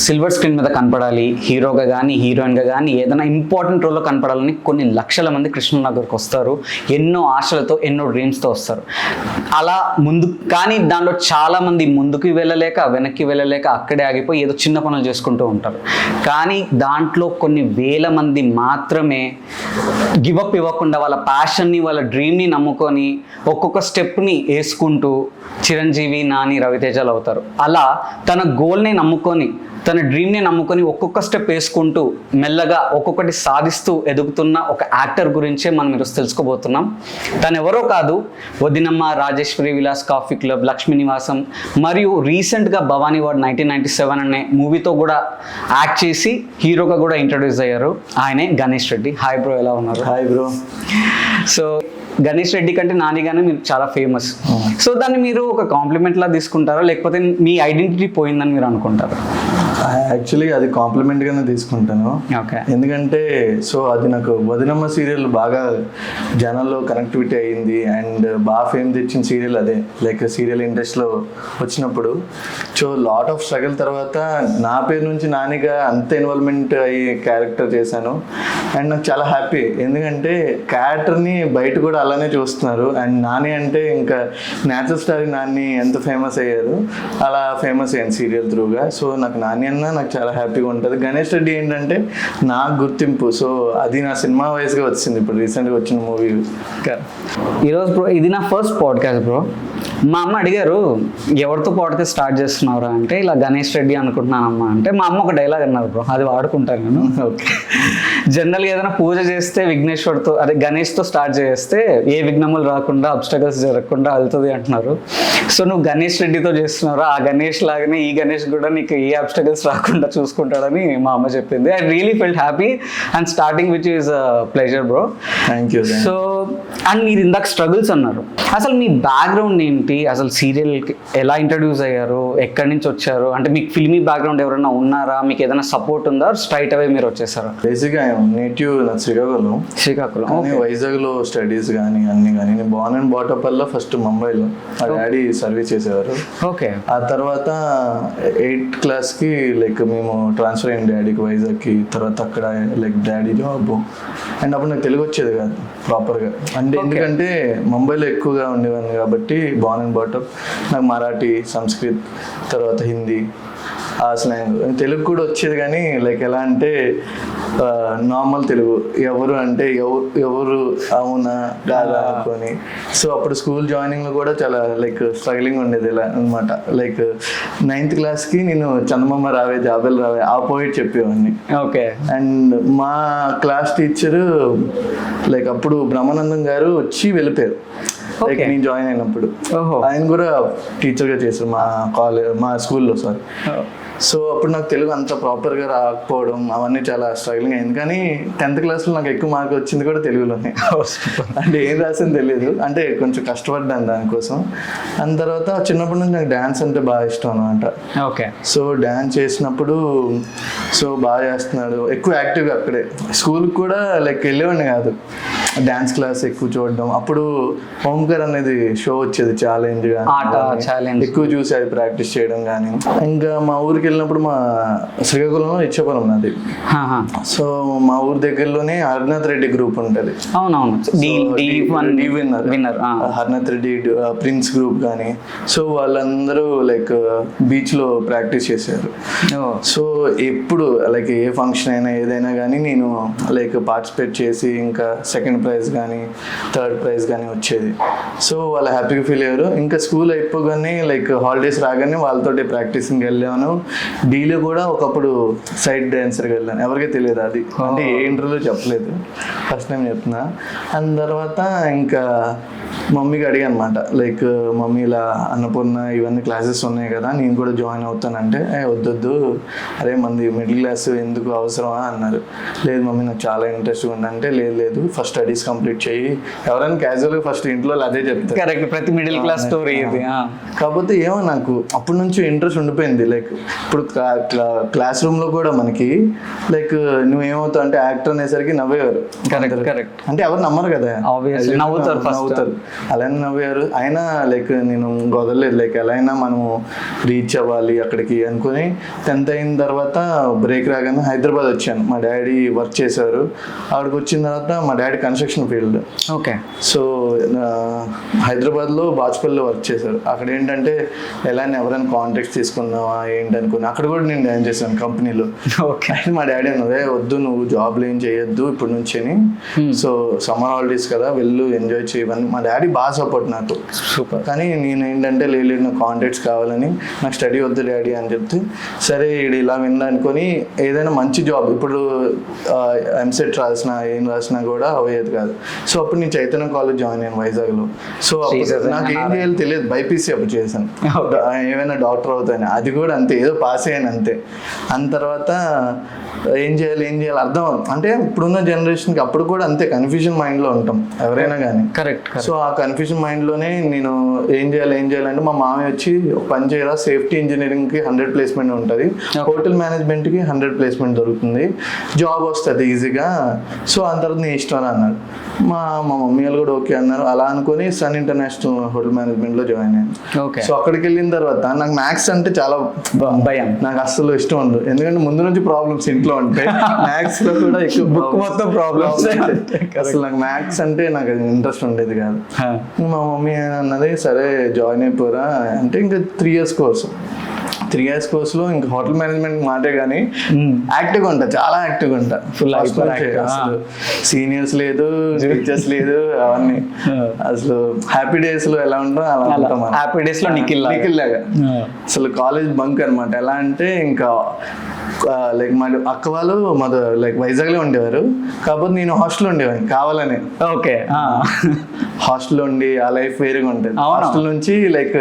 Silver screen మీద కనపడాలి, హీరోగా కానీ హీరోయిన్గా కానీ ఏదైనా ఇంపార్టెంట్ రోల్లో కనపడాలని కొన్ని లక్షల మంది కృష్ణనగర్కి వస్తారు. ఎన్నో ఆశలతో, ఎన్నో డ్రీమ్స్తో వస్తారు. అలా ముందు కానీ దానిలో చాలామంది ముందుకు వెళ్ళలేక, వెనక్కి వెళ్ళలేక అక్కడే ఆగిపోయి ఏదో చిన్న పనులు చేసుకుంటూ ఉంటారు. కానీ దాంట్లో కొన్ని వేల మంది మాత్రమే గివప్ ఇవ్వకుండా వాళ్ళ ప్యాషన్ని, వాళ్ళ డ్రీమ్ని నమ్ముకొని ఒక్కొక్క స్టెప్ని వేసుకుంటూ చిరంజీవి, నాని, రవితేజలు అవుతారు. అలా తన గోల్ని నమ్ముకొని, తన డ్రీమ్ని నమ్ముకొని ఒక్కొక్క స్టెప్ వేసుకుంటూ మెల్లగా ఒక్కొక్కటి సాధిస్తూ ఎదుగుతున్న ఒక యాక్టర్ గురించే మనం ఈరోజు తెలుసుకోబోతున్నాం. తను ఎవరో కాదు, వదినమ్మ, రాజేశ్వరి విలాస్ కాఫీ క్లబ్, లక్ష్మీ నివాసం మరియు రీసెంట్గా భవానీ వార్డ్ 1997 అనే మూవీతో కూడా యాక్ట్ చేసి హీరోగా కూడా ఇంట్రడ్యూస్ అయ్యారు. ఆయనే గణేష్ రెడ్డి. హాయ్ బ్రో, ఎలా ఉన్నారు? Hi bro. So Ganesh Reddy కంటే నానిగానే మీరు చాలా ఫేమస్. సో దాన్ని మీరు ఒక కాంప్లిమెంట్ లా తీసుకుంటారా, లేకపోతే మీ ఐడెంటిటీ పోయిందని మీరు అనుకుంటారా? యాక్చువల్లీ అది కాంప్లిమెంట్గానే తీసుకుంటాను. ఓకే. ఎందుకంటే సో అది నాకు వదినమ్మ సీరియల్ బాగా జనాల్లో కనెక్టివిటీ అయ్యింది అండ్ బాగా ఫేమ్ తెచ్చిన సీరియల్ అదే. లైక్ సీరియల్ ఇండస్ట్రీలో వచ్చినప్పుడు సో లాట్ ఆఫ్ స్ట్రగుల్ తర్వాత నా పేరు నుంచి నానిగా అంత ఇన్వాల్వ్మెంట్ అయ్యి క్యారెక్టర్ చేశాను. అండ్ నాకు చాలా హ్యాపీ, ఎందుకంటే క్యారెక్టర్ని బయట కూడా అలానే చూస్తున్నారు. అండ్ నాని అంటే ఇంకా న్యాచురల్ స్టార్ నాని ఎంత ఫేమస్ అయ్యారు, అలా ఫేమస్ అయ్యాను సీరియల్ త్రూగా. సో నాకు నాని అన్న నాకు చాలా హ్యాపీగా ఉంటుంది. గణేష్ రెడ్డి ఏంటంటే నాకు గుర్తింపు. సో అది నా సినిమా వయసుగా వచ్చింది, ఇప్పుడు రీసెంట్గా వచ్చిన మూవీ. ఈరోజు బ్రో ఇది నా ఫస్ట్ పాడ్కాస్ట్ బ్రో. మా అమ్మ అడిగారు, ఎవరితో పాడ్కాస్ట్ స్టార్ట్ చేస్తున్నారా అంటే, ఇలా గణేష్ రెడ్డి అనుకుంటున్నానమ్మా అంటే, మా అమ్మ ఒక డైలాగ్ అన్నారు బ్రో, అది వాడుకుంటాను నేను. ఓకే. జనరల్గా ఏదైనా పూజ చేస్తే విఘ్నేశ్వర్తో, అదే గణేష్తో స్టార్ట్ చేస్తే ఏ విఘ్నములు రాకుండా, అబ్స్టకల్స్ జరగకుండా వెళ్తుంది అంటున్నారు. సో నువ్వు గణేష్ రెడ్డితో చేస్తున్నారా, ఆ గణేష్ లాగానే ఈ గణేష్ కూడా నీకు ఏ అబ్స్టకల్స్ రాకుండా చూసుకుంటాడని మా అమ్మ చెప్పింది. I really felt happy and starting which is pleasure bro. Thank you. So and మీరు ఇందాక స్ట్రగుల్స్ అన్నారు, అసలు మీ బ్యాక్గ్రౌండ్ ఏంటి, అసలు సీరియల్కి ఎలా ఇంట్రడ్యూస్ అయ్యారు, ఎక్కడి నుంచి వచ్చారు, అంటే మీకు ఫిల్మీ బ్యాక్గ్రౌండ్ ఎవరైనా ఉన్నారా, మీకు ఏదైనా సపోర్ట్ ఉందా, స్ట్రైట్ అవే మీరు వచ్చేసారా? బేసిక్గా నేటివ్ శ్రీకాకుళం. కానీ వైజాగ్లో స్టడీస్ కానీ అన్ని కానీ, నేను బార్న్ అండ్ బాటప్ వల్ల ఫస్ట్ ముంబైలో మా డాడీ సర్వీస్ చేసేవారు. ఓకే. ఆ తర్వాత 8th క్లాస్కి లైక్ మేము ట్రాన్స్ఫర్ అయ్యాం డాడీకి వైజాగ్కి. తర్వాత అక్కడ లైక్ డాడీ జాబ్ అండ్ అప్పుడు నాకు తెలుగు వచ్చేది కాదు ప్రాపర్గా. అంటే ఎందుకంటే ముంబైలో ఎక్కువగా ఉండేవాడిని కాబట్టి బార్న్ అండ్ బాటప్ నాకు మరాఠీ, సంస్కృత్, తర్వాత హిందీ, ఆ స్లాంగ్, తెలుగు కూడా వచ్చేది కానీ లైక్ ఎలా అంటే నార్మల్ తెలుగు. ఎవరు అంటే ఎవరు అవునా కాదా అనుకొని. సో అప్పుడు స్కూల్ జాయినింగ్లో కూడా చాలా లైక్ స్ట్రగ్లింగ్ ఉండేది ఇలా అనమాట. లైక్ 9th క్లాస్కి నేను చందమామ రావే జాబెల్ రావే ఆ పోయిట్ చెప్పేవాడిని. ఓకే. అండ్ మా క్లాస్ టీచరు లైక్ అప్పుడు బ్రహ్మానందం గారు వచ్చి వెళ్ళిపోయారు. లైక్ నేను జాయిన్ అయినప్పుడు ఆయన కూడా టీచర్గా చేశారు మా స్కూల్లో. సారీ. సో అప్పుడు నాకు తెలుగు అంత ప్రాపర్గా రాకపోవడం అవన్నీ చాలా స్ట్రగ్లింగ్ అయింది. కానీ 10th క్లాస్లో నాకు ఎక్కువ మార్క్ వచ్చింది కూడా తెలుగులోనే. అంటే ఏం రాసింది తెలియదు, అంటే కొంచెం కష్టపడ్డాను దానికోసం. దాని తర్వాత చిన్నప్పటి నుంచి నాకు డ్యాన్స్ అంటే బాగా ఇష్టం అనమాట. ఓకే. సో డ్యాన్స్ చేసినప్పుడు సో బాగా చేస్తున్నాడు, ఎక్కువ యాక్టివ్గా అక్కడే. స్కూల్కి కూడా లైక్ వెళ్ళేవాడిని కాదు, డ్యాన్స్ క్లాస్ ఎక్కువ చూడడం. అప్పుడు ఓంకర్ అనేది షో వచ్చేది, ఛాలెంజ్ కానీ ఎక్కువ చూసి అది ప్రాక్టీస్ చేయడం కానీ. ఇంకా మా ఊరికి వెళ్ళినప్పుడు మా శ్రీకాకుళంలో ఇచ్చేపురం నాది. సో మా ఊరి దగ్గరలోనే హర్నాథ్ రెడ్డి గ్రూప్ ఉంటుంది. హర్నాథ్ రెడ్డి ప్రిన్స్ గ్రూప్ కానీ. సో వాళ్ళందరూ లైక్ బీచ్లో ప్రాక్టీస్ చేశారు. సో ఎప్పుడు లైక్ ఏ ఫంక్షన్ అయినా ఏదైనా కానీ నేను లైక్ పార్టిసిపేట్ చేసి ఇంకా సెకండ్ ప్రైజ్ కానీ థర్డ్ ప్రైజ్ కానీ వచ్చేది. సో వాళ్ళు హ్యాపీగా ఫీల్ అయ్యారు. ఇంకా స్కూల్ అయిపోగానే లైక్ హాలిడేస్ రాగానే వాళ్ళతోటి ప్రాక్టీసింగ్కి వెళ్ళాను. డీలో కూడా ఒకప్పుడు సైడ్ డాన్సర్కి వెళ్ళాను, ఎవరికీ తెలియదు అది, అంటే ఏ ఇంటర్వ్యూలో చెప్పలేదు, ఫస్ట్ టైం చెప్తున్నా. అండ్ తర్వాత ఇంకా మమ్మీకి అడిగా అనమాట, లైక్ మమ్మీ ఇలా అన్నపూర్ణ ఇవన్నీ క్లాసెస్ ఉన్నాయి కదా, నేను కూడా జాయిన్ అవుతానంటే వద్దొద్దు, అరే మంది మిడిల్ క్లాస్ ఎందుకు అవసరమా అన్నారు. లేదు మమ్మీ నాకు చాలా ఇంట్రెస్ట్ ఉందంటే, లేదు ఫస్ట్ స్టడీస్ కంప్లీట్ చేయి. ఎవరైనా క్యాజువల్గా ఫస్ట్ ఇంట్లో అదే చెప్తారు. కరెక్ట్, ప్రతి మిడిల్ క్లాస్ స్టోరీ ఇది. కాకపోతే ఏమో నాకు అప్పటి నుంచి ఇంట్రెస్ట్ ఉండిపోయింది. లైక్ ఇప్పుడు క్లాస్ రూమ్లో కూడా మనకి లైక్ నువ్వేమవుతావు అంటే యాక్టర్ అనేసరికి నవ్వేవారు. కరెక్ట్. అంటే ఎవరు నమ్మరు కదా, నవ్వుతారు. అలానే నవ్వారు. అయినా లైక్ నేను వదలలేదు, లైక్ ఎలా అయినా మనము రీచ్ అవ్వాలి అక్కడికి అనుకుని 10th అయిన తర్వాత బ్రేక్ రాగానే హైదరాబాద్ వచ్చాను. మా డాడీ వర్క్ చేశారు. అక్కడికి వచ్చిన తర్వాత మా daddy construction field. Okay. So హైదరాబాద్లో బాచుపల్లిలో వర్క్ చేశారు. అక్కడ ఏంటంటే ఎలా ఎవరైనా కాంటాక్ట్స్ తీసుకుందామా ఏంటి అనుకుని అక్కడ కూడా నేను జాయిన్ చేశాను కంపెనీలో. ఓకే. మా డాడీ అన్నదే వద్దు నువ్వు జాబ్లో ఏం చేయొద్దు ఇప్పుడు నుంచి అని. సో సమ్మర్ హాలిడేస్ కదా వెళ్ళు ఎంజాయ్ చేయవని మా డాడీ బాగా సపోర్ట్ నాకు. సూపర్. కానీ నేను ఏంటంటే లేదు నాకు కాంటాక్ట్స్ కావాలని, నాకు స్టడీ వద్దు డాడీ అని చెప్తే సరే ఇది ఇలా విన్నా అనుకొని ఏదైనా మంచి జాబ్ ఇప్పుడు ఎంసెట్ రాసినా ఏం రాసినా కూడా అవ్వేది కాదు. సో అప్పుడు నేను చైతన్య కాలేజ్ జాయిన్ అయ్యాను వైజాగ్లో. సో అప్పుడు నాకు ఏం చేయాలో తెలియదు, బైపీసీ అప్పుడు చేశాను. ఏమైనా డాక్టర్ అవుతాను, అది కూడా అంతే ఏదో పాస్ అయ్యాను అంతే. అంత తర్వాత ఏం చేయాలి అర్థం అంటే ఇప్పుడున్న జనరేషన్కి అప్పుడు కూడా అంతే కన్ఫ్యూజన్ మైండ్లో ఉంటాం ఎవరైనా కానీ. కరెక్ట్. సో ఆ కన్ఫ్యూజన్ మైండ్లోనే నేను ఏం చేయాలంటే మా మామయ్య వచ్చి పని చేయరా సేఫ్టీ ఇంజనీరింగ్కి 100 ప్లేస్మెంట్ ఉంటుంది, హోటల్ మేనేజ్మెంట్కి 100 ప్లేస్మెంట్ దొరుకుతుంది, జాబ్ వస్తుంది ఈజీగా, సో అంత తర్వాత నీ ఇష్టం అన్నాడు. మా మమ్మీ వాళ్ళు కూడా ఓకే అన్నారు. అలా అనుకుని సన్ ఇంటర్నేషనల్ హోటల్ మేనేజ్మెంట్లో జాయిన్ అయ్యాను. ఓకే. సో అక్కడికి వెళ్ళిన తర్వాత నాకు మ్యాథ్స్ అంటే చాలా భయం, నాకు అస్సలు ఇష్టం ఉండదు. ఎందుకంటే ముందు నుంచి ప్రాబ్లమ్స్ ఇంట్లో ఉంటాయి, మ్యాథ్స్ లో కూడా ఎక్కువ బుక్ మొత్తం ప్రాబ్లమ్స్. అసలు నాకు మ్యాథ్స్ అంటే నాకు ఇంట్రెస్ట్ ఉండేది కాదు. మా మమ్మీ అన్నది సరే జాయిన్ అయిపోరా అంటే ఇంకా 3 years కోర్సు. 3 years కోర్సులో ఇంకా హోటల్ మేనేజ్మెంట్ మాటే కానీ యాక్టివ్గా ఉంటా, చాలా యాక్టివ్గా ఉంటా. ఫుల్ అసలు సీనియర్స్ లేదు, టీచర్స్ లేదు, అవన్నీ అసలు హ్యాపీ డేస్ లో ఎలా ఉంటాం అలా ఉంటాం. హ్యాపీ డేస్ లో నిఖిల్ లాగా అసలు కాలేజ్ బంక్ అనమాట. ఎలా అంటే ఇంకా లైక్ మా అక్క వాళ్ళు మాది లైక్ వైజాగ్లో ఉండేవారు, కాకపోతే నేను హాస్టల్లో ఉండేవాడిని కావాలని. ఓకే. హాస్టల్లో ఉండి ఆ లైఫ్ వేరేగా ఉంటుంది. హాస్టల్ నుంచి లైక్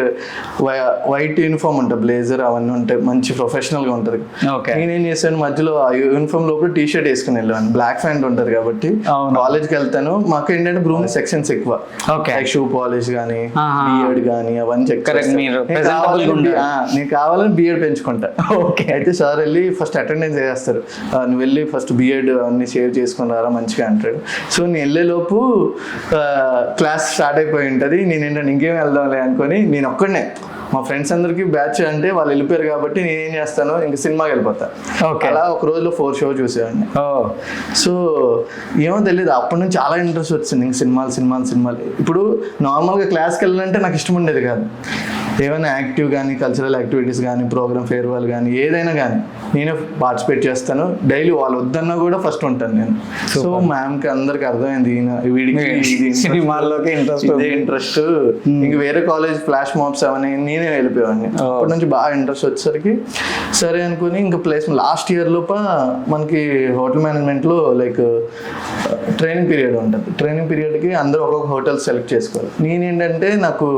వైట్ యూనిఫామ్ ఉంటుంది, బ్లేజర్ అవన్నీ ఉంటాయి, మంచి ప్రొఫెషనల్ గా ఉంటుంది. నేనేం చేశాను మధ్యలో ఆ యూనిఫామ్ లోపల టీ షర్ట్ వేసుకుని వెళ్ళాను, బ్లాక్ ప్యాంట్ ఉంటుంది కాబట్టి. కాలేజ్కి వెళ్తాను, మాకు ఏంటంటే గ్రూమ్ సెక్షన్స్ ఎక్కువ, లైక్ షూ పాలిష్ కానీ బియర్డ్ కానీ అవన్నీ చెక్. నేను కావాలని బియర్డ్ పెంచుకుంటా. అయితే సార్ వెళ్ళి ఫస్ట్ అటెండెన్స్ చేస్తారు, నువ్వు వెళ్ళి ఫస్ట్ బియర్డ్ అన్ని షేర్ చేసుకుని రారా మంచిగా అంటాడు. సో నేను వెళ్ళేలోపు క్లాస్ స్టార్ట్ అయిపోయి ఉంటుంది. నేను ఏంటంటే ఇంకేం వెళ్దాంలే అనుకొని నేను ఒక్కడనే, మా ఫ్రెండ్స్ అందరికి బ్యాచ్ అంటే వాళ్ళు వెళ్ళిపోయారు కాబట్టి నేనేం చేస్తాను ఇంకా సినిమాకి వెళ్ళిపోతా. అలా ఒక రోజులో 4 shows చూసేవాడిని. సో ఏమో తెలియదు అప్పటి నుంచి చాలా ఇంట్రెస్ట్ వచ్చింది ఇంక సినిమాలు. ఇప్పుడు నార్మల్గా క్లాస్కి వెళ్ళాలంటే నాకు ఇష్టం ఉండేది కాదు. ఏమైనా యాక్టివ్ కానీ కల్చరల్ యాక్టివిటీస్ కానీ ప్రోగ్రామ్ ఫేర్వెల్ కానీ ఏదైనా కానీ నేనే పార్టిసిపేట్ చేస్తాను. డైలీ వాళ్ళు వద్దన్నా కూడా ఫస్ట్ ఉంటాను నేను. సో మ్యామ్కి అందరికి అర్థమైంది వీడికి సినిమాల్లోకి ఇంట్రెస్ట్. ఇంక వేరే కాలేజ్ ఫ్లాష్ మాబ్స్ అవన్నీ నేనే వెళ్ళిపోయాడిని. అప్పటి నుంచి బాగా ఇంట్రెస్ట్ వచ్చేసరికి సరే అనుకుని ఇంకా ప్లేస్మెంట్ లాస్ట్ ఇయర్ లోప మనకి హోటల్ మేనేజ్మెంట్లో లైక్ ట్రైనింగ్ పీరియడ్ ఉంటుంది. ట్రైనింగ్ పీరియడ్కి అందరూ ఒక్కొక్క హోటల్ సెలెక్ట్ చేసుకోవాలి. నేనేంటంటే నాకు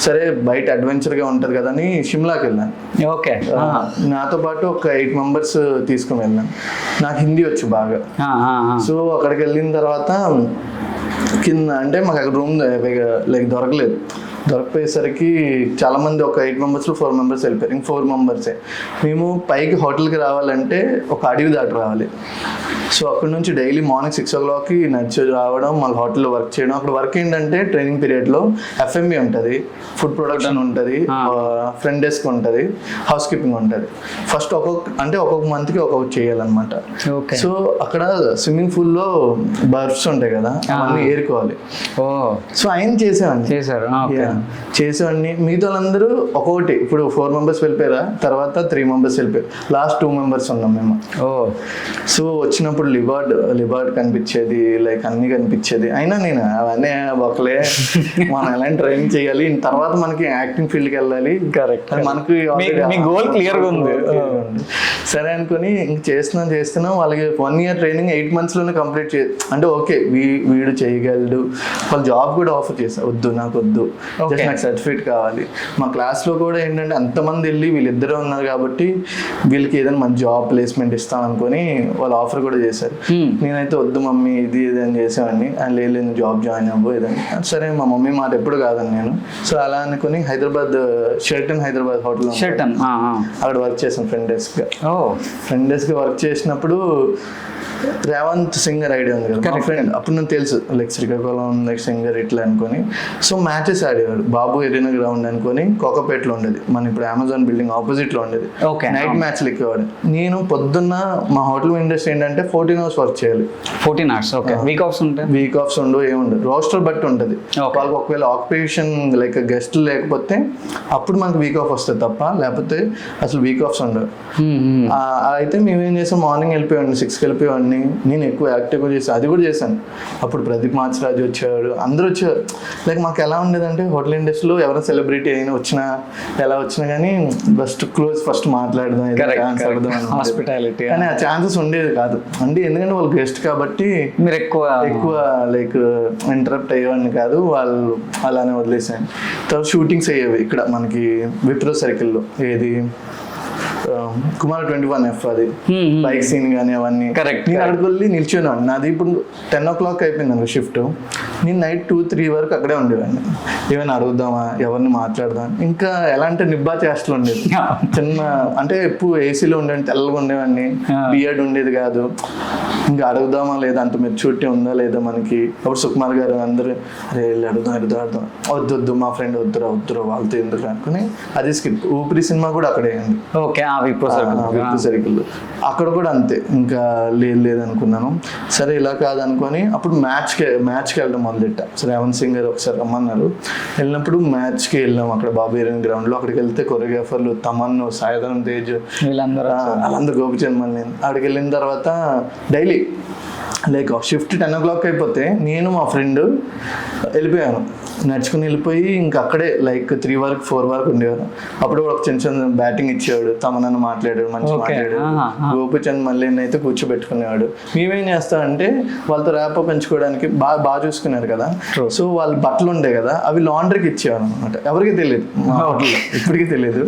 సరే బయట అడ్వెంచర్గా ఉంటుంది కదా అని షిమ్లాకి వెళ్ళాను. ఓకే. నాతో పాటు ఒక 8 members తీసుకుని వెళ్ళాను. నాకు హిందీ వచ్చు బాగా. సో అక్కడికి వెళ్ళిన తర్వాత కింద అంటే మాకు అక్కడ రూమ్ లైక్ దొరకపోయేసరికి చాలా మంది ఒక 8 members 4 members వెళ్ళిపోయారు. ఇంక 4 members మేము పైకి హోటల్కి రావాలంటే ఒక అడవి దాటి రావాలి. సో అక్కడ నుంచి డైలీ మార్నింగ్ 6 o'clockకి నడిచి రావడం, మళ్ళీ హోటల్లో వర్క్ చేయడం. అక్కడ వర్క్ ఏంటంటే ట్రైనింగ్ పీరియడ్లో FMB ఉంటుంది, ఫుడ్ ప్రొడక్షన్ ఉంటుంది, ఫ్రంట్ డెస్క్ ఉంటుంది, హౌస్ కీపింగ్ ఉంటుంది. ఫస్ట్ ఒక్కొక్క మంత్కి ఒక్కొక్క చేయాలన్నమాట. సో అక్కడ స్విమ్మింగ్ పూల్లో బర్ఫ్స్ ఉంటాయి కదా అవన్నీ ఏరుకోవాలి. సో ఆయన చేసేవాడిని. మిగతా వాళ్ళందరూ ఒక్కొక్కటి. ఇప్పుడు 4 members వెళ్ళిపోయారా, తర్వాత 3 members వెళ్ళిపోయారు, లాస్ట్ 2 members ఉన్నాం మేము. సో వచ్చినప్పుడు లిబార్డ్ కనిపించేది, లైక్ అన్ని కనిపించేది. అయినా నేను అవన్నీ ఒకలే మనం ఎలాంటి ట్రైనింగ్ చేయాలి, తర్వాత మనకి యాక్టింగ్ ఫీల్డ్కి వెళ్ళాలి, మనకి గోల్ క్లియర్గా ఉంది. సరే అనుకుని ఇంక చేస్తున్నాం. వాళ్ళకి 1 year ట్రైనింగ్ 8 months లోనే కంప్లీట్ అంటే ఓకే వీడు చేయగలడు. వాళ్ళు జాబ్ కూడా ఆఫర్ చేశారు. వద్దు నాకు జస్ట్ నాకు సర్టిఫికేట్ కావాలి. మా క్లాస్లో కూడా ఏంటంటే అంతమంది వెళ్ళి వీళ్ళిద్దరే ఉన్నారు కాబట్టి వీళ్ళకి ఏదైనా మంచి జాబ్ ప్లేస్మెంట్ ఇస్తాం అనుకుని వాళ్ళు ఆఫర్ కూడా చేశారు. నేనైతే వద్దు మమ్మీ ఇది అని చేసేవాడిని. లేదు జాబ్ జాయిన్ అవ్వు ఏదని. సరే మా మమ్మీ మాట ఎప్పుడు కాదని నేను. సో అలా అనుకుని షెల్టన్ హైదరాబాద్ హోటల్ అక్కడ వర్క్ చేశాను ఫ్రంట్ డెస్క్ వర్క్ చేసినప్పుడు రేవంత్ సింగర్ ఐడియా ఉంది కదా, మా ఫ్రెండ్ అప్పుడు నాకు తెలుసు లైక్ శ్రీకాకుళం లైక్ సింగర్ ఇట్లా అనుకొని. సో మ్యాచెస్ ఆడేవాడు. బాబు ఎరీనా గ్రౌండ్ అనుకొని కోకపేటలో ఉండేది, మన ఇప్పుడు అమెజాన్ బిల్డింగ్ ఆపోజిట్ లో ఉండేది. నైట్ మ్యాచ్లు ఎక్కేవాడు. నేను పొద్దున్న మా హోటల్ ఇండస్ట్రీ ఏంటంటే 14 hours వర్క్ చేయాలి. 14 hours. ఓకే. వీక్ ఆఫ్స్ ఉంటాయి? వీక్ ఆఫ్స్ ఉండవు, ఏముండదు. రోస్టర్ బట్టి ఉంటుంది. వాళ్ళకి ఒకవేళ ఆక్యుపేషన్ లైక్ గెస్ట్ లేకపోతే అప్పుడు మనకు వీక్ ఆఫ్ వస్తుంది తప్ప, లేకపోతే అసలు వీక్ ఆఫ్స్ ఉండవు. అయితే మేమేం చేసాం, మార్నింగ్ వెళ్ళిపోయాడిని, 6కి వెళ్ళిపోయాడిని. నేను ఎక్కువ యాక్టివ్గా చేసాను, అది కూడా చేశాను. అప్పుడు ప్రదీప్ మాచిరాజు వచ్చాడు, అందరూ వచ్చారు. లైక్ మాకు ఎలా ఉండేదంటే హోటల్ ఇండస్ట్రీలో ఎవరైనా సెలబ్రిటీ అయినా వచ్చినా ఎలా వచ్చినా కానీ ఫస్ట్ మాట్లాడదాం, హాస్పిటాలిటీ. కానీ ఆ ఛాన్సెస్ ఉండేది కాదు అంటే, ఎందుకంటే వాళ్ళు గెస్ట్ కాబట్టి మీరు ఎక్కువ లైక్ ఇంటరప్ట్ అయ్యేవాడిని కాదు. వాళ్ళు అలానే వదిలేసాను. తర్వాత షూటింగ్స్ అయ్యేవి ఇక్కడ మనకి విప్రో సర్కిల్లో, ఏది కుమార్ 21F, అది బైక్ సీన్ కానీ అవన్నీ. నేను అక్కడికి వెళ్ళి నిల్చున్నాను. నాది ఇప్పుడు 10 o'clock అయిపోయింది అనుకో షిఫ్ట్. నేను నైట్ 2-3 వరకు అక్కడే ఉండేవాడిని. ఏమైనా అడుగుదామా, ఎవరిని మాట్లాడదాం, ఇంకా ఎలా అంటే నిబ్బా చేష్టలు ఉండేది. చిన్న అంటే ఎప్పుడు ఏసీలో ఉండేవాడిని, తెల్లగా ఉండేవాడిని, బియర్డ్ ఉండేది కాదు. ఇంకా అడుగుదామా లేదా, అంత మెచ్యూరిటీ ఉందా లేదా మనకి. అప్పుడు సుకుమార్ గారు అందరూ అరే అడుగుదాం వద్దు మా ఫ్రెండ్ వద్దురా వాళ్ళతో ఎందుకు అనుకుని అది స్కిప్. ఊపిరి సినిమా కూడా అక్కడే అయింది. ఓకే. విప్రో సర్కిల్ అక్కడ కూడా అంతే. ఇంకా లేదు అనుకున్నాను. సరే ఇలా కాదనుకొని అప్పుడు మ్యాచ్కి వెళ్ళడం మొదలెట్టా. రేవంత్ సింగ్ గారు ఒకసారి రమ్మన్నారు. వెళ్ళినప్పుడు మ్యాచ్కి వెళ్ళాం అక్కడ బాబు ఎరీనా గ్రౌండ్లో. అక్కడికి వెళ్తే కొరియోగ్రాఫర్లు తమన్, సాయిధరం తేజ్, వాళ్ళందరూ గోపిచంద్ మళ్ళీ. అక్కడికి వెళ్ళిన తర్వాత డైలీ లైక్ షిఫ్ట్ 10 o'clock అయిపోతే నేను మా ఫ్రెండ్ వెళ్ళిపోయాను, నడుచుకుని వెళ్ళిపోయి ఇంకా అక్కడే లైక్ 3 వరకు 4 వరకు ఉండేవారు. అప్పుడు ఒక చిన్న బ్యాటింగ్ ఇచ్చేవాడు, తమనన్ను మాట్లాడాడు, మంచి మాట్లాడాడు. గోపిచంద్ మళ్ళీ అయితే కూర్చోబెట్టుకునేవాడు. మేమేం చేస్తామంటే వాళ్ళతో ర్యాప్ పెంచుకోవడానికి బాగా చూసుకున్నారు కదా. సో వాళ్ళు బట్టలు ఉండే కదా, అవి లాండ్రీకి ఇచ్చేవాడు అనమాట. ఎవరికి తెలియదు మా హోటల్లో, ఇప్పటికీ తెలియదు,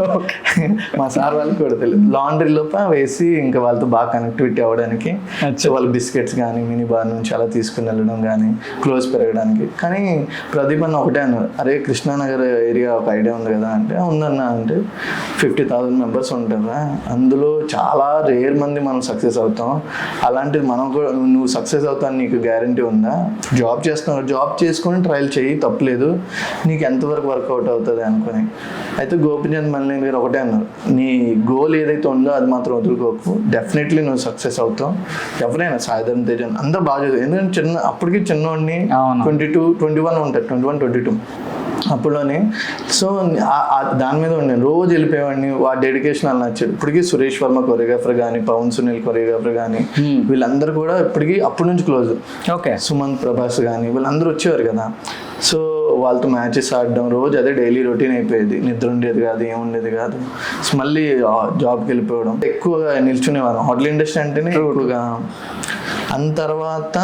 మా సార్ వాళ్ళకి కూడా తెలియదు. లాండ్రీ లోప వేసి ఇంకా వాళ్ళతో బాగా కనెక్టివిటీ అవ్వడానికి. సో వాళ్ళు బిస్కెట్స్ కానీ మినీ బార్ నుంచి అలా తీసుకుని వెళ్ళడం కానీ క్లోజ్ పెరగడానికి. కానీ ప్రదీప్ అన్న ఒకటే అన్నారు, అరే కృష్ణానగర్ ఏరియా ఒక ఐడియా ఉంది కదా అంటే, ఉందన్నా అంటే 50,000 members ఉంటారా, అందులో చాలా రేర్ మంది మనం సక్సెస్ అవుతాం. అలాంటిది మనం కూడా నువ్వు సక్సెస్ అవుతాను నీకు గ్యారంటీ ఉందా? జాబ్ చేస్తున్నావు, జాబ్ చేసుకొని ట్రయల్ చేయి, తప్పలేదు, నీకు ఎంతవరకు వర్కౌట్ అవుతుంది అనుకుని. అయితే గోపిచంద్ మల్లి గారు ఒకటే అన్నారు, నీ గోల్ ఏదైతే ఉందో అది మాత్రం వదులుకోకు, డెఫినెట్లీ నువ్వు సక్సెస్ అవుతావు. ఎవరైనా సాయిధరం తేజ్ అందరూ బాగా చదువు, ఎందుకంటే అప్పటికి చిన్నోడిని 22-21 ఉంటారు, 21-22 అప్పుడులోనే. సో దాని మీద ఉండాను, రోజు వెళ్ళిపోయేవాడిని. ఆ డెడికేషన్ అలా నచ్చాడు. ఇప్పటికీ సురేష్ వర్మ కొరియోగ్రాఫర్ కానీ, పవన్ సునీల్ కొరియోగ్రాఫర్ కానీ, వీళ్ళందరూ కూడా ఇప్పటికీ అప్పటి నుంచి క్లోజ్. ఓకే. సుమంత్ ప్రభాస్ కానీ వీళ్ళందరూ వచ్చేవారు కదా. సో వాళ్ళతో మ్యాచెస్ ఆడడం రోజు అదే డైలీ రొటీన్ అయిపోయేది. నిద్ర ఉండేది కాదు, ఏముండేది కాదు. సో మళ్ళీ జాబ్కి వెళ్ళిపోవడం, ఎక్కువగా నిల్చునేవారు. హోటల్ ఇండస్ట్రీ అంటేనే ఎక్కువగా. అంత తర్వాత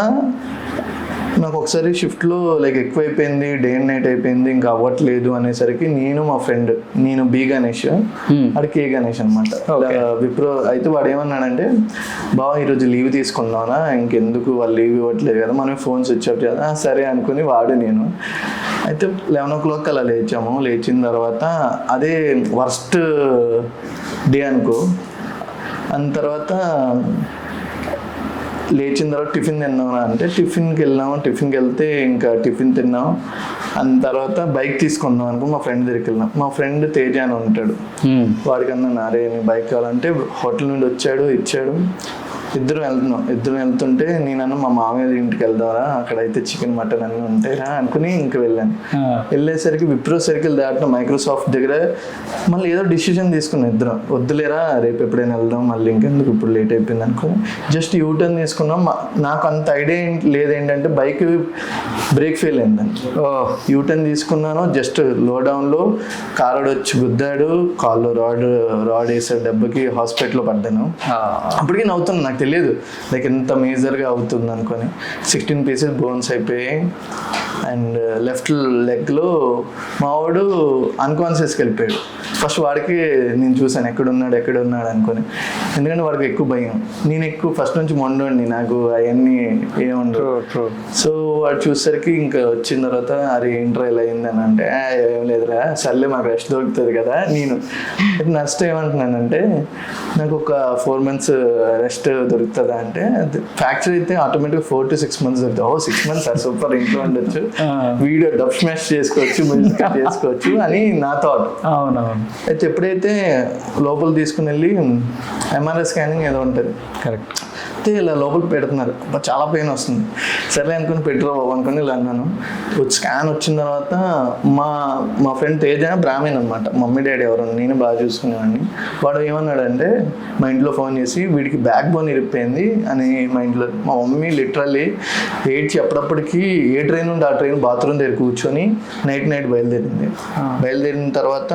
నాకు ఒకసారి షిఫ్ట్లో లైక్ ఎక్కువైపోయింది, డే అండ్ నైట్ అయిపోయింది, ఇంకా అవ్వట్లేదు అనేసరికి నేను మా ఫ్రెండ్, నేను బి గణేష్, అది కే గణేష్ అనమాట, విప్రో. అయితే వాడు ఏమన్నాడంటే, బావ ఈరోజు లీవ్ తీసుకున్నానా, ఇంకెందుకు వాళ్ళు లీవ్ ఇవ్వట్లేదు కదా, మనం ఫోన్ స్విచ్ ఆఫ్ చేయాలి. సరే అనుకుని వాడు నేను అయితే 11 o'clock అలా లేచాము. లేచిన తర్వాత అదే వర్స్ట్ డే అనుకో. అంత తర్వాత లేచిన తర్వాత టిఫిన్ తిన్నామా అంటే టిఫిన్కి వెళ్తే ఇంకా టిఫిన్ తిన్నాం. అంత తర్వాత బైక్ తీసుకుందాం అనుకో, మా ఫ్రెండ్ దగ్గరికి వెళ్ళినాం. మా ఫ్రెండ్ తేజ అని ఉంటాడు, వాడికన్నా నారే నీ బైక్ కావాలంటే హోటల్ నుండి వచ్చాడు, ఇచ్చాడు. ఇద్దరు వెళ్తుంటే నేను మా మామయ్య ఇంటికి వెళ్దారా, అక్కడైతే చికెన్ మటన్ అన్నీ ఉంటాయిరా అనుకుని ఇంక వెళ్ళాను. వెళ్ళేసరికి విప్రో సర్కిల్ దాటిన మైక్రోసాఫ్ట్ దగ్గర మళ్ళీ ఏదో డిసిషన్ తీసుకున్నాం ఇద్దరం, వద్దులేరా రేపు ఎప్పుడైనా వెళ్దాం, మళ్ళీ ఇంకెందుకు ఇప్పుడు లేట్ అయిపోయింది అనుకుని జస్ట్ యూటర్న్ తీసుకున్నాం. నాకు అంత ఐడియా లేదేంటంటే బైక్ బ్రేక్ ఫెయిల్ అయిందని. యూటర్న్ తీసుకున్నాను, జస్ట్ లో డౌన్లో కారు వచ్చి గుద్దాడు, కాల్లో రాడ్ వేసాడు, దెబ్బకి హాస్పిటల్లో పడ్డాను. అప్పటికి నవ్వుతున్నాను, నాకు తెలియదు లైక్ ఎంత మేజర్గా అవుతుంది అనుకొని. 16 pieces బోన్స్ అయిపోయి అండ్ లెఫ్ట్ లెగ్లో మావాడు అన్కాన్షియస్కి వెళ్ళిపోయాడు. ఫస్ట్ వాడికి నేను చూసాను ఎక్కడున్నాడు అనుకొని, ఎందుకంటే వాడికి ఎక్కువ భయం. నేను ఎక్కువ ఫస్ట్ నుంచి మొండోండి, నాకు అవన్నీ ఏముండవు. సో వాడు చూసేసరికి ఇంకా వచ్చిన తర్వాత అరే ఏంట్రా ఇలా అయింది అని అంటే ఏం లేదురా సర్లే మాకు రెస్ట్ దొరుకుతుంది కదా. నేను నెక్స్ట్ ఏమంటున్నానంటే నాకు ఒక 4 months రెస్ట్ దొరుకుతుందా అంటే ఫ్రాక్చర్ అయితే ఆటోమేటిక్గా 4 to 6 months దొరుకుతుంది. 6 months సూపర్ ఇంట్లో ఉండొచ్చు, వీడియో డబ్ స్మాష్ చేసుకోవచ్చు, మ్యూజిక్ చేసుకోవచ్చు అని నా థాట్. అవునవును. అయితే ఎప్పుడైతే లోపల తీసుకుని వెళ్ళి ఎంఆర్ఐ స్కానింగ్ ఏదో ఉంటుంది కరెక్ట్, అయితే ఇలా లోపలికి పెడుతున్నారు, చాలా పెయిన్ వస్తుంది. సరే అనుకుని పెట్టరు బాబు అనుకుని ఇలా అన్నాను. స్కాన్ వచ్చిన తర్వాత మా ఫ్రెండ్ తేజ బ్రాహ్మణ్ అనమాట, మమ్మీ డాడీ ఎవరు నేను బాగా చూసుకునేవాడిని. వాడు ఏమన్నాడంటే మా ఇంట్లో ఫోన్ చేసి వీడికి బ్యాక్ బోన్ ఇరిగిపోయింది అని. మా ఇంట్లో మా మమ్మీ లిటరల్లీ ఏడ్చి అప్పుడప్పటికి ఏ ట్రైన్ ఉంటే ఆ ట్రైన్ బాత్రూమ్ దగ్గర కూర్చొని నైట్ బయలుదేరింది. బయలుదేరిన తర్వాత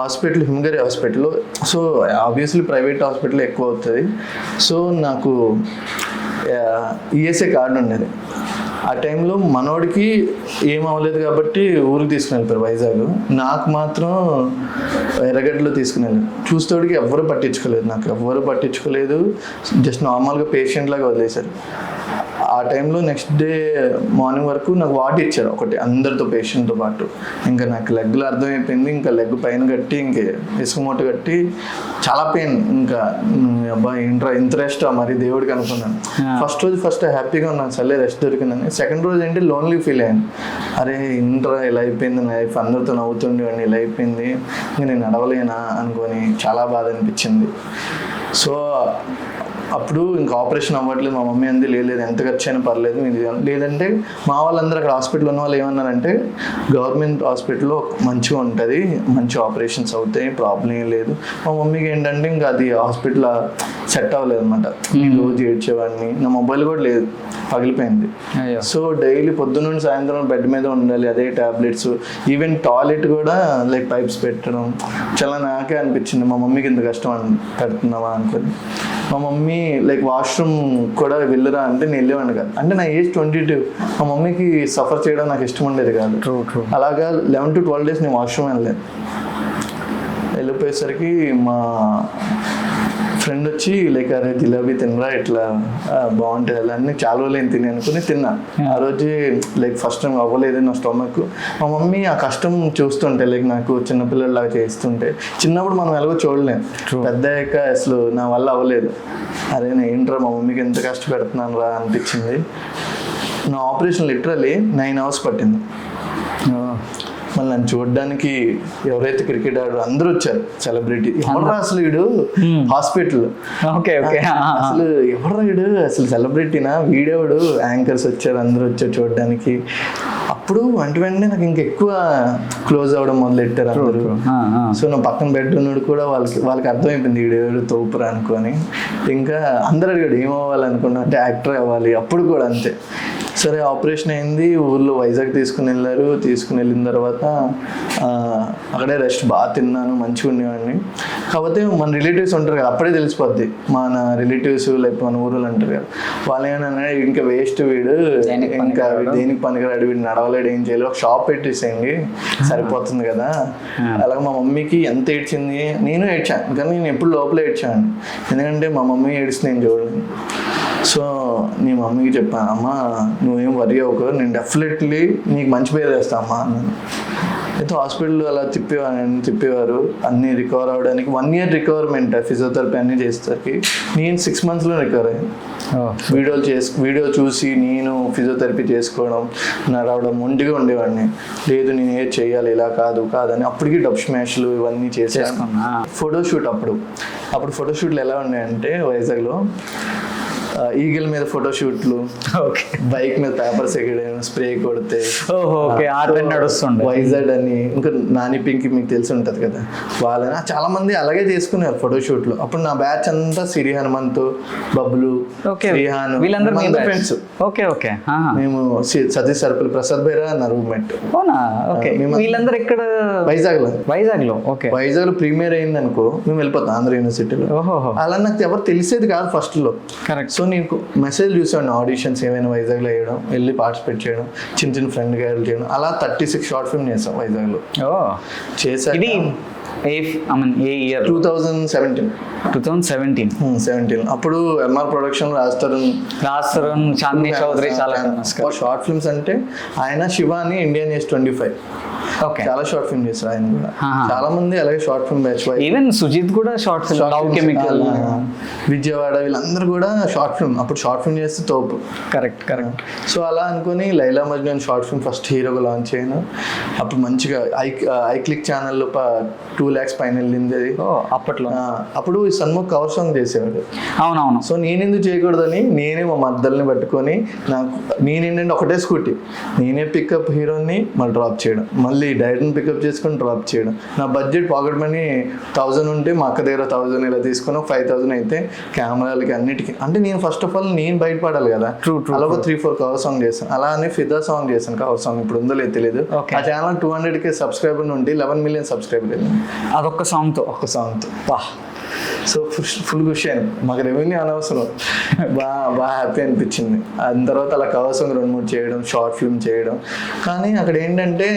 hospital Himagiri hospital, so obviously private hospital ఎక్కువ అవుతుంది. సో నాకు ఈఎస్ఐ కార్డు ఉండేది ఆ టైంలో. మనోడికి ఏం అవ్వలేదు కాబట్టి ఊరికి తీసుకుని వెళ్ళిపోయారు వైజాగ్, నాకు మాత్రం ఎర్రగడ్డలో తీసుకుని వెళ్ళారు. చూస్తోడికి ఎవ్వరూ పట్టించుకోలేదు, జస్ట్ నార్మల్గా పేషెంట్ లాగా వదిలేశారు. ఆ టైంలో నెక్స్ట్ డే మార్నింగ్ వరకు నాకు వాటర్ ఇచ్చారు ఒకటి, అందరితో పేషెంట్తో పాటు. ఇంకా నాకు లెగ్లో అర్థమైపోయింది, ఇంకా లెగ్ పైన కట్టి ఇంకే ఇసుక మూట కట్టి చాలా పెయిన్. ఇంకా అబ్బా ఏంట్రా ఇంత రెస్ట్ మరి దేవుడికి అనుకున్నాను. ఫస్ట్ హ్యాపీగా ఉన్నాను, సర్లే రెస్ట్ దొరికిందని. సెకండ్ రోజు ఏంటి లోన్లీ ఫీల్ అయ్యాను. అరే ఇంట్రా ఇలా అయిపోయింది లైఫ్, అందరితో నవ్వుతుండేవాడిని, ఇలా అయిపోయింది ఇంకా నేను నడవలేనా అనుకొని చాలా బాధ అనిపించింది. సో అప్పుడు ఇంకా ఆపరేషన్ అవ్వట్లేదు. మా మమ్మీ అంది లేదు ఎంత ఖర్చు అయినా పర్లేదు, లేదంటే మా వాళ్ళందరూ అక్కడ హాస్పిటల్ ఉన్న వాళ్ళు ఏమన్నారంటే గవర్నమెంట్ హాస్పిటల్లో మంచిగా ఉంటుంది, మంచి ఆపరేషన్స్ అవుతాయి, ప్రాబ్లం ఏం లేదు. మా మమ్మీకి ఏంటంటే ఇంకా అది హాస్పిటల్ సెట్ అవ్వలేదు అనమాట. నేను రోజు ఏడ్చేవాడిని, నా మొబైల్ కూడా లేదు, పగిలిపోయింది. సో డైలీ పొద్దున్న నుండి సాయంత్రం బెడ్ మీద ఉండాలి, అదే టాబ్లెట్స్, ఈవెన్ టాయిలెట్ కూడా లైక్ పైప్స్ పెట్టడం. చాలా నాకే అనిపించింది మా మమ్మీకి ఇంత కష్టం పెడుతున్నావా అనుకుని. మా మమ్మీ లైక్ వాష్రూమ్ కూడా వెళ్ళరా అంటే నేను వెళ్ళేవాడిని కాదు. అంటే నా ఏజ్ 22, మా మమ్మీకి సఫర్ చేయడం నాకు ఇష్టం ఉండేది కాదు. అలాగా 11 to 12 days నేను వాష్రూమ్ వెళ్ళిపోయేసరికి మా ఫ్రెండ్ వచ్చి లైక్ అరే జిలేబీ తినరా ఇట్లా బాగుంటుంది అలా అన్నీ చాలా రోజులు తిని అనుకుని తిన్నా. ఆ రోజు లైక్ ఫస్ట్ టైం అవ్వలేదు నా స్టొమక్. మా మమ్మీ ఆ కష్టం చూస్తుంటే లైక్ నాకు చిన్నపిల్లలాగా చేస్తుంటే, చిన్నప్పుడు మనం ఎలాగో చూడలేం, పెద్ద అయ్యాక అసలు నా వల్ల అవ్వలేదు. అరే నేను ఏంట్రా మా మమ్మీకి ఎంత కష్టపెడుతున్నాను రా అనిపించింది. నా ఆపరేషన్ లిటరల్లీ 9 hours పట్టింది. మళ్ళీ నన్ను చూడడానికి ఎవరైతే క్రికెట్ ఆడారో అందరూ వచ్చారు, సెలబ్రిటీ. ఎవరు అసలు వీడు హాస్పిటల్, అసలు ఎవరు వీడు అసలు సెలబ్రిటీనా, వీడేవాడు, యాంకర్స్ వచ్చారు, అందరూ వచ్చారు చూడడానికి. అప్పుడు వెంటనే నాకు ఇంకా ఎక్కువ క్లోజ్ అవ్వడం మొదలెట్టారు అందరూ. సో నా పక్కన బెడ్ ఉన్నాడు కూడా వాళ్ళకి అర్థమైపోయింది వీడేవాడు తోపురా అనుకొని. ఇంకా అందరూ అడిగాడు ఏమవ్వాలనుకున్నా అంటే యాక్టర్ అవ్వాలి. అప్పుడు కూడా అంతే. సరే ఆపరేషన్ అయింది, ఊర్లో వైజాగ్ తీసుకుని వెళ్ళిన తర్వాత అక్కడే రెస్ట్ బాగా తిన్నాను, మంచిగా ఉండేవాడిని. కాకపోతే మన రిలేటివ్స్ ఉంటారు కదా, అప్పుడే తెలిసిపోద్ది మన రిలేటివ్స్ లైక్ మన ఊర్లో అంటారు కదా, వాళ్ళు ఏమన్నా ఇంకా వేస్ట్ వీడు, ఇంకా దేనికి పనికిరాడు, వీడు నడవలేడు, ఏం చేయలేదు, ఒక షాప్ పెట్టేసేయండి సరిపోతుంది కదా. అలాగే మా మమ్మీకి ఎంత ఏడ్చింది, నేను ఏడ్చాను కానీ నేను ఎప్పుడు లోపల ఏడ్చాను, ఎందుకంటే మా మమ్మీ ఏడిస్తే నేను చూడలేదు. సో నీ మమ్మీకి చెప్పాను, అమ్మ నువ్వేం వరి అవ్వకు, నేను డెఫినెట్లీ నీకు మంచి పేరు వేస్తా అమ్మా అన్నాను. అయితే హాస్పిటల్ అలా తిప్పేవారు అన్నీ రికవర్ అవ్వడానికి. 1 year రికవర్మెంట్, ఫిజియోథెరపీ అన్నీ చేసేసరికి నేను 6 monthsలో రికవర్ అయ్యాను. వీడియో చూసి నేను ఫిజియోథెరపీ చేసుకోవడం, నడవడం, ఒంటిగా ఉండేవాడిని. లేదు నేను ఏది చేయాలి, ఇలా కాదని అప్పటికి డబ్ స్మాష్లు ఇవన్నీ చేసాను. ఫోటోషూట్ అప్పుడు ఫోటోషూట్లు ఎలా ఉన్నాయంటే వైజాగ్లో ఈగల్ మీద ఫోటోషూట్లు, బైక్ మీద పేపర్స్ ఎక్కడం, స్ప్రే కొడితే నడుస్తుండే వైజాగ్ అని. ఇంకా నాని పింకి మీకు తెలిసి ఉంటది కదా, వాళ్ళని చాలా మంది అలాగే చేసుకున్నారు ఫోటోషూట్లు. అప్పుడు నా బ్యాచ్ అంతా సిరి హనుమంత్, బబ్లు, శ్రీహాన్ ఫ్రెండ్స్. మేము సతీష్ సర్పుల్, ప్రసాద్ బైరా నా రూమ్మేట్. వీళ్ళందరూ ఇక్కడ వైజాగ్ లో ప్రీమియర్ అయింది అనుకో మేము వెళ్ళిపోతాం ఆంధ్ర యూనివర్సిటీలో. అలా నాకు ఎవరు తెలిసేది కాదు ఫస్ట్ లో. సో సో నీకు మెసేజ్ చూసాను ఆడిషన్స్ ఏమైనా వైజాగ్లో వేయడం, వెళ్ళి పార్టిసిపేట్ చేయడం, చిన్న చిన్న ఫ్రెండ్ గైడ్లు చేయడం, అలా 36 షార్ట్ ఫిల్మ్ చేసాం వైజాగ్లో. చేశాను. ఇది ఏ ఇయర్? 2017. 2017. అప్పుడు ఎంఆర్ ప్రొడక్షన్ రాజ్ తరుణ్, చాందిని చౌదరి చాలా షార్ట్ ఫిల్మ్స్ అంటే ఆయన శివాని ఇండియన్ ఏజ్ 25 ఓకే, చాలా షార్ట్ ఫిల్మ్ చేశారు ఆయన కూడా. చాలా మంది అలాగే short film batch even Sujith కూడా short film, love chemical, Vijayawada వీళ్ళందరూ కూడా షార్ట్ ఫిల్మ్. అప్పుడు షార్ట్ ఫిల్మ్ చేస్తే తోపు. కరెక్ట్. సో అలా అనుకుని Laila Majnun short film first హీరోగా లాంచ్ అయ్యాను. అప్పుడు మంచిగా ఐక్లిక్ ఛానల్లో 2 lakhs పైన వెళ్ళింది అది అప్పట్లో. అప్పుడు సన్ముఖ్ కవర్ సాంగ్ చేసేవాడు. అవునవును. సో నేనెందుకు చేయకూడదని నేనే మా మద్దల్ని పట్టుకొని, నేనేంటంటే ఒకటే స్కూటీ, నేనే పికప్ హీరోని మళ్ళీ డ్రాప్ చేయడం, మళ్ళీ డైరెక్ట్ని పికప్ చేసుకొని డ్రాప్ చేయడం. నా బడ్జెట్ పాకెట్ మనీ 1000 ఉంటే మా అక్క దగ్గర 1000 ఇలా తీసుకుని 5000 అయితే కెమెరాలకి అన్నిటికీ. అంటే నేను ఫస్ట్ ఆఫ్ ఆల్ నేను బయటపడాలి కదా. అలా ఒక 3-4 కవర్ సాంగ్ చేశాను. అలా అని ఫిదా సాంగ్ చేశాను. కవర్ సాంగ్ ఇప్పుడు ఉందో లేదు తెలియదు. ఆ ఛానల్ 200K సబ్స్క్రైబర్ నుండి 11 million సబ్స్క్రైబర్ వెళ్ళింది అదొక్క సాంగ్తో. సో ఫుల్ ఖుషి అయింది. మాకు రెవెన్యూ అనవసరం, బాగా హ్యాపీ అనిపించింది. దాని తర్వాత అలా కవర్ సాంగ్ 2-3 చేయడం, షార్ట్ ఫిల్మ్ చేయడం. కానీ అక్కడ ఏంటంటే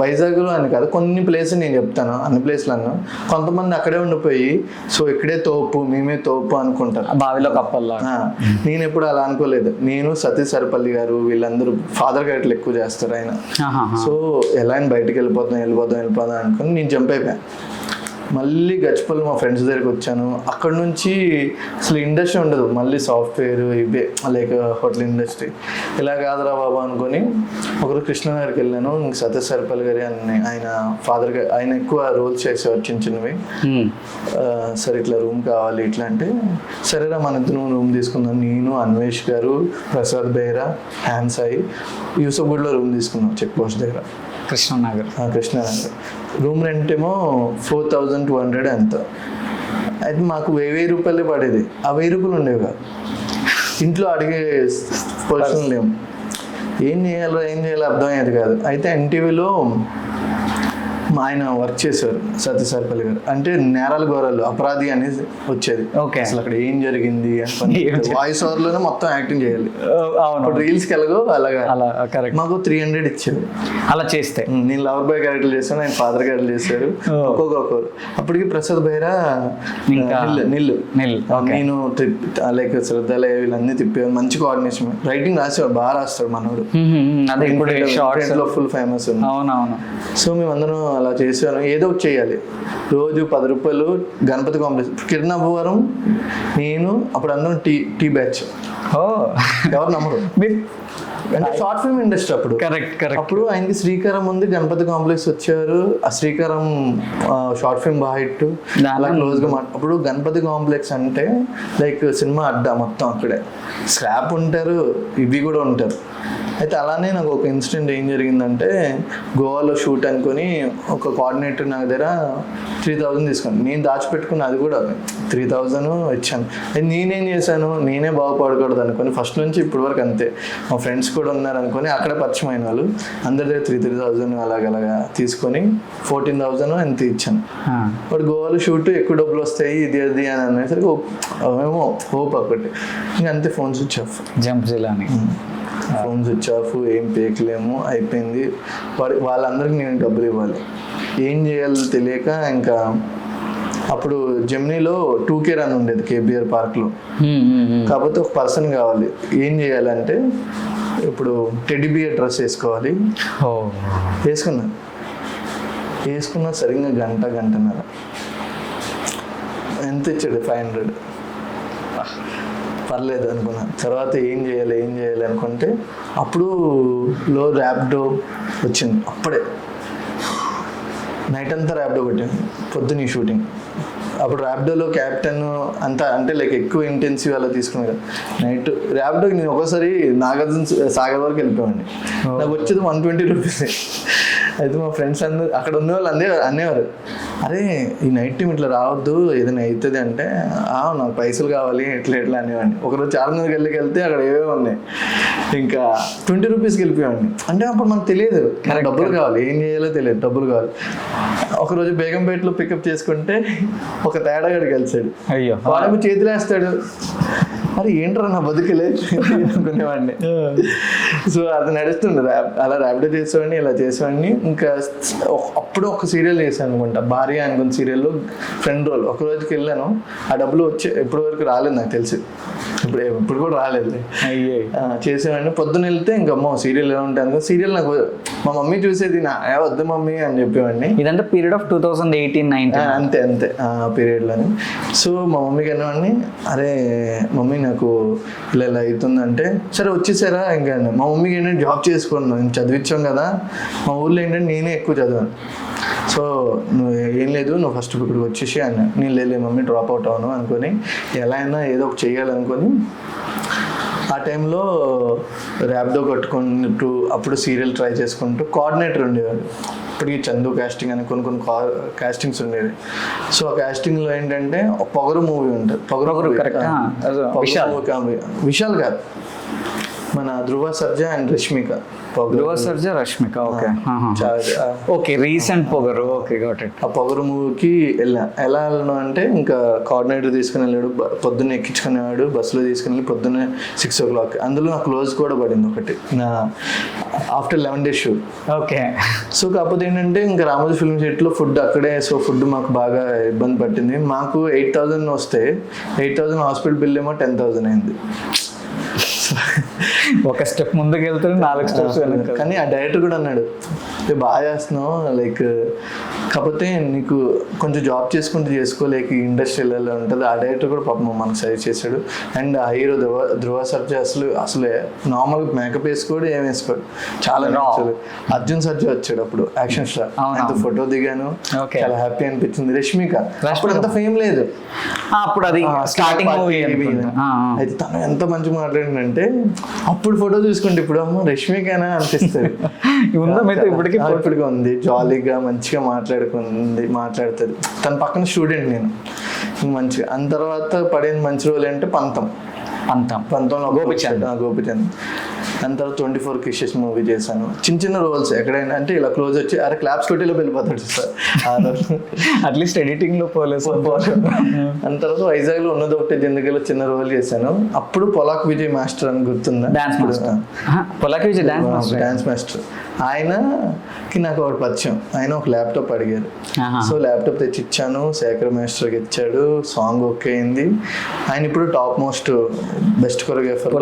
వైజాగ్లో అని కాదు, కొన్ని ప్లేసెస్ నేను చెప్తాను, అన్ని ప్లేస్లను కొంతమంది అక్కడే ఉండిపోయి సో ఇక్కడే తోపు, మేమే తోపు అనుకుంటారు, బావిలో కప్పల్లా. నేను ఎప్పుడు అలా అనుకోలేదు. నేను సతీష్ సరిపల్లి గారు వీళ్ళందరూ ఫాదర్ క్యారెక్టర్లు ఎక్కువ చేస్తారు ఆయన. సో ఎలా అని బయటకు వెళ్ళిపోదాం అనుకుని నేను జంప్ అయిపోయాను. మళ్ళీ గచ్చిపల్లి మా ఫ్రెండ్స్ దగ్గరికి వచ్చాను. అక్కడ నుంచి అసలు ఇండస్ట్రీ ఉండదు, మళ్ళీ సాఫ్ట్వేర్ ఇవే లైక్ హోటల్ ఇండస్ట్రీ. ఇలా కాదురా బాబా అనుకొని ఒకరు కృష్ణనగర్కి వెళ్ళాను. ఇంక సతీష్ సరిపల్లి గారి ఆయన ఫాదర్ గారు, ఆయన ఎక్కువ రోల్స్ చేసేవారు చిన్నవి. సరే ఇట్లా రూమ్ కావాలి ఇట్లా అంటే, సరేరా మన ఇద్దరు రూమ్ తీసుకుందాం. నేను, అన్వేష్ గారు, ప్రసాద్ బెహ్రా, హ్యాన్ సాయి, యూసఫ్గూడ్లో రూమ్ తీసుకున్నాం చెక్ పోస్ట్ దగ్గర, కృష్ణనగర్. రూమ్ రెంట్ ఏమో 4200 ఎంత. అయితే మాకు 1000 రూపాయలే పడేది. ఆ 1000 రూపాయలు ఉండేవి కాదు. ఇంట్లో అడిగే పొజిషన్ లేము. ఏం చేయాలో అర్థమయ్యేది కాదు. అయితే ఎన్టీవీలో ఆయన వర్క్ చేశారు సతీష్ సరిపల్లి గారు. అంటే నేరాలు ఘోరాలు అపరాధి అనేది వచ్చేది. అసలు అక్కడ ఏం జరిగింది వాయిస్ ఓవర్ లోనే మొత్తం యాక్టింగ్ చేయాలి. రీల్స్ కి ఎలాగో అలాగా మాకు 300 ఇచ్చేది అలా చేస్తే. నేను లవర్ బాయ్ క్యారెక్టర్ చేశాను, ఆయన ఫాదర్ క్యారెక్టర్ చేశారు. ఒక్కొక్కరు అప్పటికి ప్రసాద్ బైరా నిల్లు నేను లైక్ శ్రద్ధాలయ వీళ్ళన్నీ తిప్పేవారు. మంచి కోఆర్డినేషన్, రైటింగ్ రాసేవాడు, బాగా రాస్తాడు మనోడు, ఫుల్ ఫేమస్. సో మేమందరం అలా చేశాను. ఏదో ఒకటి చేయాలి. రోజు 10 రూపాయలు గణపతి కాంప్లెక్స్, కిరణ్ అబ్బవరం, నేను, అప్పుడు అందరం టీ బ్యాచ్. ఎవరు నమ్మరు, అంటే షార్ట్ ఫిల్మ్ ఇండస్ట్రీ అప్పుడు. అప్పుడు ఆయనకి శ్రీకారం ఉంది, గణపతి కాంప్లెక్స్ వచ్చారు. ఆ శ్రీకారం షార్ట్ ఫిల్మ్ బాగా హిట్, అలా క్లోజ్ గా. అప్పుడు గణపతి కాంప్లెక్స్ అంటే లైక్ సినిమా అడ్డా మొత్తం, అక్కడే స్లాబ్ ఉంటారు, ఇవి కూడా ఉంటారు. అయితే అలానే నాకు ఒక ఇన్సిడెంట్ ఏం జరిగిందంటే, గోవాలో షూట్ అనుకొని ఒక కోఆర్డినేటర్ నా దగ్గర 3000 తీసుకున్నాను. నేను దాచిపెట్టుకున్న అది కూడా 3000 ఇచ్చాను. నేనేం చేశాను, నేనే బాగుపడకూడదు అనుకొని ఫస్ట్ నుంచి ఇప్పటి వరకు అంతే. మా ఫ్రెండ్స్ కూడా ఉన్నారు అనుకొని అక్కడే పరిచయం అయిన వాళ్ళు అందరి దగ్గర 3000 అలాగలాగా తీసుకొని 14,000 ఎంత ఇచ్చాను. వాడు గోవాలో షూట్ ఎక్కువ డబ్బులు వస్తాయి ఇది అది అని అనేసరికి ఏమో హోప్ ఒకటి, ఇంకా అంతే. Phone switch off, phone switch off, ఏం పేకలేము, అయిపోయింది. వాళ్ళందరికీ నేను డబ్బులు ఇవ్వాలి, ఏం చేయాలో తెలియక ఇంకా అప్పుడు జెమినీలో 2K రన్ ఉండేది కేబిఆర్ పార్క్లో. కాకపోతే ఒక పర్సన్ కావాలి. ఏం చేయాలంటే ఇప్పుడు టెడ్డీ బియర్ డ్రెస్ వేసుకోవాలి. వేసుకున్నా సరిగ్గా గంటన్నర. ఎంత ఇచ్చాడు? 500. పర్లేదు అనుకున్నా. తర్వాత ఏం చేయాలి అనుకుంటే అప్పుడు ర్యాపిడో వచ్చింది. అప్పుడే నైట్ అంతా ర్యాపిడో పెట్టాను, పొద్దున్న షూటింగ్. అప్పుడు ర్యాపిడోలో క్యాప్టెన్ అంతా అంటే లైక్ ఎక్కువ ఇంటెన్సివ్ అలా తీసుకున్నాను కదా. నైట్ ర్యాపిడోకి నేను ఒకసారి నాగార్జున సాగర్ వరకు వెళ్ళిపోయామండి. నాకు వచ్చేది 120 రూపీస్. అయితే మా ఫ్రెండ్స్ అందరూ అక్కడ ఉన్న వాళ్ళు అనేవారు, అరే ఈ నైట్ టైం ఇట్లా రావద్దు, ఏదైనా అవుతుంది అంటే, నాకు పైసలు కావాలి ఎట్లా అనేవాడిని. ఒకరోజు చార్మినార్కి వెళ్తే అక్కడ ఏవే ఉన్నాయి, ఇంకా 20 రూపీస్కి వెళ్ళిపోయామండి. అంటే అప్పుడు మనకు తెలియదు డబ్బులు కావాలి, ఏం చేయాలో తెలియదు, డబ్బులు కావాలి. ఒకరోజు బేగంపేటలో పికప్ చేసుకుంటే ఒక తేడాగాడు కలిసాడు. వాడేమో చేతులు వేస్తాడు, అరే ఏంట్రా నా బతుకులే అనుకునేవాడిని. సో అది నడుస్తుంది అలా ర్యాపిడో చేసేవాడిని, ఇలా చేసేవాడిని. ఇంకా అప్పుడు ఒక సీరియల్ చేశాను అనుకుంటా, భార్య అనుకున్న సీరియల్లో ఫ్రెండ్ రోల్. ఒక రోజుకి వెళ్ళాను, ఆ డబ్బులు వచ్చి ఇప్పటి వరకు రాలేదు నాకు తెలిసి, ఇప్పుడు కూడా రాలేదు. అయ్యే చేసేవాడిని. పొద్దున్న వెళ్తే ఇంకా అమ్మ సీరియల్ ఎలా ఉంటాయి అనుకో, సీరియల్ నాకు మా మమ్మీ చూసేది, నా వద్దు మమ్మీ అని చెప్పేవాడిని. ఇదంటే పీరియడ్ ఆఫ్ 2018-19. అంతే అంతే ఆ పీరియడ్లోని. సో మా మమ్మీకి అనేవాడిని, అరే మమ్మీ నాకు ఇలా ఇలా అవుతుందంటే, సరే వచ్చేసారా ఇంకా. మా మమ్మీకి ఏంటంటే జాబ్ చేసుకున్నాను, నేను చదివించాం కదా, మా ఊళ్ళో ఏంటంటే నేనే ఎక్కువ చదివాను. సో నువ్వు ఏం లేదు, నువ్వు ఫస్ట్ ఇక్కడికి వచ్చేసి అన్న. నేను లేదు మమ్మీ డ్రాప్ అవుట్ అవును అనుకొని, ఎలా అయినా ఏదో ఒకటి చేయాలనుకొని ఆ టైంలో ర్యాపిడో కట్టుకుంటూ అప్పుడు సీరియల్ ట్రై చేసుకుంటూ కోఆర్డినేటర్ ఉండేవాడు. ఇప్పటికీ చందు కాస్టింగ్ అని కొన్ని కాస్టింగ్స్ ఉండేవి. సో ఆ కాస్టింగ్లో ఏంటంటే పొగరు మూవీ ఉంటుంది. పొగరు విశాల్ గారు, మన Dhruva Sarja and Rashmika. Dhruva Sarja Rashmika, okay okay, recent Pogaru, okay got it. ఆ పొగరు మూవీకి ఎలా వెళ్ళను అంటే, ఇంకా కోఆర్డినేటర్ తీసుకుని వెళ్ళాడు, పొద్దున్నే ఎక్కించుకునేవాడు, బస్సులో తీసుకుని వెళ్ళి పొద్దున్నే 6 o'clock. అందులో నా క్లోజ్ కూడా పడింది ఒకటి, నా after 11 days shoot. Okay. So కాకపోతే ఏంటంటే ఇంకా రామోజీ ఫిల్మ్ సిటీలో ఫుడ్ అక్కడే. సో ఫుడ్ మాకు బాగా ఇబ్బంది పట్టింది. మాకు 8,000 వస్తే 8,000 హాస్పిటల్ బిల్ ఏమో 10,000 అయింది. ఒక స్టెప్ ముందుకు వెళ్తాడు, 4 steps వెనక. కానీ ఆ డైరెక్టర్ కూడా అన్నాడు, బాగా చేస్తున్నావు, లైక్ కాకపోతే నీకు కొంచెం జాబ్ చేసుకుంటూ చేసుకోలేక ఇండస్ట్రీలలో ఉంటుంది. ఆ డైరెక్టర్ కూడా పాపం మనకు సజెస్ట్ చేశాడు. అండ్ ఆ హీరో ధృవ సర్జా అసలు నార్మల్ మేకప్ వేసుకోడు, ఏం వేసుకోడు, చాలా నచ్చాడు. అర్జున్ సర్జా వచ్చాడు అప్పుడు యాక్షన్ స్టార్, అంత ఫోటో దిగాను, చాలా హ్యాపీ అనిపించింది. రష్మిక అప్పుడు అంత ఫేమ్ లేదు, అప్పుడు అది స్టార్టింగ్ మూవీ. అయితే తను ఎంత మంచిగా మాట్లాడిందంటే, అప్పుడు ఫోటో చూసుకుంటే ఇప్పుడు అమ్మ రష్మికనా అనిపిస్తుంది. ఇప్పటికీ ఉంది, జాలీగా మంచిగా మాట్లాడుతుంది. తన పక్కన స్టూడెంట్ నేను, మంచిగా. అంత తర్వాత పడిన మంచి రోజులు అంటే పంతంలో గోపిచంద్. దాని తర్వాత 24 Kisses మూవీ చేశాను. చిన్న రోల్స్ ఎక్కడైనా అంటే ఇలా క్లోజ్ వచ్చి అరే క్లాప్స్ కొట్టేలో వెళ్ళిపోతాడు సార్. అట్లీస్ట్ ఎడిటింగ్ లో పోలేదు. దాని తర్వాత వైజాగ్లో ఉన్నది ఒకటి జిందగీలో చిన్న రోల్ చేశాను. అప్పుడు పొలాక్ విజయ్ మాస్టర్ అని గుర్తుందా? Dance master. ఆయనకి నాకు ఒకటి పరిచయం. ఆయన ఒక ల్యాప్టాప్ అడిగారు. సో ల్యాప్టాప్ తెచ్చి ఇచ్చాను, శేఖర్ మాస్టర్కి ఇచ్చాడు. సాంగ్ ఓకే అయింది. ఆయన ఇప్పుడు టాప్ మోస్ట్ బెస్ట్ కొరియోగ్రాఫర్.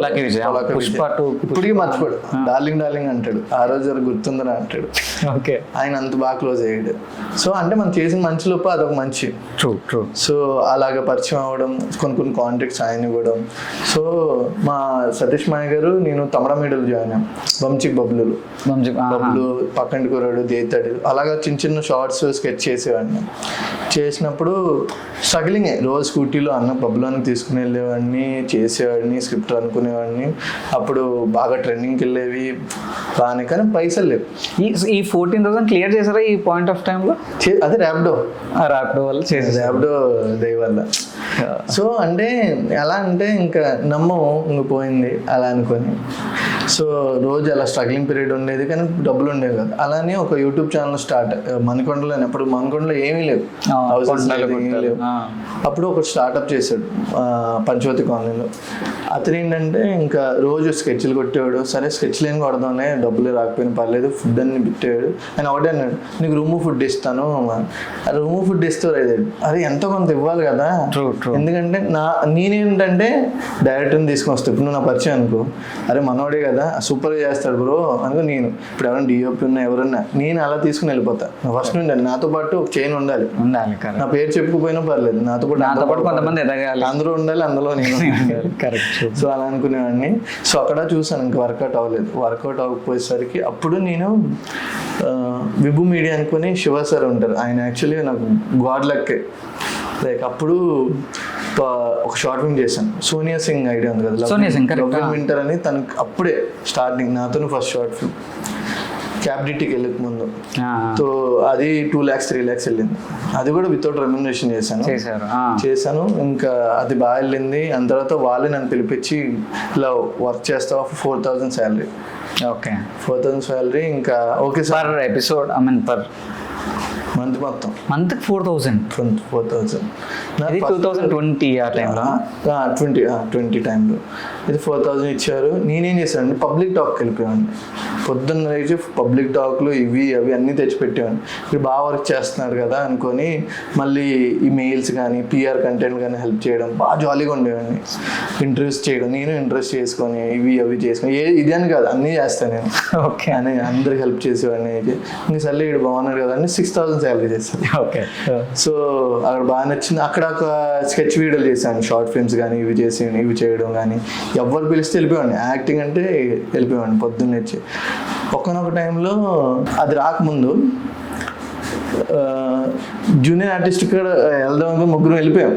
ఇప్పటికీ మర్చిపోడు, డార్లింగ్ అంటాడు. ఆ రోజు గుర్తుందని అంటాడు. ఓకే, ఆయన అంత బాగా క్లోజ్ అయ్యాడు. సో అంటే మనం చేసిన మంచి లోపు అదొక మంచి. సో అలాగ పరిచయం అవ్వడం, కొన్ని కాంటాక్ట్స్ ఆయన ఇవ్వడం. సో మా సతీష్ మాయ గారు, నేను తమడమేడలు జాయిన్ అయ్యాం. బబ్లు పక్కంటి కూరాడు, దేతాడు, అలాగా చిన్న షార్ట్స్ స్కెచ్ చేసేవాడిని. చేసినప్పుడు స్ట్రగ్లింగే, రోజు స్కూటీలో అన్న పబ్లోనికి తీసుకుని వెళ్ళేవాడిని, చేసేవాడిని, స్క్రిప్ట్ అనుకునేవాడిని. అప్పుడు బాగా ట్రెండింగ్కి వెళ్ళేవి బాగానే, కానీ పైసలు లేవు. ఈ 14,000 క్లియర్ చేశారా ఈ పాయింట్ ఆఫ్ టైంలో? అదే ర్యాపిడో వల్ల చేసేది, ర్యాపిడో దయ వల్ల. సో అంటే ఎలా అంటే ఇంకా ఇంక పోయింది అలా అనుకొని. సో రోజు అలా స్ట్రగ్లింగ్ పీరియడ్ ఉండేది, కానీ డబ్బులు ఉండేవి కదా. అలానే ఒక యూట్యూబ్ ఛానల్ స్టార్ట్ మణికొండలో. అప్పుడు మణికొండలో ఏమీ లేవు, అప్పుడు ఒక స్టార్ట్అప్ చేశాడు పంచవతి కాలనీలో. అతను ఏంటంటే ఇంకా రోజు స్కెచ్లు కొట్టేవాడు. సరే స్కెచ్లు ఏం కొడదాంలే, డబ్బులు రాకపోయినా పర్లేదు, ఫుడ్ అన్ని పెట్టేవాడు. ఆయన ఒకటే అన్నాడు, నీకు రూమ్ ఫుడ్ ఇస్తాను. రూమ్ ఫుడ్ ఇస్తారు, అది ఎంతో కొంత ఇవ్వాలి కదా. ఎందుకంటే నేనేంటంటే డైరెక్టర్ని తీసుకొని వస్తాను. ఇప్పుడు నువ్వు నా పరిచయం అనుకో, అరే మనోడే కదా సూపర్గా చేస్తాడు బ్రో అనుకో. నేను ఇప్పుడు ఎవరైనా డిఓపి ఉన్నా ఎవరన్నా, నేను అలా తీసుకుని వెళ్ళిపోతాను. ఫస్ట్ ఉండాలి నాతో పాటు ఒక చైన్ ఉండాలి. నా పేరు చెప్పుకుపోయినా పర్లేదు, నాతో పాటు కొంతమంది ఎదగాలి, అందరూ ఉండాలి, అందులో నేను కరెక్ట్. సో అలా అనుకునేవాడిని. సో అక్కడ చూసాను, ఇంకా వర్కౌట్ అవ్వలేదు. వర్కౌట్ అవ్వకపోయేసరికి అప్పుడు నేను విభు మీడియా అనుకుని శివ సార్ ఉంటారు, ఆయన యాక్చువల్లీ నాకు గాడ్ లక్కే. లైక్ అప్పుడు ఒక షార్ట్ ఫిల్మ్ చేశాను. సోనియా సింగ్ ఐడియా ఉంది కదా, వింటర్ అని. తనకి అప్పుడే స్టార్టింగ్ నాతో ఫస్ట్ షార్ట్ ఫిల్మ్ క్యాప్డిటీకి వెళ్ళక ముందు. సో అది 2 lakhs 3 lakhs వెళ్ళింది. అది కూడా వితౌట్ రెమ్యునరేషన్ చేశాను. ఇంకా అది బాగా వెళ్ళింది. అంత తర్వాత వాళ్ళే నన్ను పిలిపించి ఇలా వర్క్ చేస్తావు, 4,000 శాలరీ. Okay, 4,000 salary. ఇంకా ఓకే సార్ ఎపిసోడ్ మంత్ మొత్తం మంత్కి 4,000. 4,000. ఇది 2020 ఆ టైంలో. 20 టైంలో ఇది 4,000 ఇచ్చారు. నేనేం చేశాను, పబ్లిక్ టాక్కి వెళ్ళిపోయాను. పొద్దున్న లేచి పబ్లిక్ టాక్లు ఇవి అవి అన్నీ తెచ్చిపెట్టేవాడిని. ఇప్పుడు బాగా వర్క్ చేస్తున్నారు కదా అనుకొని మళ్ళీ ఈ మెయిల్స్ కానీ పిఆర్ కంటెంట్ కానీ హెల్ప్ చేయడం బాగా జాలీగా ఉండేవాడిని. ఇంటర్వ్యూస్ చేయడం, నేను ఇంట్రెస్ట్ చేసుకొని ఇవి అవి చేసుకొని ఇది అని కాదు అన్నీ చేస్తాను నేను. ఓకే. అని అందరికి హెల్ప్ చేసేవాడిని. ఇంకా సర్లే ఇక్కడ బాగున్నాడు కదా అని 6,000 శాలరీ చేస్తాను. ఓకే. సో అక్కడ బాగా నచ్చింది. అక్కడ ఒక స్కెచ్ వీడియోలు చేశాను, షార్ట్ ఫిల్మ్స్ కానీ ఇవి చేసి ఇవి చేయడం కానీ. ఎవరు పిలిస్తే వెళ్ళిపోయాడిని. యాక్టింగ్ అంటే వెళ్ళిపోయాడిని పొద్దున్నే వచ్చి. ఒక్కనొక టైంలో అది రాకముందు జూనియర్ ఆర్టిస్ట్ కూడా వెళ్దాం అనుకుని ముగ్గురు వెళ్ళిపోయాం.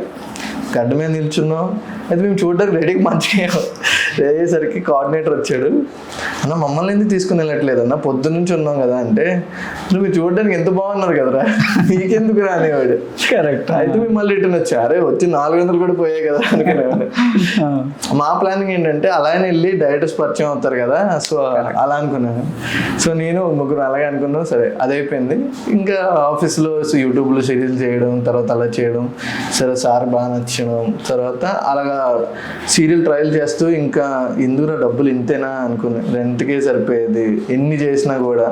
గడ్డ మీద నిల్చున్నాం. అయితే మేము చూడడానికి రెడీకి మంచిగా రెడీ అయ్యేసరికి కోఆర్డినేటర్ వచ్చాడు. అన్న మమ్మల్ని ఎందుకు తీసుకుని వెళ్ళట్లేదు అన్న, పొద్దు నుంచి ఉన్నాం కదా అంటే, నువ్వు చూడడానికి ఎంత బాగున్నారు కదరా మీకెందుకు రానివాడు. కరెక్ట్. అయితే మేము మళ్ళీ రిటర్న్ వచ్చా. అరే వచ్చి 400 కూడా పోయాయి కదా అనుకునేవాడు. మా ప్లానింగ్ ఏంటంటే అలానే వెళ్ళి డైరెక్టర్స్ పరిచయం అవుతారు కదా, సో అలా అనుకున్నాను. సో నేను ముగ్గురు అలాగే అనుకున్నాం. సరే అదైపోయింది. ఇంకా ఆఫీస్లో యూట్యూబ్లో సీరియల్ చేయడం, తర్వాత అలా చేయడం, సరే సార్ బాగా నచ్చడం, తర్వాత అలాగా సీరియల్ ట్రయల్ చేస్తూ ఇంకా ఎందుకు డబ్బులు ఇంతేనా అనుకుని, రెంట్కే సరిపోయేది ఎన్ని చేసినా కూడా.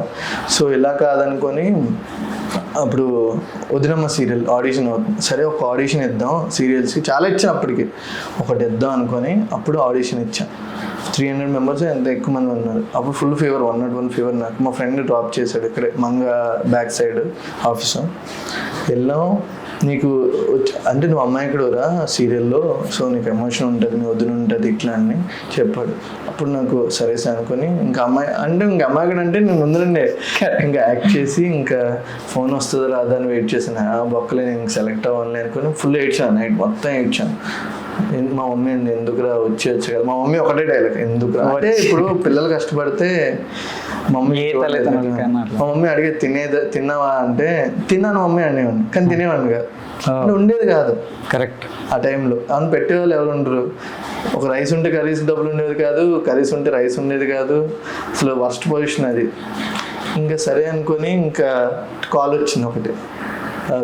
సో ఇలా కాదనుకొని అప్పుడు వదినమ్మ సీరియల్ ఆడిషన్ అవుతుంది. సరే ఒక ఆడిషన్ ఇద్దాం సీరియల్స్కి, చాలా ఇచ్చాను అప్పటికి, ఒకటి ఇద్దాం అనుకొని అప్పుడు ఆడిషన్ ఇచ్చాను. 300 మెంబర్స్ ఎంత ఎక్కువ మంది ఉన్నారు. అప్పుడు ఫుల్ ఫీవర్, 101 ఫీవర్. నాకు మా ఫ్రెండ్ డ్రాప్ చేశాడు ఇక్కడే మంగ బ్యాక్ సైడ్ ఆఫీసు. వెళ్ళాం. నీకు అంటే నువ్వు అమ్మాయి కూడా రా సీరియల్లో, సో నీకు ఎమోషన్ ఉంటుంది, నీ వదిన ఉంటుంది ఇట్లా అని చెప్పాడు. అప్పుడు నాకు సరే అనుకొని ఇంకా అమ్మాయి అంటే ఇంకా అమ్మాయి కూడా అంటే నేను ముందునే ఇంకా యాక్ట్ చేసి ఇంకా ఫోన్ వస్తుందో రాదా అని వెయిట్ చేశాను. బొక్కలే నేను సెలెక్ట్ అవ్వాలి అనుకుని ఫుల్ ఏడ్చాను. నైట్ మొత్తం ఏడ్చాను. మా మమ్మీ అండి ఎందుకురా వచ్చేయచ్చు కదా. మా మమ్మీ ఒకటే డైలాగ్, ఎందుకురా అంటే ఇప్పుడు పిల్లలు కష్టపడితే మమ్మీ మా మమ్మీ అడిగే తిన్నావా అంటే తిన్నాను మమ్మీ అనేవాడిని, కానీ తినేవాడిని కాదు, ఉండేది కాదు. కరెక్ట్. ఆ టైంలో అవును పెట్టేవాళ్ళు ఎవరు ఉండరు. ఒక రైస్ ఉంటే కర్రీస్ డబ్బులు ఉండేది కాదు, కర్రీస్ ఉంటే రైస్ ఉండేది కాదు. అసలు వర్స్ట్ పొజిషన్ అది. ఇంకా సరే అనుకొని ఇంకా కాల్ వచ్చింది ఒకటి,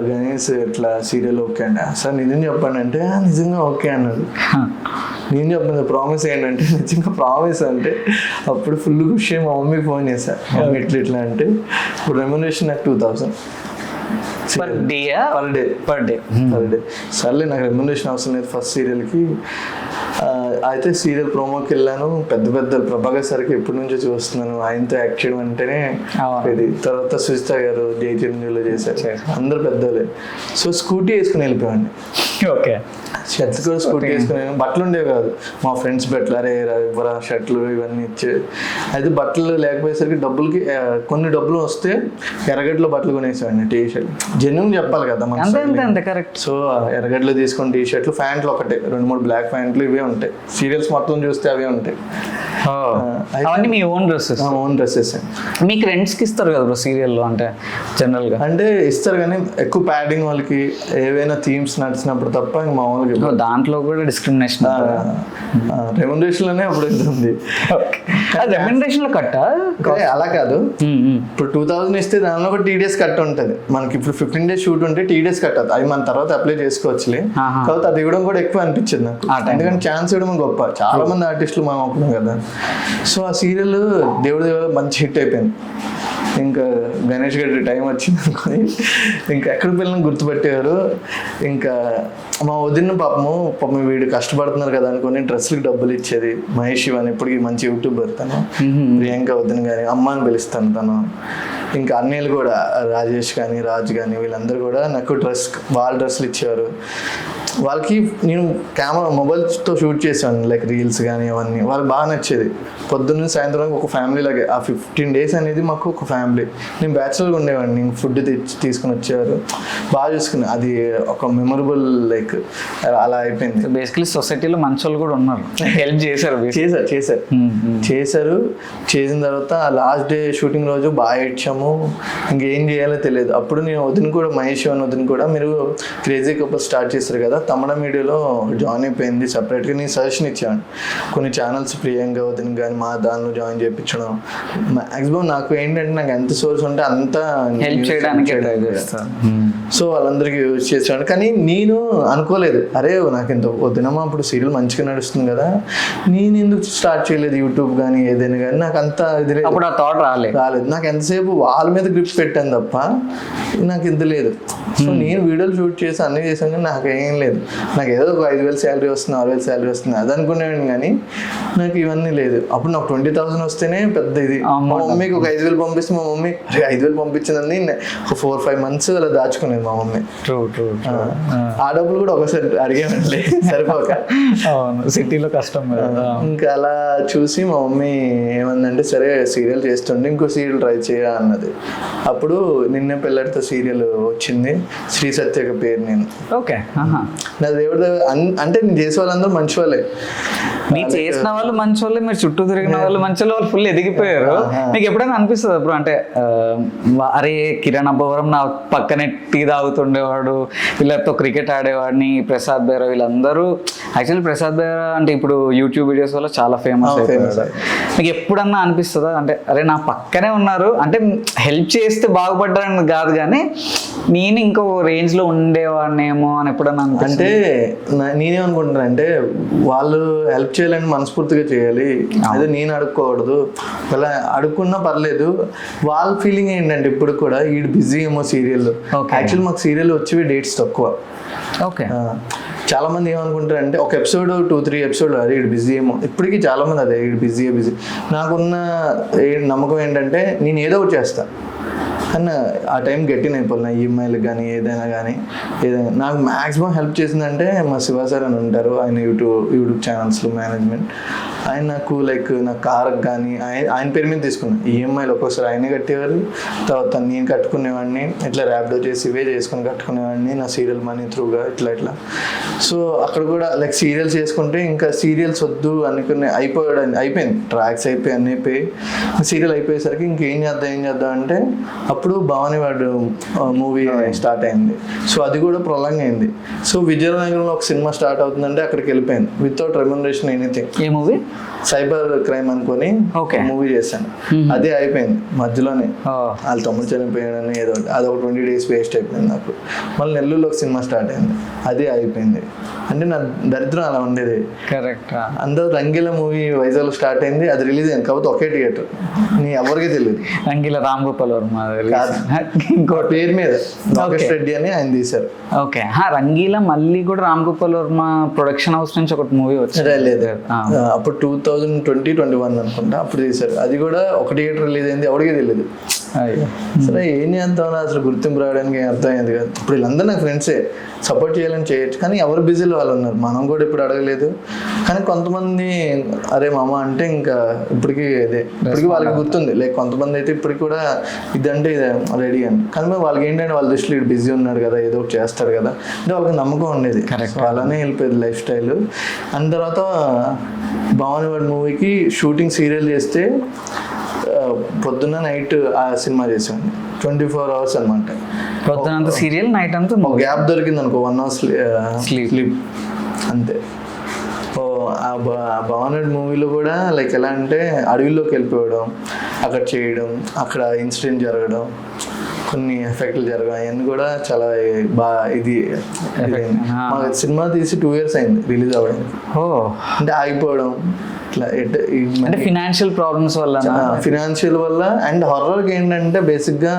గణేష్ ఇట్లా సీరియల్ ఓకే అండి. సార్ నిజం చెప్పండి అంటే నిజంగా ఓకే అన్నాడు. నేను చెప్పాను ప్రామిస్ ఏంటంటే నిజంగా ప్రామిస్ అంటే అప్పుడు ఫుల్ ఖుషి. మా మమ్మీకి ఫోన్ చేశాను, మమ్మీ ఇట్లా అంటే ఇప్పుడు రెమ్యునరేషన్ నాకు 2,000 పర్ డే. సర్లే నాకు రెమ్యునరేషన్ అవసరం లేదు ఫస్ట్ సీరియల్కి. అయితే సీరియల్ ప్రోమోకి వెళ్ళాను. పెద్ద ప్రభాకర్ సార్కి ఎప్పటి నుంచో చూస్తున్నాను, ఆయనతో యాక్ట్ చేయడం అంటేనే ఇది. తర్వాత సుజిత గారు జై చిరంజీవిలో చేశారు, అందరు పెద్దోళ్ళే. సో స్కూటీ వేసుకుని వెళ్ళిపోయాను. ఓకే. షర్ట్స్ కూడా స్కూటీ వేసుకుని, బట్టలు ఉండేవి కాదు. మా ఫ్రెండ్స్ బట్టలు అరే ఇవ్వరా షర్ట్లు ఇవన్నీ ఇచ్చేది. అయితే బట్టలు లేకపోయేసరికి డబ్బులకి కొన్ని డబ్బులు వస్తే ఎర్రగడ్డలో బట్టలు కొనేసామండి, టీ షర్ట్. జెన్యున్ చెప్పాలి కదా మనకి. కరెక్ట్. సో ఎర్రగడ్డలో తీసుకొని టీ షర్ట్లు, ప్యాంట్లు ఒకటే 2-3 బ్లాక్ ప్యాంట్లు ఇవే ఉంటాయి. సీరియల్స్ మొత్తం చూస్తే అవే ఉంటాయి. అవన్నీ మీ ఓన్ డ్రెస్సెస్? Own dresses. మీకు రెంట్స్కి ఇస్తారు కదా బ్రో సీరియల్లో? అంటే జనరల్గా అంటే ఇస్తారు కానీ ఎక్కువ ప్యాడింగ్ వాళ్ళకి ఏవైనా థీమ్స్ నడిచినప్పుడు తప్ప ఇంకా మామూలుగా దాంట్లో కూడా డిస్క్రిమినేషన్. రెమ్యునరేషన్ లోనే అప్పుడు ఉంది. రెమ్యునరేషన్ లో కట్ట అలా కాదు. ఇప్పుడు 2,000 ఇస్తే దానిలో ఒక TDS కట్ ఉంటుంది మనకి. ఇప్పుడు 15 days షూట్ ఉంటే TDS కట్ అవుతుంది. అవి మన తర్వాత అప్లై చేసుకోవచ్చులే. కాబట్టి అది ఇవ్వడం కూడా ఎక్కువ అనిపించింది నాకు, ఎందుకంటే ఛాన్స్ ఇవ్వడం గొప్ప. చాలా మంది ఆర్టిస్టులు మనం ఒప్పుకున్నాం కదా. సో ఆ సీరియల్ దేవుడి మంచి హిట్ అయిపోయింది. ఇంకా గణేష్ గారి టైం వచ్చింది అనుకొని ఇంకా ఎక్కడికి వెళ్ళినా గుర్తుపెట్టేవారు. ఇంకా మా వదిన పాపం వీడు కష్టపడుతున్నారు కదా అనుకొని డ్రెస్సులకు డబ్బులు ఇచ్చేది. మహేష్ అని ఇప్పటికీ మంచి యూట్యూబర్ తను. ప్రియాంక వదిన కానీ అమ్మ అని పిలుస్తాను తను. ఇంకా అన్నయ్యలు కూడా రాజేష్ కానీ రాజు కానీ వీళ్ళందరూ కూడా నాకు వాళ్ళ డ్రెస్సులు ఇచ్చేవారు. వాళ్ళకి నేను మొబైల్తో షూట్ చేశాను, లైక్ రీల్స్ కానీ అవన్నీ. వాళ్ళకి బాగా నచ్చేది. పొద్దున్న సాయంత్రం ఒక ఫ్యామిలీ లాగే. ఆ 15 days అనేది మాకు ఒక ఫ్యామిలీ. నేను బ్యాచులర్గా ఉండేవాడిని, నేను ఫుడ్ తీసుకుని వచ్చేవారు, బాగా చూసుకుని. అది ఒక మెమొరబుల్ లైక్ అలా అయిపోయింది. బేసికలీ సొసైటీలో మంచి వాళ్ళు కూడా ఉన్నారు, హెల్ప్ చేశారు. చేసిన తర్వాత లాస్ట్ డే షూటింగ్ రోజు బాగా ఏడ్చాం, వచ్చాము, ఇంకేం చేయాలో తెలియదు. అప్పుడు నేను వదిన కూడా, మహేష్ అని వదిన కూడా, మీరు క్రేజీ కపుల్ స్టార్ట్ చేస్తారు కదా, తమిళ మీడియాలో జాయిన్ అయిపోయింది సపరేట్గా. నేను సజెషన్ ఇచ్చాను కొన్ని ఛానల్స్, ప్రియాంక వదిన కానీ మా దానిలో జాయిన్ చేయించడం. మ్యాక్సిమం నాకు ఏంటంటే నాకు ఎంత సోర్స్ ఉంటే అంత హెల్ప్ చేయడానికి ట్రై చేస్తాను. సో వాళ్ళందరికీ యూజ్ చేసాను. కానీ నేను అనుకోలేదు, అరే నాకు ఇంత వదినమా అప్పుడు సీరియల్ మంచిగా నడుస్తుంది కదా, నేను ఎందుకు స్టార్ట్ చేయలేదు యూట్యూబ్ కానీ ఏదైనా కానీ. నాకు అంత ఇది లేదు, అప్పుడు ఆ థాట్ రాలేదు. నాకు ఎంతసేపు వాళ్ళ మీద గ్రిప్ పెట్టాను తప్ప నాకు ఇంత లేదు. సో నేను వీడియోలు షూట్ చేసి అన్నీ చేశాను కానీ నాకు ఏం లేదు. నాకు ఏదో ఒక 5,000 శాలరీ వస్తుంది, 6,000 శాలరీ వస్తుంది అది అనుకునేవాడిని, కానీ నాకు ఇవన్నీ లేదు. అప్పుడు నాకు 20,000 వస్తేనే పెద్ద ఇది. మా మమ్మీకి ఒక 5,000 పంపిస్తే మా మమ్మీ 5,000 పంపించిందని ఒక 4-5 months అలా దాచుకునేది మా మమ్మీ. ఆ డబ్బులు కూడా ఒకసారి అడిగేమండి సరిపోక. సిటీలో కష్టం. ఇంకా అలా చూసి మా మమ్మీ ఏమందంటే, సరే సీరియల్ చేస్తుండే ఇంకో సీరియల్ ట్రై చేయ అన్నది. అప్పుడు నిన్నే పెళ్ళడితో సీరియల్ వచ్చింది, శ్రీ సత్యక పేరు. నేను ఓకే, నా దేవుడి అంటే నేను చేసే వాళ్ళందరూ మంచి వాళ్ళే. మీరు చేసిన వాళ్ళు మంచి వాళ్ళే, మీరు చుట్టూ తిరిగిన వాళ్ళు మంచి వాళ్ళు ఫుల్ ఎదిగిపోయారు. మీకు ఎప్పుడైనా అనిపిస్తుంది అప్పుడు అంటే అరే కిరణ్ అబ్బవరం నా పక్కనే టీ తాగుతుండేవాడు, వీళ్ళతో క్రికెట్ ఆడేవాడిని, ప్రసాద్ బేరా వీళ్ళందరూ. యాక్చువల్లీ ప్రసాద్ బేరా అంటే ఇప్పుడు యూట్యూబ్ వీడియోస్ వల్ల చాలా ఫేమస్ అయిపోయాడు. మీకు ఎప్పుడన్నా అనిపిస్తుందా అంటే అరే నా పక్కనే ఉన్నారు, అంటే హెల్ప్ చేస్తే బాగుపడ్డారని కాదు కానీ నేను ఇంకో రేంజ్ లో ఉండేవాడినేమో అని ఎప్పుడన్నా అంటే నేనేమనుకుంటున్నా అంటే వాళ్ళు హెల్ప్ చేయాలని మనస్ఫూర్తిగా చేయాలి, అదే నేను అడుక్కోకూడదు. అలా అడుక్కున్నా పర్లేదు. వాళ్ళ ఫీలింగ్ ఏంటంటే ఇప్పుడు కూడా వీడు బిజీ ఏమో సీరియల్. యాక్చువల్ మాకు సీరియల్ వచ్చేవి డేట్స్ తక్కువ. ఓకే, చాలా మంది ఏమనుకుంటారు అంటే ఒక ఎపిసోడ్ 2-3 ఎపిసోడ్ అదే వీడు బిజీ ఏమో. ఇప్పటికీ చాలా మంది అదే వీడు బిజీ. నాకున్న నమ్మకం ఏంటంటే నేను ఏదో ఒకటి చేస్తాను కానీ ఆ టైం గట్టిన అయిపోవాలి. నా ఈఎంఐలకు కానీ ఏదైనా నాకు మ్యాక్సిమం హెల్ప్ చేసిందంటే మా శివ సార్ అని ఉంటారు, ఆయన యూట్యూబ్ ఛానల్స్లో మేనేజ్మెంట్. ఆయన నాకు నా కార్కి కానీ ఆయన పేరు మీద తీసుకున్నాను ఈఎంఐలు. ఒక్కోసారి ఆయనే కట్టేవారు, తర్వాత నేను కట్టుకునేవాడిని. ఇట్లా ర్యాపిడో చేసి ఇవే చేసుకొని కట్టుకునేవాడిని నా సీరియల్ మనీ త్రూగా ఇట్లా. సో అక్కడ కూడా సీరియల్స్ చేసుకుంటే ఇంకా సీరియల్స్ వద్దు అనుకునే అయిపోయింది. ట్రాక్స్ అయిపోయి అన్నీ అయిపోయి సీరియల్ అయిపోయేసరికి ఇంకేం చేద్దాం అంటే అప్పుడు భవానీ వాడు మూవీ స్టార్ట్ అయింది. సో అది కూడా ప్రొలాంగ్ అయింది. సో విజయనగరంలో ఒక సినిమా స్టార్ట్ అవుతుందంటే అక్కడికి వెళ్ళిపోయింది వితౌట్ రెమ్యునరేషన్ ఎనీథింగ్. ఏ మూవీ? సైబర్ క్రైమ్ అనుకొని మూవీ చేశాను. అదే అయిపోయింది మధ్యలోనే. వాళ్ళ తమ్ముడు చనిపోయాడని ఏదో అదొక 20 days వేస్ట్ అయిపోయింది నాకు. మళ్ళీ నెల్లూరులో ఒక సినిమా స్టార్ట్ అయింది, అదే అయిపోయింది. అంటే నా దరిద్రం అలా ఉండేది. కరెక్ట్. అందరూ రంగీల మూవీ వైజాగ్లో స్టార్ట్ అయింది, అది రిలీజ్ అయింది కాకపోతే ఒకే థియేటర్. నీ ఎవరికీ తెలియదు. రంగీల రామ్ గోపాల్ వర్మ ఇంకో పేరు మీద నాగేష్ రెడ్డి అని ఆయన తీశారు. ఓకే, రంగీల మళ్ళీ కూడా రామ్ గోపాల్ వర్మ ప్రొడక్షన్ హౌస్ నుంచి ఒక మూవీ వచ్చింది. లేదు అప్పుడు 2020-21 అనుకుంటా అప్పుడు తీశారు. అది కూడా ఒక థియేటర్ రిలీజ్ అయింది, ఎవరికీ తెలియదు. సరే ఏం చేద్దాం అసలు గుర్తింపు రావడానికి అర్థమైంది కదా. ఇప్పుడు వీళ్ళందరూ నాకు ఫ్రెండ్సే, సపోర్ట్ చేయాలని చేయొచ్చు కానీ ఎవరు బిజీలో వాళ్ళు ఉన్నారు. మనం కూడా ఇప్పుడు అడగలేదు. కానీ కొంతమంది అరే మామ అంటే ఇంకా ఇప్పటికీ వాళ్ళకి గుర్తుంది. కొంతమంది అయితే ఇప్పటికి కూడా ఇదంటే ఇదే రెడీ అని. కానీ వాళ్ళకి ఏంటంటే వాళ్ళ దృష్టిలో ఇటు బిజీ ఉన్నాడు కదా, ఏదో ఒకటి చేస్తాడు కదా అంటే వాళ్ళకి నమ్మకం ఉండేది. అలానే వెళ్ళిపోయేది లైఫ్ స్టైల్. అండ్ తర్వాత భవానీవాడ్ మూవీకి షూటింగ్ సీరియల్ చేస్తే పొద్దున్న నైట్ ఆ సినిమా చేసాను 24 hours అనమాట. పొద్దునంత సీరియల్, నైట్ అంతా గ్యాప్ దొరికింది అనుకో 1 hour స్లీప్ అంతే. ఆ భవానీవాడ్ మూవీలో కూడా ఎలా అంటే అడవిలోకి వెళ్ళిపోవడం, అక్కడ చేయడం, అక్కడ ఇన్సిడెంట్ జరగడం, కొన్ని ఎఫెక్ట్లు జరగడం, అవన్నీ కూడా చాలా ఇది సినిమా తీసి 2 years అయింది రిలీజ్ అవ్వడం. అంటే ఆగిపోవడం ఇట్లా అంటే ఫినాన్షియల్ ప్రాబ్లమ్స్ వల్ల. అండ్ హారర్కి ఏంటంటే బేసిక్గా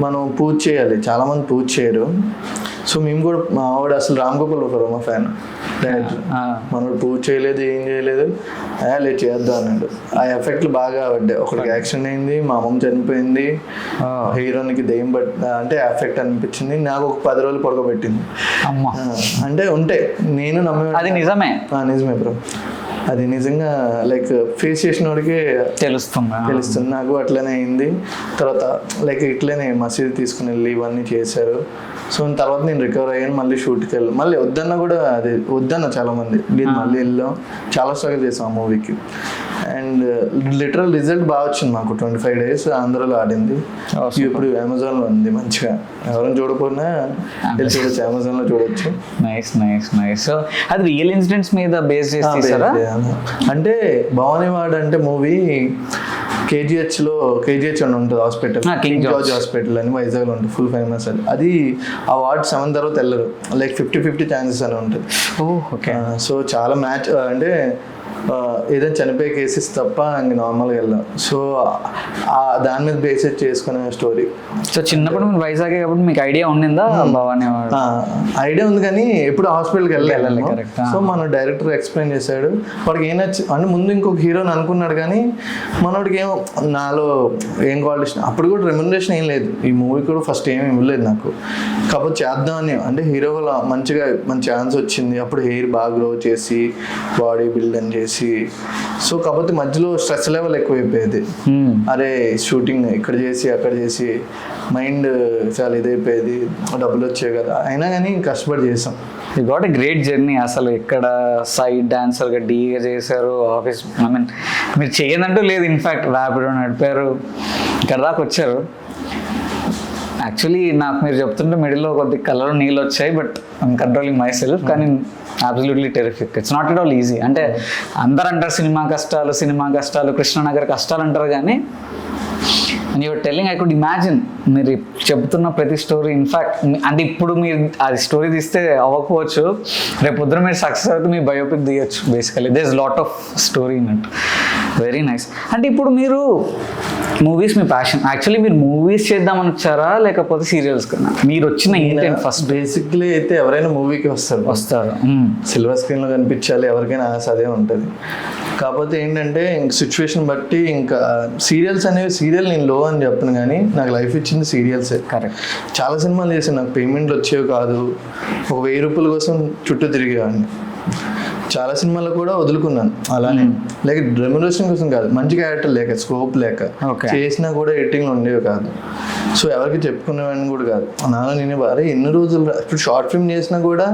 మనం పూజ చేయాలి, చాలా మంది పూజ చేయరు. సో మేము కూడా మా ఆవిడ అసలు రామ్ గోపాల్ వర్మ ఫ్యాన్ డైరెక్టర్. మనోడు పూజ చేయలేదు, ఏం చేయలేదు, లేదు చేద్దాం అన్నాడు. ఆ ఎఫెక్ట్లు బాగా పడ్డాయి. ఒకరికి యాక్సిడెంట్ అయింది, మా అమ్మమ్మ చనిపోయింది, హీరోనికి దెయ్యం అంటే ఎఫెక్ట్ అనిపించింది. నాకు ఒక 10 రోజులు పడుకోబెట్టింది. అంటే ఉంటే నేను అది నిజమే బ్రో. అది నిజంగా ఫేస్ చేసిన వాడికి తెలుస్తుంది. నాకు అట్లనే అయింది. తర్వాత ఇట్లనే మసీదు తీసుకుని వెళ్ళి ఇవన్నీ చేశారు. సో తర్వాత నేను రికవర్ అయ్యాను, మళ్ళీ షూట్కి వెళ్ళాను. మళ్ళీ వద్దన్నా కూడా అది వద్దన్న చాలా మంది, లేదు మళ్ళీ వెళ్ళాం, చాలా స్ట్రగుల్ చేసాం ఆ మూవీకి. అండ్ లిటరల్ రిజల్ట్ బాగా వచ్చింది మాకు. 25 days ఆంధ్రాలో ఆడింది. ఇప్పుడు అమెజాన్లో ఉంది మంచిగా, ఎవరైనా చూడకపోయినా వెళ్ళి చూడొచ్చు, అమెజాన్లో చూడొచ్చు. Nice nice nice. సో అది రియల్ ఇన్సిడెంట్స్ మీద బేస్ చేసి తీసారా? అంటే భవానీవాడ్ అంటే మూవీ కేజీహెచ్ అని ఉంటుంది హాస్పిటల్, కింగ్ జార్జ్ హాస్పిటల్ అని వైజాగ్లో ఉంటుంది, ఫుల్ ఫేమస్. అది ఆ వార్డ్ 7 తర్వాత వెళ్ళరు, లైక్ 50-50 ఛాన్సెస్ అని ఉంటుంది. ఓకే. సో చాలా మ్యాచ్ అంటే ఏదైనా చనిపోయే కేసెస్ తప్ప ఇంక నార్మల్గా వెళ్ళాం. సో దాని మీద బేసిస్ చేసుకునే స్టోరీ. సో చిన్నప్పుడు మీరు వైజాగ్ కాబట్టి మీకు ఐడియా ఉండిందా భవానీ? ఐడియా ఉంది కానీ ఎప్పుడు హాస్పిటల్కి వెళ్ళాలి. సో మన డైరెక్టర్ ఎక్స్ప్లెయిన్ చేశాడు, వాడికి ఏం అంటే ముందు ఇంకొక హీరోని అనుకున్నాడు కానీ మనోడికి ఏమో నాలో ఏం క్వాలిటీ, అప్పుడు కూడా రెమ్యునరేషన్ ఏం లేదు, ఈ మూవీ కూడా ఫస్ట్ ఏమీ ఇవ్వలేదు నాకు. కాకపోతే చేద్దామని, అంటే హీరోగా మంచి ఛాన్స్ వచ్చింది. అప్పుడు హెయిర్ బాగా గ్రో చేసి బాడీ బిల్డ్ అని చేసి, సో కాకపోతే మధ్యలో స్ట్రెస్ లెవెల్ ఎక్కువైపోయేది. అరే షూటింగ్ ఇక్కడ చేసి అక్కడ చేసి మైండ్ చాలా ఇదైపోయేది, డబ్బులు వచ్చాయి కదా, అయినా కానీ కష్టపడి చేసాం. You got a great journey. అసలు ఇక్కడ సైడ్ డాన్సర్గా డీగా చేశారు, ఆఫీస్, ఐ మీన్ మీరు చేయదంటూ లేదు, ఇన్ఫ్యాక్ట్ ర్యాపిడో నడిపారు, ఇక్కడ దాకా వచ్చారు. యాక్చువల్లీ నాకు మీరు చెప్తుంటే మిడిల్లో కొద్ది కలర్ నీళ్ళు వచ్చాయి, but I'm controlling myself. కానీ absolutely terrific. It's not at all easy. అంటే అందరు అంటారు సినిమా కష్టాలు, కృష్ణనగర్ కష్టాలు అంటారు, కానీ and your telling, I could imagine మీరు చెప్తున్న ప్రతి స్టోరీ. ఇన్ఫ్యాక్ట్ అంటే ఇప్పుడు మీరు అది స్టోరీ తీస్తే అవ్వకపోవచ్చు, రేపు పొద్దున మీరు సక్సెస్ అయితే మీ బయోపిక్ తీయచ్చు. Basically there is lot of story in it. Very nice. అంటే ఇప్పుడు మీరు మూవీస్ మీ ప్యాషన్, యాక్చువల్లీ మీరు మూవీస్ చేద్దామని వచ్చారా లేకపోతే సీరియల్స్ కన్నా? మీరు వచ్చిన ఇంటెంట్ ఫస్ట్? బేసిక్లీ అయితే ఎవరైనా మూవీకి వస్తారు, సిల్వర్ స్క్రీన్లో కనిపించాలి, ఎవరికైనా ఆశ అదే ఉంటుంది. కాకపోతే ఏంటంటే ఇంక సిచ్యువేషన్ బట్టి ఇంకా సీరియల్స్ అనేవి, సీరియల్ నేను లో అని చెప్పను కానీ నాకు లైఫ్ ఇచ్చింది సీరియల్సే. కరెక్ట్. చాలా సినిమాలు చేశాను, నాకు పేమెంట్లు వచ్చేవి కాదు, ఒక 1000 రూపాయల కోసం చుట్టూ తిరిగేవాడిని. చాలా సినిమాలు కూడా వదులుకున్నాను అలానే, లేక రెమ్యునరేషన్ కోసం కాదు, మంచి క్యారెక్టర్ లేక, స్కోప్ లేక, చేసినా కూడా ఎడిటింగ్లో ఉండేవి కాదు. సో ఎవరికి చెప్పుకునేవాడిని కూడా కాదు. నాలో నేనే అరే ఎన్ని రోజులు, ఇప్పుడు షార్ట్ ఫిల్మ్ చేసినా కూడా,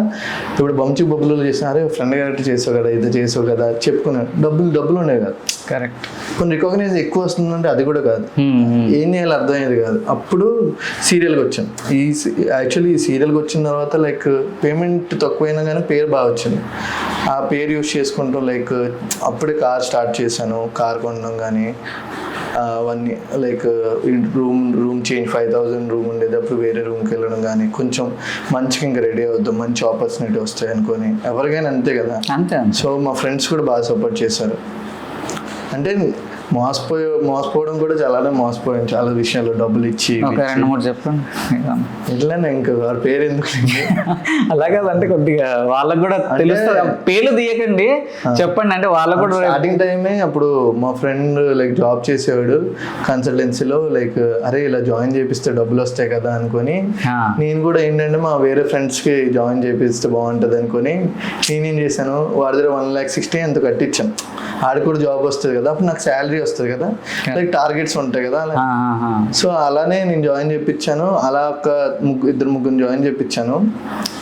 ఇప్పుడు బంచి బొబ్బులు చేసినా అరే ఫ్రెండ్ క్యారెక్టర్ చేసావు కదా, ఇది చేసావు కదా చెప్పుకున్నాను, డబ్బులు ఉండేవి కాదు. కరెక్ట్. కొన్ని రికగ్నైజ్ ఎక్కువ వస్తుందంటే అది కూడా కాదు, ఏం చేయాలి అర్థమయ్యేది కాదు. అప్పుడు సీరియల్కి వచ్చాను. యాక్చువల్లీ ఈ సీరియల్కి వచ్చిన తర్వాత లైక్ పేమెంట్ తక్కువైనా కానీ పేరు బాగా వచ్చింది. ఆ పేరు యూస్ చేసుకుంటూ లైక్ అప్పుడే కార్ స్టార్ట్ చేశాను, కార్ కొనడం కానీ అవన్నీ, లైక్ రూమ్ చేంజ్ 5000 రూమ్ ఉండేది, అప్పుడు వేరే రూమ్కి వెళ్ళడం కానీ, కొంచెం మంచిగా ఇంకా రెడీ అవుతాం, మంచి ఆపర్చునిటీ వస్తాయి అనుకొని, ఎవరికైనా అంతే కదా. సో మా ఫ్రెండ్స్ కూడా బాగా సపోర్ట్ చేశారు. అంటే మోసపోవడం కూడా చాలానే మోసపోయాను, చాలా విషయాలు డబ్బులు ఇచ్చి. 2-3 చెప్పండి. ఇట్లానే ఇంకా వారి పేరు ఎందుకు అలాగే, అంటే కొద్దిగా వాళ్ళకు కూడా తెలుస్తుంది. పేర్లు తీయకండి, చెప్పండి. అంటే వాళ్ళకు కూడా స్టార్టింగ్ టైమే అప్పుడు మా ఫ్రెండ్ లైక్ జాబ్ చేసేవాడు కన్సల్టెన్సీలో, లైక్ అరే ఇలా జాయిన్ చేపిస్తే డబ్బులు వస్తాయి కదా అనుకొని, నేను కూడా ఏంటంటే మా వేరే ఫ్రెండ్స్కి జాయిన్ చేపిస్తే బాగుంటుంది అనుకొని నేనేం చేశాను, వాడి దగ్గర 1,60,000 ఎంత కట్టించాను. ఆడికి కూడా జాబ్ వస్తుంది కదా, అప్పుడు నాకు శాలరీ వస్తుంది కదా, లైక్ టార్గెట్స్ ఉంటాయి కదా. సో అలానే నేను జాయిన్ చేయించాను. అలా ఒక 2-3 జాయిన్ చేయించాను.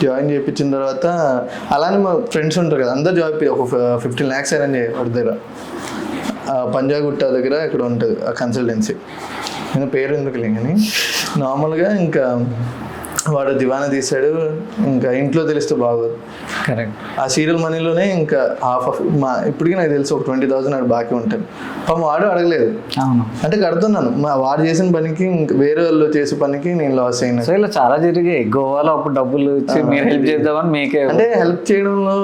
జాయిన్ చేయించిన తర్వాత అలానే మా ఫ్రెండ్స్ ఉంటారు కదా, అందరు జాబ్ ఒక 15 lakhs అరేంజ్ అయ్యాయి వాడి దగ్గర, పంజాగుట్ట దగ్గర ఇక్కడ ఉంటుంది ఆ కన్సల్టెన్సీ. నేను పేరు ఎందుకు లేని నార్మల్గా ఇంకా వాడు దివానా తీసాడు, ఇంకా ఇంట్లో తెలిస్తే బాగోదు. కరెక్ట్. ఆ సీరియల్ మనీలోనే ఇంకా హాఫ్ ఆఫ్ ఇప్పటికీ నాకు తెలిసి ఒక 20,000 నాకు బాకీ ఉంటాను. పాపం వాడు అడగలేదు, అంటే కడుతున్నాను. వాడు చేసిన పనికి వేరే వాళ్ళు చేసే పనికి నేను లాస్ అయినా. సో ఇలా చాలా జరిగాయి. గోవాలో అప్పుడు డబ్బులు ఇచ్చి మీరు హెల్ప్ చేద్దామని మీకే, అంటే హెల్ప్ చేయడంలో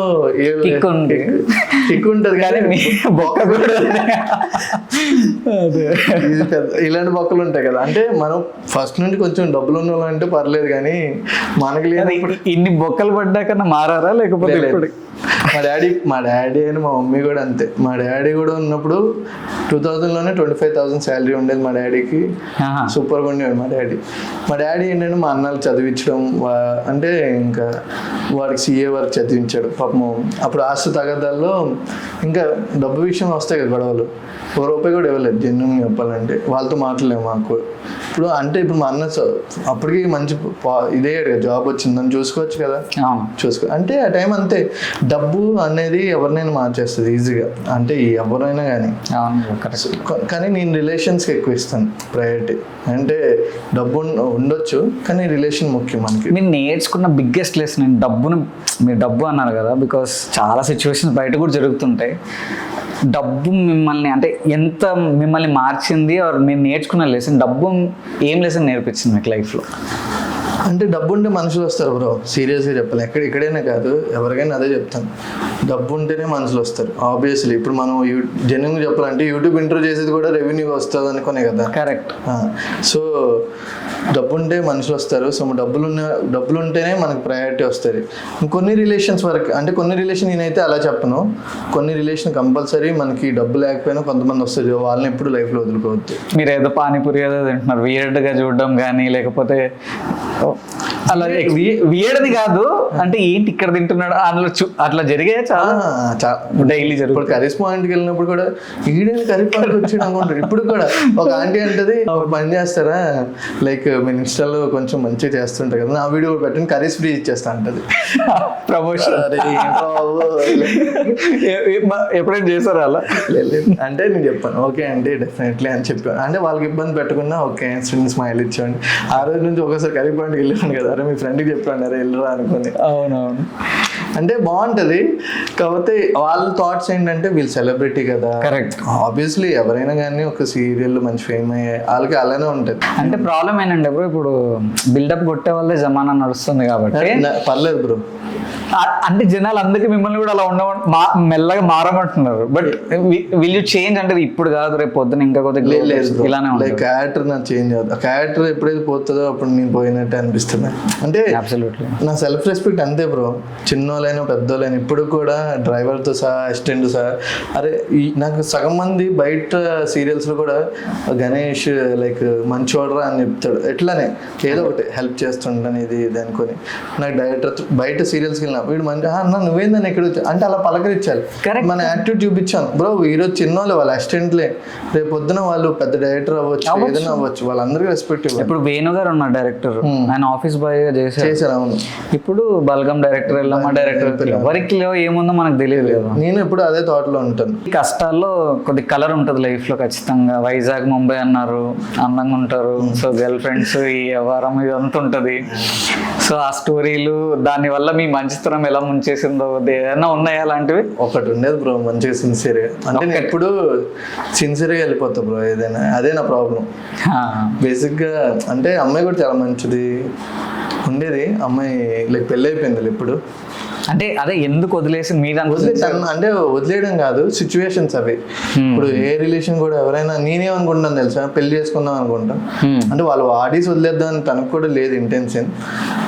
కిక్ ఉంటుంది కానీ బొక్క కూడా ఇలాంటి బొక్కలు ఉంటాయి కదా. అంటే మనం ఫస్ట్ నుండి కొంచెం డబ్బులు ఉన్న వాళ్ళు అంటే పర్లేదు, కానీ మనకి లేదు. ఇన్ని బొక్కలు పడ్డాక మారారా లేకపోతే? మా డాడీ అని మా మమ్మీ కూడా అంతే. మా డాడీ కూడా ఉన్నప్పుడు 2000లోనే 25,000 శాలరీ ఉండేది మా డాడీకి. సూపర్గా ఉండేవాడు మా డాడీ ఏంటంటే మా అన్నలు చదివించడం, అంటే ఇంకా వాడికి CA వరకు చదివించాడు పాపం. అప్పుడు ఆస్తి తగదాల్లో ఇంకా డబ్బు విషయం వస్తాయి కదా గొడవలు, ₹1 కూడా ఇవ్వలేదు జెన్యున్ చెప్పాలంటే. వాళ్ళతో మాట్లాడలేము మాకు. ఇప్పుడు అంటే ఇప్పుడు మా అన్న అప్పటికి మంచి ఇదే జాబ్ వచ్చిందని చూసుకోవచ్చు కదా, అవును. చూసుకో అంటే ఆ టైం అంతే. డబ్బు అనేది ఎవరినైనా మార్చేస్తుంది ఈజీగా, అంటే ఎవరైనా కానీ. అవును, కరెక్ట్. కానీ నేను రిలేషన్స్కి ఎక్కువ ఇస్తాను ప్రయారిటీ. అంటే డబ్బు ఉండొచ్చు కానీ రిలేషన్ ముఖ్యం మనకి. మీరు నేర్చుకున్న బిగ్గెస్ట్ లెసన్ నేను మీరు డబ్బు అన్నారు కదా, బికాస్ చాలా సిచ్యువేషన్స్ బయట కూడా జరుగుతుంటాయి. డబ్బు మిమ్మల్ని అంటే ఎంత మిమ్మల్ని మార్చింది, ఆర్ మీరు నేర్చుకున్న లెసన్, డబ్బు ఏం లెసన్ నేర్పించింది మీకు లైఫ్లో? అంటే డబ్బు ఉంటే మనుషులు వస్తారు బ్రో, సీరియస్గా చెప్పాలి. ఇక్కడైనా కాదు, ఎవరికైనా అదే చెప్తాను. డబ్బు ఉంటేనే మనుషులు వస్తారు ఆబ్వియస్లీ. ఇప్పుడు మనం జెన్యున్గా చెప్పాలంటే యూట్యూబ్ ఇంట్రో చేసేది కూడా రెవెన్యూ వస్తుంది అనుకునే కదా. కరెక్ట్. సో డబ్బు ఉంటే మనుషులు వస్తారు. సో డబ్బులు ఉంటేనే మనకు ప్రయారిటీ వస్తుంది. కొన్ని రిలేషన్స్ వరకు, అంటే కొన్ని రిలేషన్ నేనైతే అలా చెప్పను. కొన్ని రిలేషన్ కంపల్సరీ మనకి డబ్బు లేకపోయినా కొంతమంది వస్తారు, వాళ్ళని ఎప్పుడు లైఫ్లో వదులుకోవద్దు. మీరు ఏదో పానీపూరి ఏదో తింటున్నారు, వియర్డ్గా చూడడం కానీ, లేకపోతే అలా వియర్డ్ది కాదు, అంటే ఏంటి ఇక్కడ తింటున్నాడు అందులో అట్లా జరిగాయి చాలా డైలీ జరుగుతుంది. ఇప్పుడు కర్రీస్ పాయింట్కి వెళ్ళినప్పుడు కూడా ఈడేది కర్రీ పాయింట్ వచ్చాడు అనుకుంటారు. ఇప్పుడు కూడా ఒక ఆంటీ అంటది, పని చేస్తారా లైక్ మేము ఇన్స్టాలో కొంచెం మంచిగా చేస్తుంటారు కదా, నా వీడియో కూడా పెట్టండి కర్రీస్ ఫ్రీ ఇచ్చేస్తా అంటది. ప్రమోషన్ ఎప్పుడైనా చేశారు అలా? అంటే నేను చెప్పాను ఓకే అంటే డెఫినెట్లీ అని చెప్పాను. అంటే వాళ్ళకి ఇబ్బంది పెట్టకుండా ఓకే స్మైల్ ఇచ్చాండి. ఆ రోజు నుంచి ఒకసారి కర్రీ పాయింట్కి వెళ్ళాను కదా, అరే మీ ఫ్రెండ్కి చెప్పాను అరే వెళ్ళరా అనుకుని. అవునవును. అంటే బాగుంటది. కాకపోతే వాళ్ళ థాట్స్ ఏంటంటే వీళ్ళు సెలబ్రిటీ కదా. కరెక్ట్. ఆబ్వియస్లీ ఎవరైనా కానీ ఒక సీరియల్ మంచి ఫేమ్ అయ్యే వాళ్ళకి అలానే ఉంటది. అంటే ప్రాబ్లం ఏంటంటే బ్రో, ఇప్పుడు బిల్డప్ కొట్టే వాళ్ళే జమానా నడుస్తుంది కాబట్టి పర్లేదు బ్రో. అంటే జనాలు అందుకే మిమ్మల్ని కూడా అలా మెల్లగా మారమంటున్నారు. బట్ విల్ యూ చేంజ్ అంటే ఇప్పుడు కాదు, రేపు పొద్దున ఇంకా కొద్దిగా ఇలానే ఉంటుంది. క్యారెక్టర్ నాకు చేంజ్ అవుతుంది. ఆ క్యారెక్టర్ ఎప్పుడైతే పోతుందో అప్పుడు నేను పోయినట్టు అనిపిస్తుంది. అంటే నా సెల్ఫ్ రెస్పెక్ట్ అంతే బ్రో. చిన్నోళ్ళైనా పెద్దోళ్ళైనా ఇప్పుడు కూడా డ్రైవర్తో సహా అసిస్టెంట్ సహా అరే నాకు సగం మంది బయట సీరియల్స్లో కూడా గణేష్ లైక్ మంచోడరా అని చెప్తాడు. ఎట్లానే ఏదో ఒకటి హెల్ప్ చేస్తుంటాను ఇది అనుకొని. నాకు డైరెక్టర్ బయట సీరియల్స్కి వెళ్ళినా వీడు మంచి అన్న నువ్వేందని ఎక్కడ అంటే అలా పలకరించాలి, మన యాటిట్యూడ్ చూపించాను బ్రో. ఈరోజు చిన్నోళ్ళు వాళ్ళ అసిస్టెంట్లే, రేపు పొద్దున వాళ్ళు పెద్ద డైరెక్టర్ అవ్వచ్చు, ఏదైనా అవ్వచ్చు, వాళ్ళందరికీ రెస్పెక్ట్ ఇవ్వాలి. ఇప్పుడు వేణు గారు ఉన్నారు డైరెక్టర్, ఆయన ఆఫీస్ బాయ్ గా చేశారు. అవును. ఇప్పుడు బల్గం డైరెక్టర్, ఎల్లమ్మ డైరెక్టర్, ఎవరికి ఏముందో మనకు తెలియదు కదా. నేను ఇప్పుడు అదే థాట్ లో ఉంటాను. ఈ కష్టాల్లో కొద్ది కలర్ ఉంటుంది లైఫ్ లో ఖచ్చితంగా. వైజాగ్ ముంబై అన్నారు, అందంగా ఉంటారు, సో గర్ల్ ఫ్రెండ్స్ ఈ వ్యవహారం ఇదంతా ఉంటది. సో ఆ స్టోరీలు దాని వల్ల మీ మంచితనం ఎలా ముంచేసిందో ఏదైనా ఉన్నాయా అలాంటివి? ఒకటి ఉండేది బ్రో మంచిగా సిన్సియర్గా, అంటే నేను ఎప్పుడు సిన్సియర్గా వెళ్ళిపోతా బ్రో ఏదైనా. అదే నా ప్రాబ్లం బేసిక్గా. అంటే అమ్మాయి కూడా చాలా మంచిది ఉండేది. అమ్మాయి లైక్ పెళ్ళి అయిపోయింది ఇప్పుడు. అంటే అదే ఎందుకు వదిలేసి మీద అంటే వదిలేయడం కాదు, సిచ్యువేషన్స్ అవి. ఇప్పుడు ఏ రిలేషన్ కూడా ఎవరైనా నేనేమనుకుంటాను తెలుసా, పెళ్లి చేసుకుందాం అనుకుంటాం. అంటే వాళ్ళు ఆడీస్ వదిలేద్దాం అని తనకు కూడా లేదు ఇంటెన్షన్.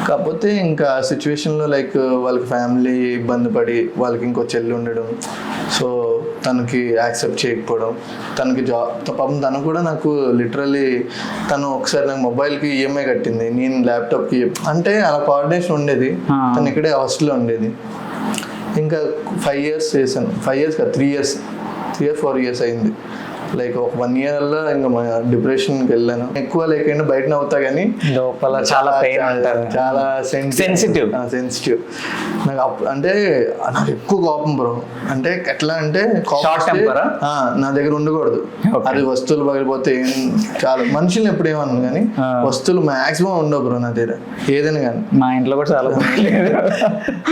కాకపోతే ఇంకా సిచ్యువేషన్లో లైక్ వాళ్ళకి ఫ్యామిలీ ఇబ్బంది పడి వాళ్ళకి ఇంకో చెల్లి ఉండడం, సో తనకి యాక్సెప్ట్ చేయకపోవడం, తనకి జాబ్ పాపం తను కూడా నాకు లిటరల్లీ తను ఒకసారి నాకు మొబైల్కి ఈఎంఐ కట్టింది, నేను ల్యాప్టాప్కి. అంటే అలా కోఆర్డినేషన్ ఉండేది. తను ఇక్కడే హాస్టల్లో ఉండేది. ఇంకా 5 years చేశాను. 5 years కాదు 3 years 4 years అయింది. లైక్ ఒక 1 year వల్ల ఇంకా డిప్రెషన్కి వెళ్ళాను. ఎక్కువ లేకుండా బయట నవ్వుతా కానీ లోపల చాలా చాలా సెన్సిటివ్. నాకు అంటే నాకు ఎక్కువ కోపం బ్రో. అంటే ఎట్లా అంటే నా దగ్గర ఉండకూడదు. అది వస్తువులు పగిలిపోతే చాలా మనుషులు ఎప్పుడు ఏమన్నా కానీ వస్తువులు మాక్సిమం ఉండవు బ్రో నా దగ్గర ఏదైనా కానీ. మా ఇంట్లో కూడా చాలా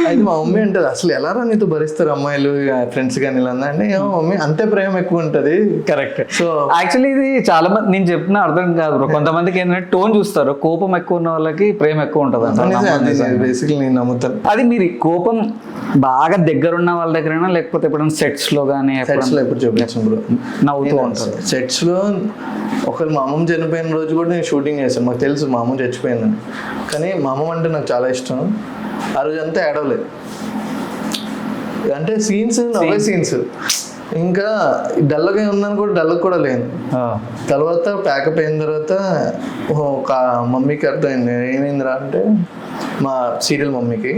అయితే మా మమ్మీ అంటది అసలు ఎలా రా నీతో భరిస్తారు అమ్మాయిలు ఫ్రెండ్స్ కానీ ఇలా అంటే ఏమో మమ్మీ అంతే ప్రేమ ఎక్కువ ఉంటుంది. కరెక్ట్. సో యాక్చువల్లీ ఇది చాలా మంది నేను చెప్పిన అర్థం కాదు బ్రో. కొంతమందికి ఏంటంటే టోన్ చూస్తారు, కోపం ఎక్కువ ఉన్న వాళ్ళకి ప్రేమ ఎక్కువ ఉంటుంది. బేసిక్లీ నేను నమ్ముతాను. అది మీరు కోపం బాగా దగ్గర ఉన్న వాళ్ళ దగ్గరైనా లేకపోతే ఎప్పుడైనా సెట్స్ లో కానీ? సెట్స్ లో ఎప్పుడు చూపించాను బ్రో, నవ్వుతూ ఉంటారు. సెట్స్ లో ఒకరు మా అమ్మమ్మ చనిపోయిన రోజు కూడా నేను షూటింగ్ చేశాను. మాకు తెలుసు మా అమ్మమ్మ చచ్చిపోయిందని, కానీ మా అమ్మమ్మ అంటే నాకు చాలా ఇష్టం. ఆ రోజు అంతా ఏడవలేదు. అంటే సీన్స్ నవ్వే సీన్స్. ఇంకా డల్గా ఉన్నాను కూడా డల్గా కూడా లేను. తర్వాత ప్యాకప్ అయిన తర్వాత ఒక మమ్మీకి అర్థమైంది ఏమైందిరా అంటే, మా సీరియల్ మమ్మీకి.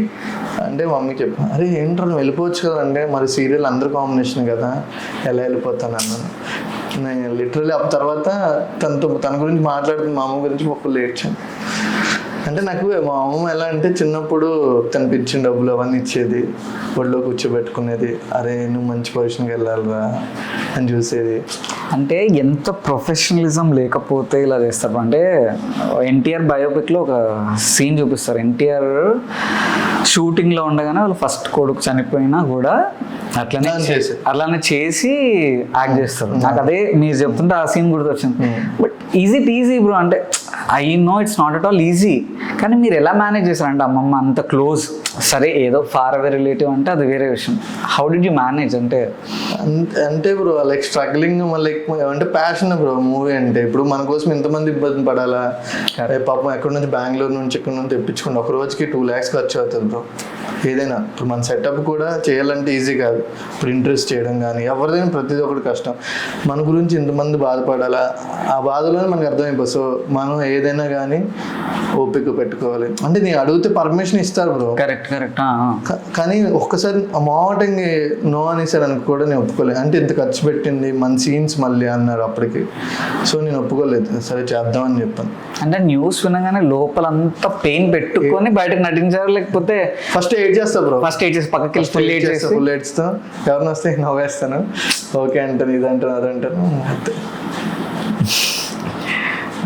అంటే మమ్మీకి చెప్పాను అరే ఏంట్రా నువ్వు వెళ్ళిపోవచ్చు కదా. అంటే మరి సీరియల్ అందరు కాంబినేషన్ కదా ఎలా వెళ్ళిపోతాను అన్నాను. నేను లిటరలీ ఆ తర్వాత తన గురించి మాట్లాడుతున్న మా అమ్మ గురించి ఒక ఏడ్చాను. అంటే నాకు మా అమ్మ ఎలా అంటే చిన్నప్పుడు తనకి ఇచ్చిన డబ్బులు అవన్నీ ఇచ్చేది, ఒళ్ళో కూర్చోబెట్టుకునేది, అరే నువ్వు మంచి పొజిషన్కి వెళ్ళాలిరా అని చూసేది. అంటే ఎంత ప్రొఫెషనలిజం లేకపోతే ఇలా చేస్తారు. అంటే ఎన్టీఆర్ బయోపిక్లో ఒక సీన్ చూపిస్తారు. ఎన్టీఆర్ షూటింగ్లో ఉండగానే వాళ్ళు ఫస్ట్ కొడుకు చనిపోయినా కూడా అట్లానే చేసి యాక్ట్ చేస్తారు. నాకు అదే మీరు చెప్తుంటే ఆ సీన్ గుర్తొచ్చింది. బట్ ఈజీ బ్రో, అంటే I know it's not at all easy, కానీ మీరు ఎలా మేనేజ్ చేశారంటే అమ్మమ్మ అంత క్లోజ్, సరే ఏదో ఫార్ అవే రిలేటివ్ అంటే అది వేరే విషయం. How did you manage? అంటే బ్రో లైక్ స్ట్రగ్లింగ్, మళ్ళీ అంటే ప్యాషన్ బ్రో మూవీ అంటే. ఇప్పుడు మన కోసం ఇంతమంది ఇబ్బంది పడాలా? పాపం ఎక్కడి నుంచి బెంగళూరు నుంచి ఇక్కడ నుంచి తెప్పించుకుంటే ఒక రోజుకి 2 lakhs ఖర్చు అవుతుంది బ్రో. ఏదైనా ఇప్పుడు మన సెటప్ కూడా చేయాలంటే ఈజీ కాదు. ఇప్పుడు ఇంట్రెస్ట్ చేయడం కానీ ఎవరిదైనా ప్రతిదీ ఒకటి కష్టం. మన గురించి ఇంతమంది బాధపడాలా, ఆ బాధలోనే మనకు అర్థమైపోతుంది. సో మనం ఏదైనా కానీ ఓపిక పెట్టుకోవాలి. అంటే నేను అడిగితే పర్మిషన్ ఇస్తారు బ్రో, కరెక్ట్. కానీ ఒక్కసారి మాటంగి నో అనేసారు అనుకో కూడా నేను ఒప్పుకోలేదు. అంటే ఇంత ఖర్చు పెట్టింది మన సీన్స్ మళ్ళీ అన్నారు అప్పటికి. సో నేను ఒప్పుకోలేదు, సరే చేద్దామని చెప్పాను. అంటే న్యూస్ వినగానే లోపల అంతా పెయిన్ పెట్టుకొని బయటకు నటించారు, లేకపోతే ఫస్ట్ ఎయిట్ చేస్తా బ్రో, ఫస్ట్ ఎయిట్ చేసి పక్కకి ఫుల్ ఎయిట్స్తో ఎవరిని వస్తే నవ్వేస్తాను, ఓకే అంటాను, ఇది అంటాను, అది అంటాను.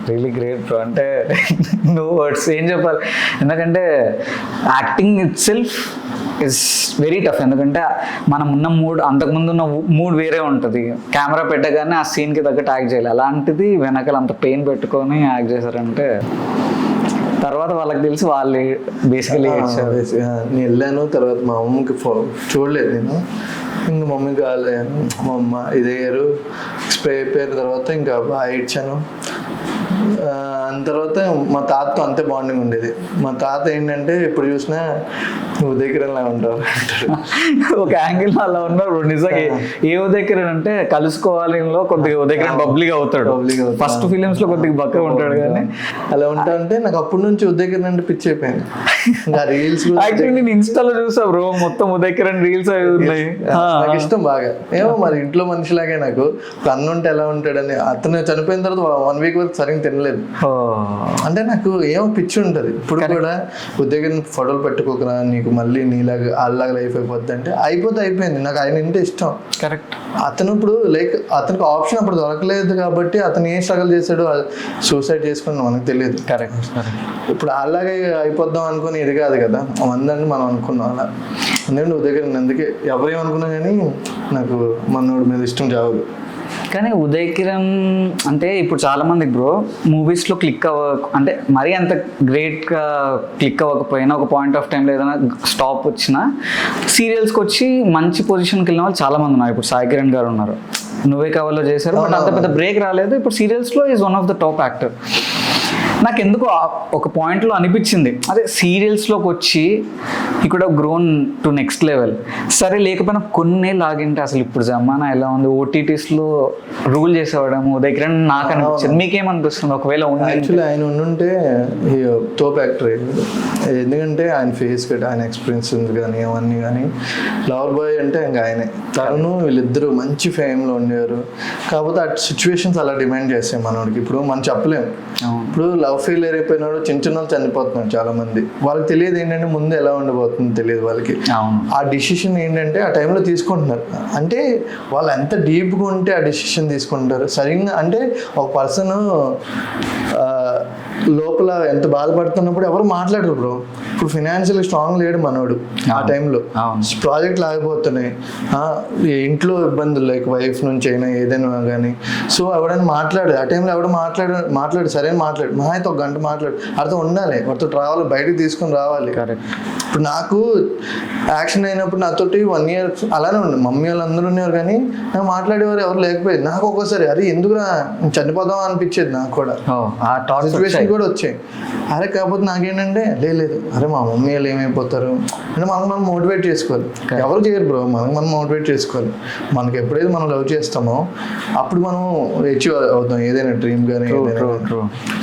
Really great bro. అంటే నో వర్డ్స్, ఏం చెప్పాలి. ఎందుకంటే acting it self is very tough. ఎందుకంటే మనం ఉన్న మూడ్, అంతకుముందు ఉన్న మూడ్ వేరే ఉంటుంది. కెమెరా పెట్టగానే ఆ సీన్కి తగ్గట్టు యాక్ట్ చేయాలి. అలాంటిది వెనకాల అంత పెయిన్ పెట్టుకొని యాక్ట్ చేశారంటే తర్వాత వాళ్ళకి తెలిసి వాళ్ళు బేసికలీ నేను వెళ్ళాను. తర్వాత మా అమ్మకి చూడలేదు నేను, ఇంకా మమ్మీ కాలే, మా అమ్మ ఇదయ్యారు, స్ప్రే అయిపోయిన తర్వాత ఇంకా బాగా ఇచ్చాను. దాని తర్వాత మా తాతతో అంతే బాండింగ్ ఉండేది. మా తాత ఏంటంటే ఎప్పుడు చూసినా ఉదయకిరణ్ లా ఉంటారు. ఒక యాంగిల్ అలా ఉన్నారు నిజంగా. ఏ ఉదయకిరణ్ అంటే కలుసుకోవాలి కొద్దిగా ఉదయకిరణ్ బబ్లీగా అవుతాడు. ఫస్ట్ ఫిలిమ్స్ లో కొద్దిగా బక్క ఉంటాడు, కానీ అలా ఉంటా అంటే నాకు అప్పటి నుంచి ఉదయకిరణ్ అంటే పిచ్చి అయిపోయింది. రీల్స్ యాక్చువల్లీ నేను ఇన్స్టాలో చూసా బ్రో, మొత్తం ఉదయకిరణ్ రీల్స్ అవి ఉన్నాయి. నాకు ఇష్టం బాగా. ఏమో మరి ఇంట్లో మనిషిలాగే నాకు అన్న ఉంటే ఎలా ఉంటాడని. అతను చనిపోయిన తర్వాత 1 week వరకు సరిగ్గా తినలేదు. అంటే నాకు ఏమో పిచ్చి ఉంటుంది ఇప్పుడు కూడా. ఉదయకిరణ్ ఫోటోలు పెట్టుకోకరా, నీకు మళ్ళీ నీలాగా వాళ్ళలాగా లైఫ్ అయిపోద్ది అంటే అయిపోయింది. నాకు ఆయన అంటే ఇష్టం. కరెక్ట్. అతను ఇప్పుడు లైక్ అతనికి ఆప్షన్ అప్పుడు దొరకలేదు కాబట్టి అతను ఏం స్ట్రగుల్ చేశాడో, సూసైడ్ చేసుకుని మనకు తెలియదు. కరెక్ట్. ఇప్పుడు అలాగే అయిపోద్దాం అనుకుని ఇది కాదు కదా, మందని మనం అనుకున్నాం అలా. ఎందుకంటే ఉదయకిరణ్ అందుకే ఎవరేమనుకున్నా కానీ నాకు మనోడి మీద ఇష్టం చావదు. కానీ ఉదయ్ కిరణ్ అంటే ఇప్పుడు చాలా మంది బ్రో మూవీస్లో క్లిక్ అంటే మరీ అంత గ్రేట్గా క్లిక్ అవ్వకపోయినా ఒక పాయింట్ ఆఫ్ టైంలో ఏదైనా స్టాప్ వచ్చినా సీరియల్స్కి వచ్చి మంచి పొజిషన్కి వెళ్ళిన వాళ్ళు చాలా మంది ఉన్నారు. ఇప్పుడు సాయి కిరణ్ గారు ఉన్నారు, నువ్వే కావాలో చేశారు, బట్ అంత పెద్ద బ్రేక్ రాలేదు. ఇప్పుడు సీరియల్స్లో is one of the top actor. నాకు ఎందుకు ఒక పాయింట్లో అనిపించింది, అదే సీరియల్స్లోకి వచ్చి ఇక్కడ గ్రోన్ టు నెక్స్ట్ లెవెల్. సరే లేకపోయినా కొన్నే లాగింటే అసలు ఇప్పుడు జమానా ఎలా ఉంది, ఓటీటీస్లో రూల్ చేసేవాడము ఉదయ్ కిరణ్ నాకు అనిపించింది. మీకేమనిపిస్తుంది ఒకవేళ ఉంది? యాక్చువల్లీ ఆయన ఉండుంటే టాప్ యాక్టర్. ఎందుకంటే ఆయన ఫేస్ కట్, ఆయన ఎక్స్పీరియన్స్ కానీ అవన్నీ కానీ. లవర్ బాయ్ అంటే ఇంకా ఆయనే. తరుణ్ వీళ్ళిద్దరూ మంచి ఫేమ్లో ఉండేవారు. కాకపోతే ఆ సిచ్యువేషన్స్ అలా డిమాండ్ చేస్తాయి మనోడికి. ఇప్పుడు మనం చెప్పలేము. ఇప్పుడు లవ్ ఫెయిలియర్ అయిపోయినాడు, చిన్న చనిపోతున్నాడు చాలా మంది. వాళ్ళకి తెలియదు ఏంటంటే ముందు ఎలా ఉండబోతుంది తెలియదు వాళ్ళకి. ఆ డిసిషన్ ఏంటంటే ఆ టైంలో తీసుకుంటున్నారు. అంటే వాళ్ళు ఎంత డీప్గా ఉంటే ఆ డిసిషన్ తీసుకుంటారు సరిగ్గా. అంటే ఒక పర్సన్ లోపల ఎంత బాధపడుతున్నప్పుడు ఎవరు మాట్లాడరు బ్రో. ఇప్పుడు ఫినాన్షియల్ స్ట్రాంగ్ లేడు మనోడు ఆ టైంలో. ప్రాజెక్టులు ఆగిపోతున్నాయి, ఇంట్లో ఇబ్బందులు లైక్ వైఫ్ నుంచి అయినా ఏదైనా కానీ. సో ఎవడైనా మాట్లాడు ఆ టైంలో, ఎవడో మాట్లాడు సరైన మాట్లాడు, మా అయితే 1 గంట మాట్లాడు, అర్థం ఉండాలి, వాటితో రావాలి, బయటకు తీసుకొని రావాలి. ఇప్పుడు నాకు యాక్షన్ అయినప్పుడు నాతోటి 1 year అలానే ఉండే. మమ్మీ వాళ్ళు అందరూ ఉండేవారు కానీ నాకు మాట్లాడేవారు ఎవరు లేకపోయేది. నాకు ఒక్కోసారి అరే ఎందుకురా చనిపోదాం అనిపించేది నాకు కూడా. సిచ్యువేషన్ కూడా వచ్చాయి. అరే కాకపోతే నాకేంటంటే లేదు అరే మా మమ్మీ వాళ్ళు ఏమైపోతారు అంటే మనకు మనం మోటివేట్ చేసుకోవాలి. ఎవరు చేయరు బ్రో, మనకు మనం మోటివేట్ చేసుకోవాలి. మనకి ఎప్పుడైతే మనం లవ్ చేస్తామో అప్పుడు మనం అచీవ్ అవుతాం ఏదైనా డ్రీమ్ కానీ.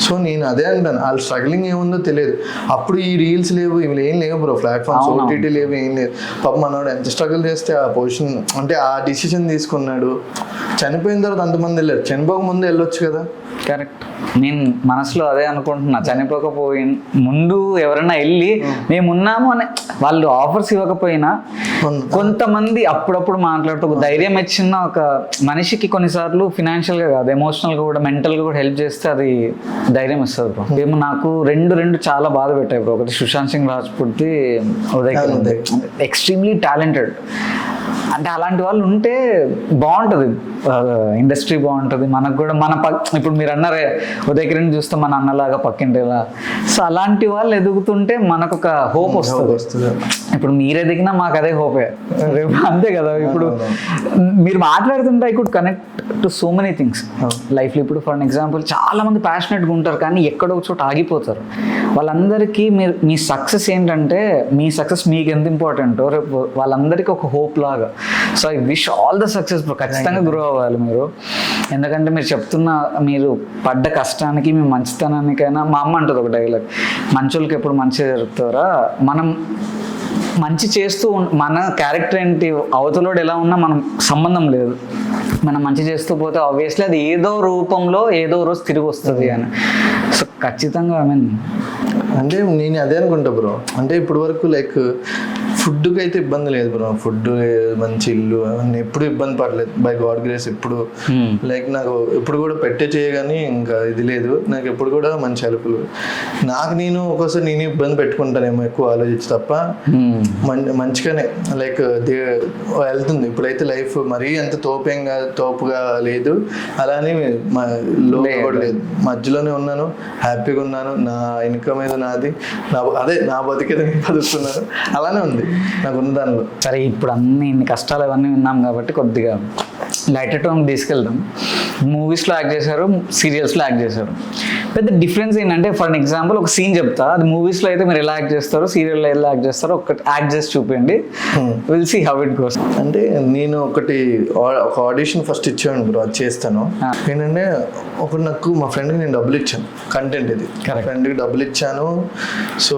సో నేను అదే అంటాను, వాళ్ళ స్ట్రగ్లింగ్ ఏముందో తెలియదు. అప్పుడు ఈ రీల్స్ లేవు, ఇవి ఏం లేవు బ్రో, ప్లాట్ఫామ్స్ ఓటీటీ లేవు, ఏం లేదు. పాప మనోడు ఎంత స్ట్రగుల్ చేస్తే ఆ పొజిషన్ అంటే ఆ డిసిషన్ తీసుకున్నాడు. చనిపోయిన తర్వాత అంతమంది వెళ్ళారు, చనిపోక ముందు వెళ్ళొచ్చు కదా. కరెక్ట్. నేను మనసులో అదే అనుకుంటున్నా, చనిపోకపోయి ముందు ఎవరైనా వెళ్ళి మేము ఉన్నాము అని వాళ్ళు ఆఫర్స్ ఇవ్వకపోయినా కొంతమంది అప్పుడప్పుడు మాట్లాడుతూ ధైర్యం ఇచ్చిన ఒక మనిషికి కొన్నిసార్లు ఫినాన్షియల్గా కాదు ఎమోషనల్గా కూడా మెంటల్గా కూడా హెల్ప్ చేస్తే అది ధైర్యం ఇస్తుంది బ్రో. ఏమో నాకు రెండు చాలా బాధ పెట్టాయి బ్రో. ఒకటి సుశాంత్ సింగ్ రాజ్పూట్ది, ఉదయ్ ఎక్స్ట్రీమ్లీ టాలెంటెడ్. అంటే అలాంటి వాళ్ళు ఉంటే బాగుంటుంది, ఇండస్ట్రీ బాగుంటుంది. మనకు కూడా ఇప్పుడు మీరు అన్నారే ఉదయ్ కిరణ్ చూస్తే మన అన్నలాగా పక్కింటేలా, సో అలాంటి వాళ్ళు ఎదుగుతుంటే మనకు ఒక హోప్ వస్తుంది. ఇప్పుడు మీరు ఎదిగినా మాకు అదే హోపే అంతే కదా. ఇప్పుడు మీరు మాట్లాడుతుంటే I could connect to so many things లైఫ్లో. ఇప్పుడు ఫర్ ఎగ్జాంపుల్ చాలా మంది ప్యాషనెట్గా ఉంటారు కానీ ఎక్కడో ఒక చోట ఆగిపోతారు. వాళ్ళందరికీ మీ సక్సెస్ ఏంటంటే మీ సక్సెస్ మీకు ఎంత ఇంపార్టెంటో రేపు వాళ్ళందరికీ ఒక హోప్ లాగా. So I wish all the success bro. ఖచ్చితంగా గ్రో అవ్వాలి మీరు. ఎందుకంటే మీరు చెప్తున్న మీరు పడ్డ కష్టానికి మీ మంచితనానికైనా, మా అమ్మ అంటుంది ఒక డైలాగ్, మంచోళ్ళకి ఎప్పుడు మంచి జరుగుతారా, మనం మంచి చేస్తూ మన క్యారెక్టర్ ఏంటి అవతలోడు ఎలా ఉన్నా మనం సంబంధం లేదు, మనం మంచి చేస్తూ పోతే ఆబ్వియస్లీ అది ఏదో రూపంలో ఏదో రోజు తిరిగి వస్తుంది అని. సో ఖచ్చితంగా ఐ మీన్ అంటే నేను అదే అనుకుంటా బ్రో. అంటే ఇప్పటి వరకు లైక్ ఫుడ్కి అయితే ఇబ్బంది లేదు బ్రో, ఫుడ్ మంచి ఇల్లు అవన్నీ ఎప్పుడు ఇబ్బంది పడలేదు బై గాడ్ గ్రేస్. ఎప్పుడు లైక్ నాకు ఎప్పుడు కూడా పెట్టే చేయగానే ఇంకా ఇది లేదు, నాకు ఎప్పుడు కూడా మంచి హెల్ప్లు. నాకు నేను ఒక్కోసారి నేను ఇబ్బంది పెట్టుకుంటానేమో ఎక్కువ ఆలోచించి తప్ప మంచిగానే లైక్ వెళ్తుంది. ఇప్పుడైతే లైఫ్ మరీ అంత తోపుగా లేదు, అలానే లో కూడా లేదు, మధ్యలోనే ఉన్నాను, హ్యాపీగా ఉన్నాను. నా ఇన్కమ్ ఏదో నాది, నా బతికేదో నేను బతుకుతున్నాను, అలానే ఉంది నాకు ఉన్న దానిలో. సరే ఇప్పుడు ఇన్ని కష్టాలు అవన్నీ విన్నాం కాబట్టి కొద్దిగా లైట్ టోన్ తీసుకెళ్దాం. మూవీస్లో యాక్ట్ చేశారు, సీరియల్స్లో యాక్ట్ చేశారు. పెద్ద డిఫరెన్స్ ఏంటంటే ఫర్ ఎగ్జాంపుల్ ఒక సీన్ చెప్తా, అది మూవీస్లో అయితే మీరు ఎలా యాక్ట్ చేస్తారో సీరియల్లో ఎలా యాక్ట్ చేస్తారో ఒకటి యాక్ట్ చేసి చూపించండి, will see how it goes. అంటే నేను ఒక ఆడిషన్ ఫస్ట్ ఇచ్చాను బ్రో, అది చేస్తాను. ఏంటంటే నాకు మా ఫ్రెండ్కి నేను డబ్బులు ఇచ్చాను, కంటెంట్ ఇది, ఫ్రెండ్కి డబ్బులు ఇచ్చాను. సో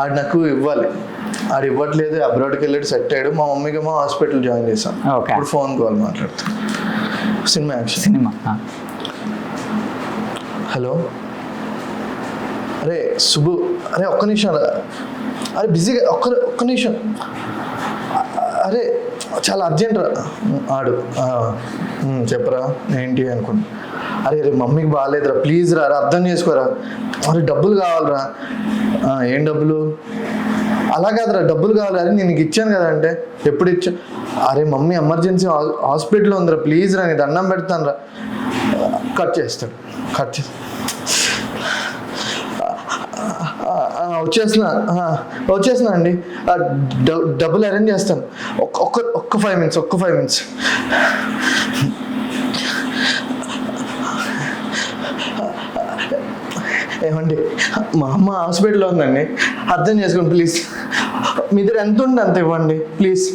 ఆడు నాకు ఇవ్వాలి, ఆడు ఇవ్వట్లేదు, అబ్రాడ్కి వెళ్ళాడు, సెట్ అయ్యాడు. మా మమ్మీకి ఏమో హాస్పిటల్ జాయిన్ చేశాను. ఇప్పుడు ఫోన్ కాల్ మాట్లాడుతాను, సినిమా. హలో, అరే శుభు, అరే ఒక్క నిమిషం, అరే బిజీగా ఒక్క నిమిషం, అరే చాలా అర్జెంట్ రా. ఆడు చెప్పరా ఏంటి అనుకుంటా. అరే రే మమ్మీకి బాగాలేదురా, ప్లీజ్ రా, అర్థం చేసుకోరా. అరే డబ్బులు కావాలరా. ఏం డబ్బులు? అలా కాదురా, డబ్బులు కావాలి. అరే నేను నీకు ఇచ్చాను కదా. అంటే ఎప్పుడు ఇచ్చా? అరే మమ్మీ ఎమర్జెన్సీ హాస్పిటల్లో ఉందిరా, ప్లీజ్ రా, నీ దండం పెడతాను రా. కట్ చేస్తాడు. వచ్చేస్తున్నా అండి, డబ్బులు అరేంజ్ చేస్తాను, ఒక్క 5 minutes. ఏమండి మా అమ్మ హాస్పిటల్లో ఉందండి, అర్థం చేసుకోండి ప్లీజ్. మీ దగ్గర ఎంత ఉంది అంత ఇవ్వండి ప్లీజ్,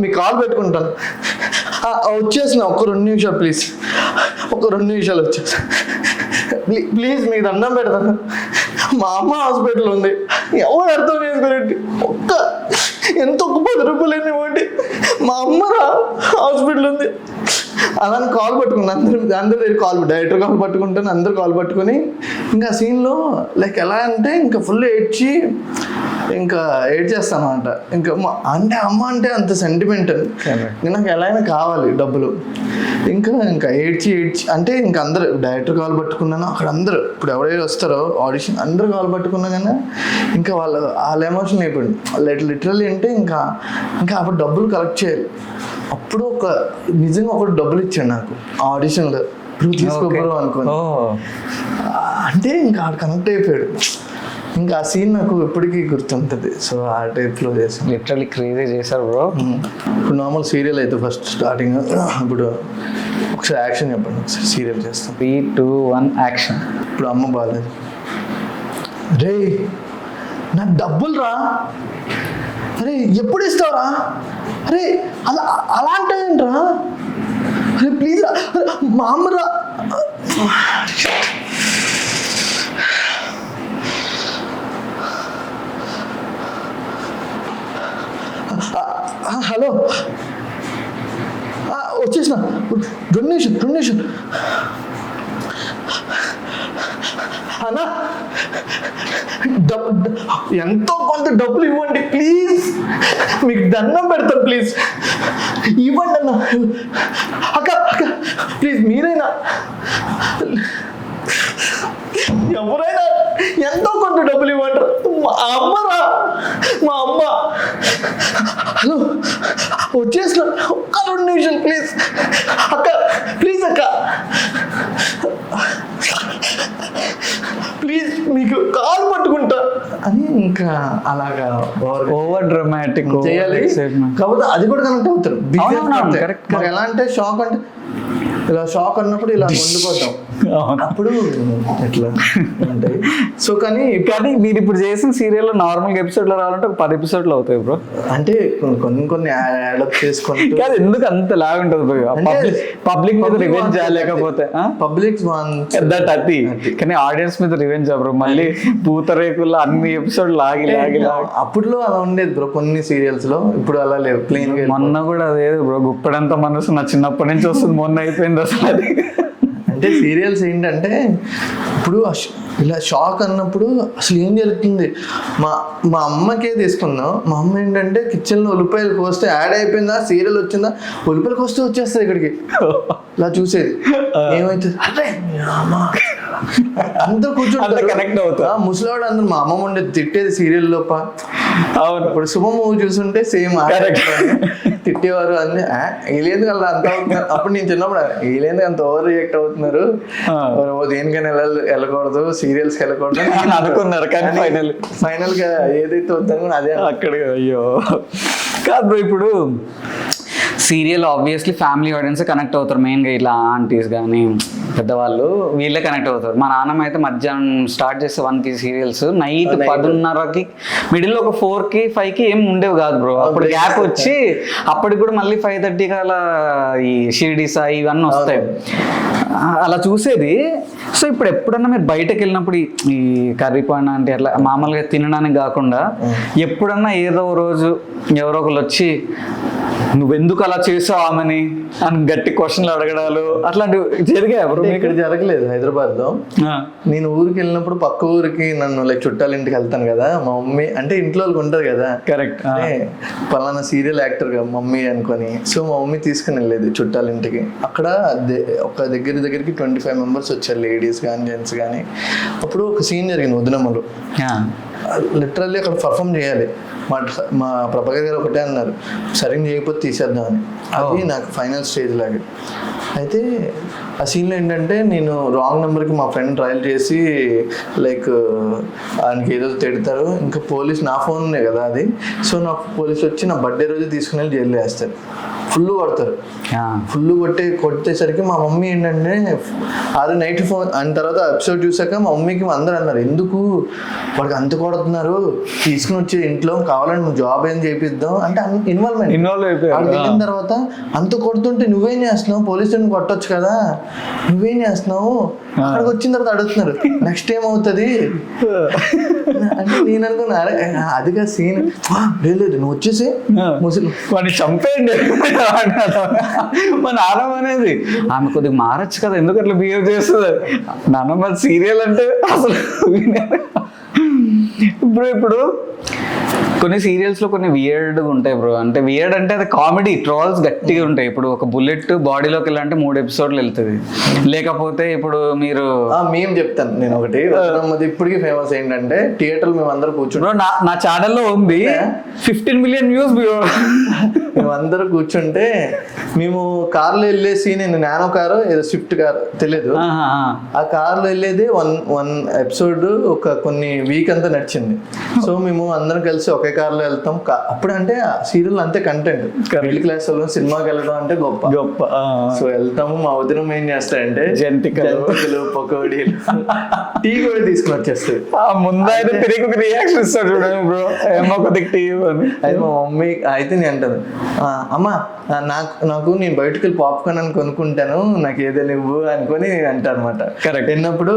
మీ కాల్ పెట్టుకుంటాను. వచ్చేసిన ఒక్క 2 నిమిషాలు ప్లీజ్, ఒక్క 2 నిమిషాలు వచ్చేసి ప్లీజ్ మీకు దండం పెడతాను. మా అమ్మ హాస్పిటల్ ఉంది, ఎవరు అర్థం చేసుకోండి. ఎంత ఒక్క 10 రూపాయలు ఇవ్వండి, మా అమ్మ హాస్పిటల్ ఉంది. అలా కాల్ పట్టుకుని అందరి దగ్గర డైరెక్టర్ కాల్ పట్టుకుంటాను, అందరు కాల్ పట్టుకొని ఇంకా సీన్లో లైక్ ఎలా అంటే ఇంకా ఫుల్ ఇంకా ఏడ్చేస్తాను అనమాట. ఇంకా అంటే అమ్మ అంటే అంత సెంటిమెంట్, నాకు ఎలా అయినా కావాలి డబ్బులు. ఇంకా ఏడ్చి అంటే ఇంకా అందరు డైరెక్టర్ కాల్ పట్టుకున్నాను, అక్కడ అందరూ ఇప్పుడు ఎవరైతే వస్తారో ఆడిషన్ అందరూ కాల్ పట్టుకున్నా కానీ ఇంకా వాళ్ళ ఎమోషన్ అయిపోయింది లిటరల్లీ. అంటే ఇంకా అప్పుడు డబ్బులు కలెక్ట్ చేయాలి. అప్పుడు నిజంగా ఒకటి డబ్బులు ఇచ్చాడు నాకు ఆడిషన్లో, తీసుకోకూడదు అనుకోని. అంటే ఇంకా ఆడు కనెక్ట్ అయిపోయాడు. ఇంకా ఆ సీన్ నాకు ఎప్పటికీ గుర్తుంటుంది. సో ఆ టైప్లో చేసాను, లిటరల్లీ క్రేజీ చేశారు బ్రో. ఇప్పుడు నార్మల్ సీరియల్ అయితే ఫస్ట్ స్టార్టింగ్, ఇప్పుడు ఒకసారి యాక్షన్ చెప్పండి, ఒకసారి సీరియల్ చేస్తాం. 3, 2, 1 యాక్షన్. ఇప్పుడు అమ్మ బాగాలేదు. రే నా డబ్బులు రా, అరే ఎప్పుడు ఇస్తావురా, అరే అలా అంటావేంట్రా, అరే ప్లీజ్ రా, మా అమ్మ రా. హలో వచ్చేసిన, 2 నిమిషం అన్నా, ఎంతో కొంత డబ్బులు ఇవ్వండి ప్లీజ్, మీకు దండం పెడతాను ప్లీజ్, ఇవ్వండి అన్న. అక్క ప్లీజ్ మీరైనా ఎవరైనా ఎంతో కొంత డబ్బులు ఇవ్వండి. మా అమ్మరా, మా అమ్మ. హలో వచ్చేసిన, ఒక్క 2 నిమిషాలు ప్లీజ్ అక్క, ప్లీజ్ అక్క, ప్లీజ్ మీకు కాలు పట్టుకుంటా అని ఇంకా అలాగా ఓవర్ డ్రామాటిక్ చేయాలి. కాకపోతే అది కూడా కనెక్ట్ అవుతారు. correct. మరి ఎలా అంటే షాక్ అంటే ఇలా షాక్ అన్నప్పుడు ఇలా వండిపోతాం, అప్పుడు ఎట్లా ఉంటాయి. సో కానీ మీరు ఇప్పుడు చేసిన సీరియల్ నార్మల్ ఎపిసోడ్ లో రావాలంటే ఒక 10 ఎపిసోడ్లు అవుతాయి బ్రో. అంటే కొన్ని యాడప్ చేసుకుంటూ కాదు, ఎందుకు అంత లాగా ఉంటుంది పబ్లిక్ మీద రివెంజ్ లేకపోతే పబ్లిక్ దట్ అది, కానీ ఆడియన్స్ మీద రివెంజ్ బ్రో. మళ్ళీ పూతరేకుల్లో అన్ని ఎపిసోడ్ లాగి అప్పుడులో అలా ఉండేది బ్రో కొన్ని సీరియల్స్ లో, ఇప్పుడు అలా లేవు ప్లెయిన్ గా. మొన్న కూడా అదే బ్రో, గుప్పడంత మనసు నా చిన్నప్పటి నుంచి వస్తుంది, మొన్న అయిపోయింది అసలు అది. అంటే సీరియల్స్ ఏంటంటే ఇప్పుడు ఇలా షాక్ అన్నప్పుడు అసలు ఏం జరుగుతుంది, మా అమ్మకే తీసుకుందాం. మా అమ్మ ఏంటంటే కిచెన్లో ఉల్లిపాయలు కోస్తే యాడ్ అయిపోయిందా, సీరియల్ వచ్చిందా, ఉల్లిపాయలు కోస్తే వచ్చేస్తుంది ఇక్కడికి, ఇలా చూసేది. ఏమైతుంది, అరే అందరూ కూర్చొని కనెక్ట్ అవుతా. ముసలివాడు అందరూ మా అమ్మమ్మ ఉండే తిట్టేది సీరియల్ లోప. అవును, ఇప్పుడు శుభ మూవీ చూస్తుంటే సేమ్ తిట్టేవారు అన్ని ఏలేదు కదా అంత అవుతున్నారు. అప్పుడు నేను చిన్నప్పుడు ఏలేదు అంత ఓవర్ రియాక్ట్ అవుతున్నారు, దేనికైనా వెళ్ళకూడదు, సీరియల్స్కి వెళ్ళకూడదు అనుకున్నారు. కానీ ఫైనల్ గా ఏదైతే వద్దాను అదే అక్కడ. అయ్యో కాదు బ్రో, ఇప్పుడు serial obviously family audience connect అవుతారు మెయిన్గా. ఇట్లా ఆంటీస్ కానీ పెద్దవాళ్ళు వీళ్ళే కనెక్ట్ అవుతారు. మా నాన్నమ్మ అయితే మధ్యాహ్నం స్టార్ట్ చేస్తే 1కి సీరియల్స్, నైట్ 10:30కి, మిడిల్లో ఒక 4కి 5కి ఏం ఉండేవి కాదు బ్రో. అప్పుడు గ్యాప్ వచ్చి అప్పటికి కూడా మళ్ళీ 5:30కి అలా ఈ షిరిడి సాయి ఇవన్నీ వస్తాయి, అలా చూసేది. సో ఇప్పుడు ఎప్పుడన్నా మీరు బయటకు వెళ్ళినప్పుడు ఈ కర్రీ పాయింట్ అంటే అట్లా మామూలుగా తినడానికి కాకుండా ఎప్పుడన్నా ఏదో రోజు ఎవరో ఒకళ్ళు వచ్చి నువ్వెందుకు అలా చేసావు ఆమెని అని గట్టి క్వశ్చన్లు అడగడాలు అట్లాంటివి జరిగాయి బ్రో? ఇక్కడ జరగలేదు హైదరాబాద్ లో. నేను ఊరికి వెళ్ళినప్పుడు పక్క ఊరికి నన్ను లైక్ చుట్టాల ఇంటికి వెళ్తాను కదా, మా మమ్మీ అంటే ఇంట్లో వాళ్ళకి ఉంటుంది కదా, కరెక్ట్, పలానా సీరియల్ యాక్టర్ గా మమ్మీ అనుకొని. సో మా మమ్మీ తీసుకుని వెళ్ళేది చుట్టాల ఇంటికి. అక్కడ ఒక దగ్గరికి 25 మెంబర్స్ వచ్చారు, లేడీస్ కానీ జెంట్స్ కానీ. అప్పుడు ఒక సీన్ జరిగింది వదినమ్మలో, లిటరల్లీ అక్కడ పర్ఫామ్ చేయాలి. మా ప్రభాకర్ గారు ఒకటే అన్నారు, సరిగ్గా చేయకపోతే తీసేద్దామని. అది నాకు ఫైనల్ స్టేజ్ లాగా. అయితే ఆ సీన్లో ఏంటంటే నేను రాంగ్ నెంబర్కి మా ఫ్రెండ్ ట్రయల్ చేసి లైక్ ఆయనకి ఏదో తిడతారు, ఇంకా పోలీస్ నా ఫోన్ ఉన్నాయి కదా అది. సో నాకు పోలీసు వచ్చి నా బర్త్డే రోజు తీసుకుని వెళ్ళి జైల్లో వేస్తారు, ఫుల్ కొడతారు. ఫుల్ కొట్టేసరికి మా మమ్మీ ఏంటంటే అది నైట్ ఫోన్ అని తర్వాత ఎపిసోడ్ చూసాక మా మమ్మీకి అందరూ అన్నారు, ఎందుకు వాడికి అంత కొడుతున్నారు, తీసుకుని వచ్చే ఇంట్లో కావాలంటే నువ్వు జాబ్ ఏం చేపిద్దాం అంటే ఇన్వాల్వ్ అయిపోయిన తర్వాత అంత కొడుతుంటే నువ్వేం చేస్తున్నావు, పోలీసు కొట్టొచ్చు కదా, నువ్వేం చేస్తున్నావు, అక్కడికి వచ్చిన తర్వాత అడుగుతున్నారు నెక్స్ట్ ఏమవుతుంది అంటే నేను అనుకున్నా అదిగా సీన్ లేదు నువ్వు వచ్చేసి ముసలి వాడిని చంపేయండి. మా నాన్నమ్మ అనేది ఆమె కొద్దిగా మారచ్చు కదా, ఎందుకు అట్లా బిహేవ్ చేస్తుంది నాన్నమ్మ. సీరియల్ అంటే అసలు ఇప్పుడు కొన్ని సీరియల్స్ లో కొన్ని వియర్డ్ ఉంటాయి బ్రో. అంటే వియర్డ్ అంటే అది కామెడీ ట్రోల్స్ గట్టిగా ఉంటాయి. ఇప్పుడు ఒక బుల్లెట్ బాడీలోకి వెళ్ళాలంటే 3 ఎపిసోడ్లు వెళ్తుంది. లేకపోతే ఇప్పుడు మీరు మేము చెప్తాను నేను ఒకటి, ఇప్పటికీ ఫేమస్ ఏంటంటే థియేటర్ మేము అందరూ కూర్చుంటాం. నా ఛానల్లో ఉంది 15 మిలియన్ వ్యూస్. మేమందరూ కూర్చుంటే మేము కార్లో వెళ్ళే సీన్, నానో కారు ఏదో స్విఫ్ట్ కార్ తెలియదు, ఆ కార్లో వెళ్ళేది వన్ ఎపిసోడ్ ఒక కొన్ని వీక్ అంతా నడిచింది. సో మేము అందరం కలిసి ఒకే కార్లో వెళ్తాం. అప్పుడు అంటే సీరియల్ అంతే కంటెంట్, మిడిల్ క్లాస్ వాళ్ళు సినిమాకి వెళ్ళడం అంటే గొప్ప గొప్ప. సో వెళ్తాము, మా వదినం ఏం చేస్తాయంటే జంతికలు పకోడీలు టీ కూడా తీసుకుని వచ్చేస్తుంది. ముందైతే తిరిగి ఒక రియాక్షన్ ఇస్తాడు చూడండి బ్రో, ఏమో కొద్దిగా టీ అయితే మా మమ్మీ అయితే నేను అంటాను, అమ్మ నాకు నేను బయటకు వెళ్ళి పాప్కార్న్ అని కొనుక్కుంటాను, నాకు ఏదైనా ఇవ్వు అనుకొని అంటా అనమాట. కరెక్ట్. విన్నప్పుడు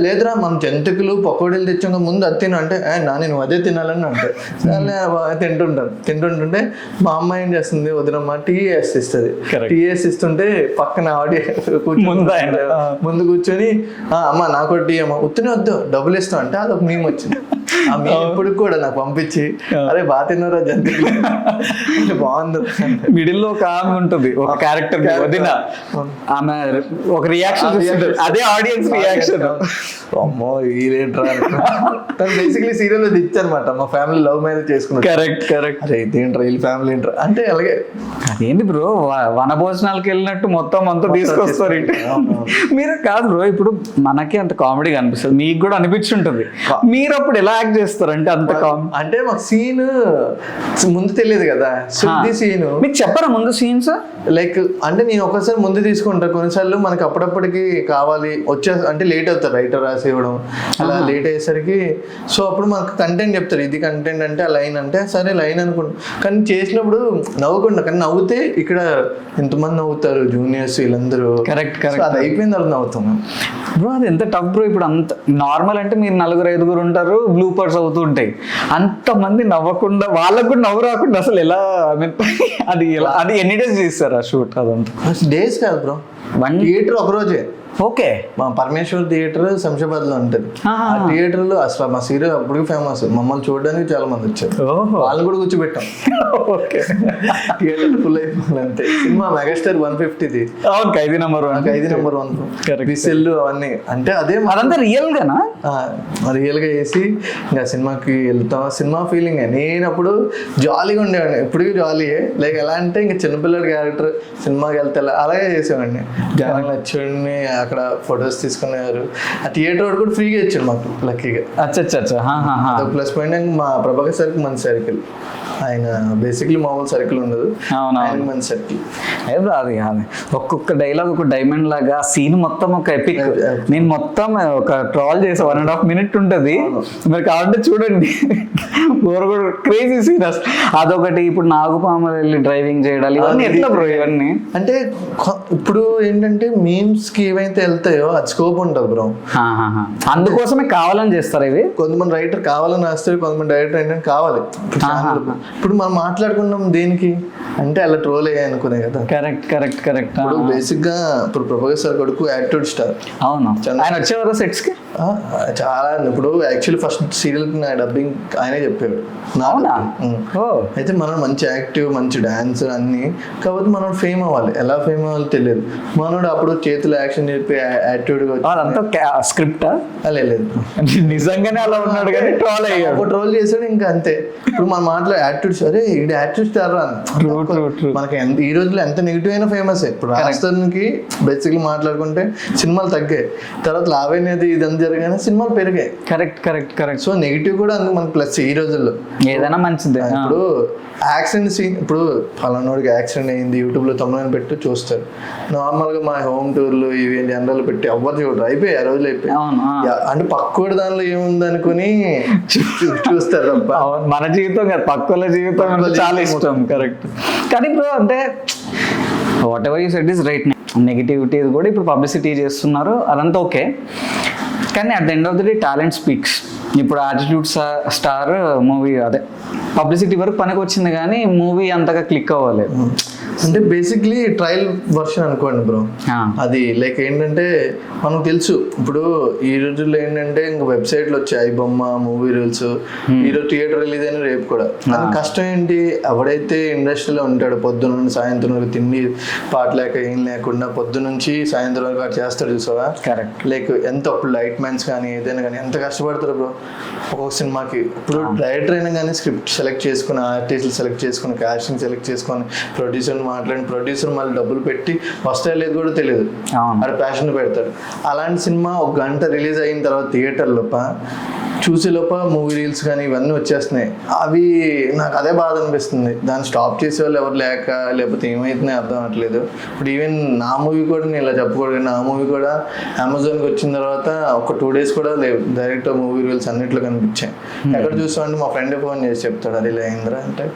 లేదురా మనం జంతికలు పకోడీలు తెచ్చాక ముందు అది తిను అంటే, నేను అదే తినాలని అంటే తింటుంటే మా అమ్మ ఏం చేస్తుంది, వదినమ్మ టీ వేసి ఇస్తుంది. టీ వేసి ఇస్తుంటే పక్కన ముందు కూర్చొని అమ్మ నాకు టీ అమ్మ ఉత్తిని వద్దు డబ్బులు ఇస్తాం అంటే అదొక మేము వచ్చింది. ఆ మేము ఇప్పుడు కూడా నాకు పంపించి అరే బాగా తిన్నారా జంతికలు బాగుంది. మిడిల్ లో ఒక ఆమె ఉంటుంది, ఒక క్యారెక్టర్ వదిన, ఆమె ఒక రియాక్షన్, అదే ఆడియన్స్ రియాక్షన్. అమ్మో వీలేంట్రా బేసిక్లీ సీరియల్ అది ఇచ్చారనమాట. మా ఫ్యామిలీ లవ్ మ్యారేజ్ చేసుకున్నారు. Correct correct. అరే ఇదేంట్రా వీళ్ళ ఫ్యామిలీ ఏంట్రా అంటే అలాగే. అదేంటి బ్రో వన భోజనాలకు వెళ్ళినట్టు మొత్తం అంతా తీసుకొస్తారు ఇంటి. మీరు కాదు బ్రో, ఇప్పుడు మనకి అంత కామెడీగా అనిపిస్తుంది, మీకు కూడా అనిపించుంటుంది. మీరు అప్పుడు ఎలా యాక్ట్ చేస్తారు అంటే అంత అంటే మాకు సీన్ ముందు తెలియదు కదా, సీన్ మీకు చెప్పరా ముందు సీన్స్? లైక్ అంటే నేను ఒకసారి ముందు తీసుకుంటా, కొన్నిసార్లు మనకి అప్పుడప్పటికి కావాలి అంటే లేట్ అవుతారు రైటర్ రాసి ఇవ్వడం, అలా లేట్ అయ్యేసరికి. సో అప్పుడు మనకు కంటెంట్ చెప్తారు, ఇది కంటెంట్ అంటే ఆ లైన్ అంటే సరే లైన్ అనుకుంటాం, కానీ చేసినప్పుడు నవ్వకుండా, కానీ నవ్వుతే ఇక్కడ ఎంతమంది నవ్వుతారు జూనియర్స్ వీళ్ళందరూ. Correct correct. అది అయిపోయిన తర్వాత నవ్వుతాం బ్రో. అది ఎంత టఫ్ బ్రో. ఇప్పుడు అంత నార్మల్ అంటే మీరు 4-5 ఉంటారు, బ్లూపర్స్ అవుతూ ఉంటాయి, అంతమంది నవ్వకుండా వాళ్ళకు కూడా నవ్వు రాకుండా అసలు ఎలా, అది ఎన్ని డేస్ చేస్తారు ఆ షూట్? అదంతా డేస్ కాదు బ్రో, థియేటర్ ఒక రోజే. ఓకే. మా పరమేశ్వర్ థియేటర్ శంషాబాద్ లో ఉంటుంది. ఆ థియేటర్ లో అసలు మా సీరియల్ అప్పటికి ఫేమస్, మమ్మల్ని చూడడానికి చాలా మంది వచ్చారు, వాళ్ళని కూడా కూర్చోబెట్టాం. థియేటర్ ఫుల్ అయిపోయింది అంతే. సినిమా మెగాస్టార్ 150ది, 5 నెంబర్ 1 విసిల్ అవన్నీ అంటే అదే అదంతా రియల్ గానా? రియల్ గా వేసి ఇంకా సినిమాకి వెళ్తాం. సినిమా ఫీలింగ్ నేను అప్పుడు జాలీగా ఉండేవాడిని, ఇప్పటికీ జాలీయే. లైక్ ఎలా అంటే ఇంకా చిన్నపిల్లడి క్యారెక్టర్, సినిమాకి వెళ్తే అలాగే చేసేవాడిని. జనాలు వచ్చేవాడిని, అక్కడ ఫొటోస్ తీసుకునేవారు. ఆ థియేటర్ వాడు కూడా ఫ్రీగా ఇచ్చాడు మాకు లక్కీగా. అచ్చా. ప్లస్ పాయింట్ మా ప్రభాకర్ సర్కిల్ మంచి సర్కిల్, ఆయన బేసిక్లీ మామూలు సర్కిల్ ఉండదు, మంచి సర్కిల్. అది ఒక్కొక్క డైలాగ్ ఒక డైమండ్ లాగా, సీన్ మొత్తం ఒక ఎపిక్. నేను మొత్తం ఒక ట్రాల్ చేసా, 1.5 minute ఉంటుంది, మీరు కావాలంటే చూడండి. క్రేజీ సీన్ అదొకటి. ఇప్పుడు నాగుపాములు వెళ్ళి డ్రైవింగ్ చేయడాలి, ఇవన్నీ ఎట్లా బ్రో? ఇవన్నీ అంటే ఇప్పుడు ఏంటంటే మీమ్స్ కి ఏవైతే వెళ్తాయో అది స్కోప్ ఉంటుంది బ్రో, అందుకోసమే కావాలని చేస్తారు ఇవి. కొంతమంది రైటర్ కావాలని రాస్తారు, కొంతమంది డైరెక్టర్ ఏంటంటే కావాలి. ఇప్పుడు మనం మాట్లాడుకున్నాం దేనికి అంటే అలా ట్రోల్ అయ్యాయి అనుకునే కదా. Correct correct correct. ఇప్పుడు బేసిక్ గా ఇప్పుడు ప్రభాకర్ సార్ కొడుకు యాటిట్యూడ్ స్టార్. అవును, ఆయన వచ్చేవారు సెట్స్ కి చాలా. ఇప్పుడు యాక్చువల్లీ ఫస్ట్ సీరియల్ కి నా డబ్బింగ్ ఆయనే చెప్పాడు. అయితే మనం మంచి యాక్టివ్, మంచి డాన్స్ అన్ని, కాబట్టి మనం ఫేమ్ అవ్వాలి. ఎలా ఫేమ్ అవ్వాలి తెలియదు. మనోడు అప్పుడు చేతులు యాక్షన్ చెప్పి యాటిట్యూడ్ స్క్రిప్టా లేదు, నిజంగానే అలా ఉన్నాడు కానీ ట్రోల్ అయ్యాడు. ట్రోల్ చేసాడు ఇంకా అంతే. ఇప్పుడు మనం మాట్లాడే యాటిట్యూడ్, అరే ఇది యాటిట్యూడ్ స్టార్ మనకి ఈ రోజులో ఎంత నెగిటివ్ అయినా ఫేమస్. ఇప్పుడు రాష్ట్రానికి బేసిక్లీ మాట్లాడుకుంటే సినిమాలు తగ్గాయి, తర్వాత లావైనది ఇదంతా జరగానే సినిమాలు పెరిగాయి. Correct correct correct. So negative కూడా అందుకు మనకి ప్లస్ ఈ రోజుల్లో ఏదైనా మంచిది. ఇప్పుడు యాక్సిడెంట్ సీన్, ఇప్పుడు ఫలానోడికి యాక్సిడెంట్ అయింది యూట్యూబ్ లో తమిళ పెట్టి చూస్తారు. నార్మల్ గా మా హోమ్ టూర్లు ఇవి జనరల్ పెట్టి ఎవ్వరు చూడరు, అయిపోయి ఆ రోజులు అయిపోయి. అంటే పక్కోడి దానిలో ఏముంది అనుకుని చూస్తారు తప్ప మన జీవితం కాదు, పక్కల జీవితం చాలా ఇష్టం. కరెక్ట్. కానీ ఇప్పుడు అంటే what ever you said is right. Negativity కూడా ఇప్పుడు పబ్లిసిటీ చేస్తున్నారు, అదంతా ఓకే. కానీ at the end of the day talent speaks. ఇప్పుడు యాటిట్యూడ్ స్టార్ మూవీ అదే పబ్లిసిటీ వరకు పనికి వచ్చింది, కానీ మూవీ అంతగా క్లిక్ అవ్వలేదు. అంటే బేసిక్లీ ట్రయల్ వర్షన్ అనుకోండి బ్రో. అది లైక్ ఏంటంటే మనకు తెలుసు ఇప్పుడు ఈ రోజుల్లో ఏంటంటే ఇంకా వెబ్సైట్లు వచ్చాయి, బొమ్మ మూవీ రూల్స్, ఈరోజు థియేటర్ రిలీజ్ అయిన రేపు కూడా. కానీ కష్టం ఏంటి, ఎవడైతే ఇండస్ట్రీలో ఉంటాడో పొద్దున్న నుండి సాయంత్రం వరకు తిండి పాట లేక ఏం లేకుండా పొద్దున్న నుంచి సాయంత్రం వరకు అటు చేస్తాడు చూసావా. కరెక్ట్. లైక్ ఎంత అప్పుడు లైట్ మ్యాన్స్ కానీ ఏదైనా కానీ ఎంత కష్టపడతారు బ్రో ఒక్కొక్క సినిమాకి. ఇప్పుడు డైరెక్టర్ అయినా కానీ స్క్రిప్ట్ సెలెక్ట్ చేసుకుని ఆర్టిస్టులు సెలెక్ట్ చేసుకుని కాస్టింగ్ సెలెక్ట్ చేసుకొని ప్రొడ్యూసర్ని మాట్లాడి ప్రొడ్యూసర్ మళ్ళీ డబ్బులు పెట్టి వస్తాయో లేదు కూడా తెలియదు, అది ప్యాషన్ పెడతాడు. అలాంటి సినిమా 1 గంట రిలీజ్ అయిన తర్వాత థియేటర్ లోప చూసే లోప మూవీ రీల్స్ కానీ ఇవన్నీ వచ్చేస్తున్నాయి. అవి నాకు అదే బాధ అనిపిస్తుంది. దాన్ని స్టాప్ చేసే వాళ్ళు ఎవరు లేకపోతే ఏమైతుందో అర్థం అవ్వట్లేదు. ఇప్పుడు ఈవెన్ నా మూవీ కూడా నేను ఇలా చెప్పకూడదు, నా మూవీ కూడా అమెజాన్కి వచ్చిన తర్వాత ఒక 2 days కూడా లేవు, డైరెక్ట్ మూవీ రీల్స్ అన్నిట్లో కనిపించాయి. ఎక్కడ చూస్తామంటే మా ఫ్రెండ్ ఫోన్ చేసి చెప్తాడు అది ఇలా అయిందిరా అంటే,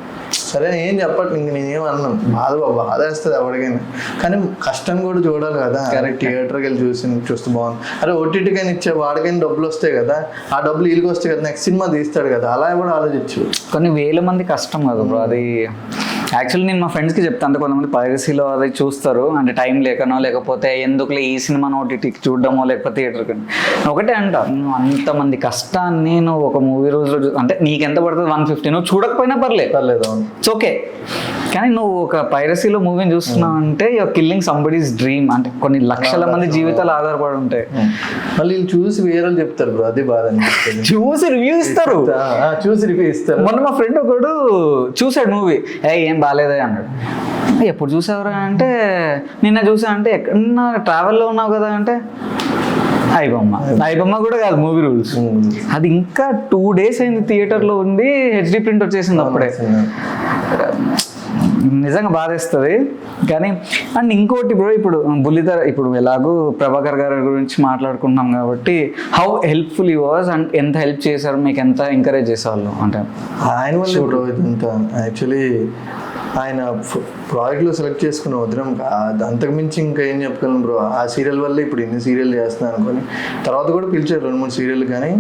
సరే ఏం చెప్పట్లేదు, ఇంక నేనేం అన్నాను. బాధ వేస్తుంది ఎవరికైనా, కానీ కష్టం కూడా చూడాలి కదా. థియేటర్కి వెళ్ళి చూస్తే బాగుంది. అరే ఓటీటీకైనా ఇచ్చే వాడికైనా డబ్బులు వస్తాయి కదా, ఆ డబ్బులు వీళ్ళకి వస్తాయి కదా, నెక్స్ట్ సినిమా తీస్తాడు కదా, అలా కూడా ఆలోచించు. కొన్ని వేల మంది కష్టం కదా బ్రో అది. యాక్చువల్లీ నేను మా ఫ్రెండ్స్కి చెప్తాను, అంటే కొంతమంది పైరసీలో అది చూస్తారు, అంటే టైం లేకనో లేకపోతే ఎందుకులే ఈ సినిమా ఓటీటీకి చూడడమో లేకపోతే థియేటర్కి. ఒకటే అంట, నువ్వు అంతమంది కష్టాన్ని నువ్వు ఒక మూవీ రోజులో అంటే నీకు ఎంత పడుతుంది 150, నువ్వు చూడకపోయినా పర్లేదు, ఇట్స్ ఓకే. కానీ నువ్వు ఒక పైరసీలో మూవీని చూస్తున్నావు అంటే యువర్ కిల్లింగ్ సంబడీస్ డ్రీమ్. అంటే కొన్ని లక్షల మంది జీవితాలు ఆధారపడి ఉంటాయి. మళ్ళీ చూసి వేరే చెప్తారు బ్రో, అది బాధ అనిపిస్తుంది. చూసి రివ్యూ ఇస్తారు. మొన్న మా ఫ్రెండ్ ఒకడు చూసాడు మూవీ, ఏం బాగాలేదా అన్నాడు. ఎప్పుడు చూసావురా అంటే నిన్న చూసా అంటే, ఎక్కడన్నా ట్రావెల్లో ఉన్నావు కదా అంటే, ఐబొమ్మ కూడా కాదు మూవీ రూల్స్. అది ఇంకా 2 days అయింది థియేటర్లో ఉంది, హెచ్డి ప్రింట్ వచ్చేసింది అప్పుడే. నిజంగా బాధేస్తుంది. కానీ అండ్ ఇంకోటి బ్రో, ఇప్పుడు బుల్లితెర ఇప్పుడు ఎలాగో ప్రభాకర్ గారి గురించి మాట్లాడుకుంటున్నాం కాబట్టి, how helpful you was and ఎంత హెల్ప్ చేశారు, మీకు ఎంత ఎంకరేజ్ చేసేవాళ్ళు అంటే? ఆయన వల్ల బ్రో ఇదంతా. యాక్చువల్లీ ఆయన ప్రాజెక్ట్లో సెలెక్ట్ చేసుకున్న వదినం, అంతకుమించి ఇంకా ఏం చెప్పగలను బ్రో. ఆ సీరియల్ వల్ల ఇప్పుడు ఇన్ని సీరియల్ చేస్తున్నాను అనుకొని, తర్వాత కూడా పిలిచారు 2-3 సీరియల్. కానీ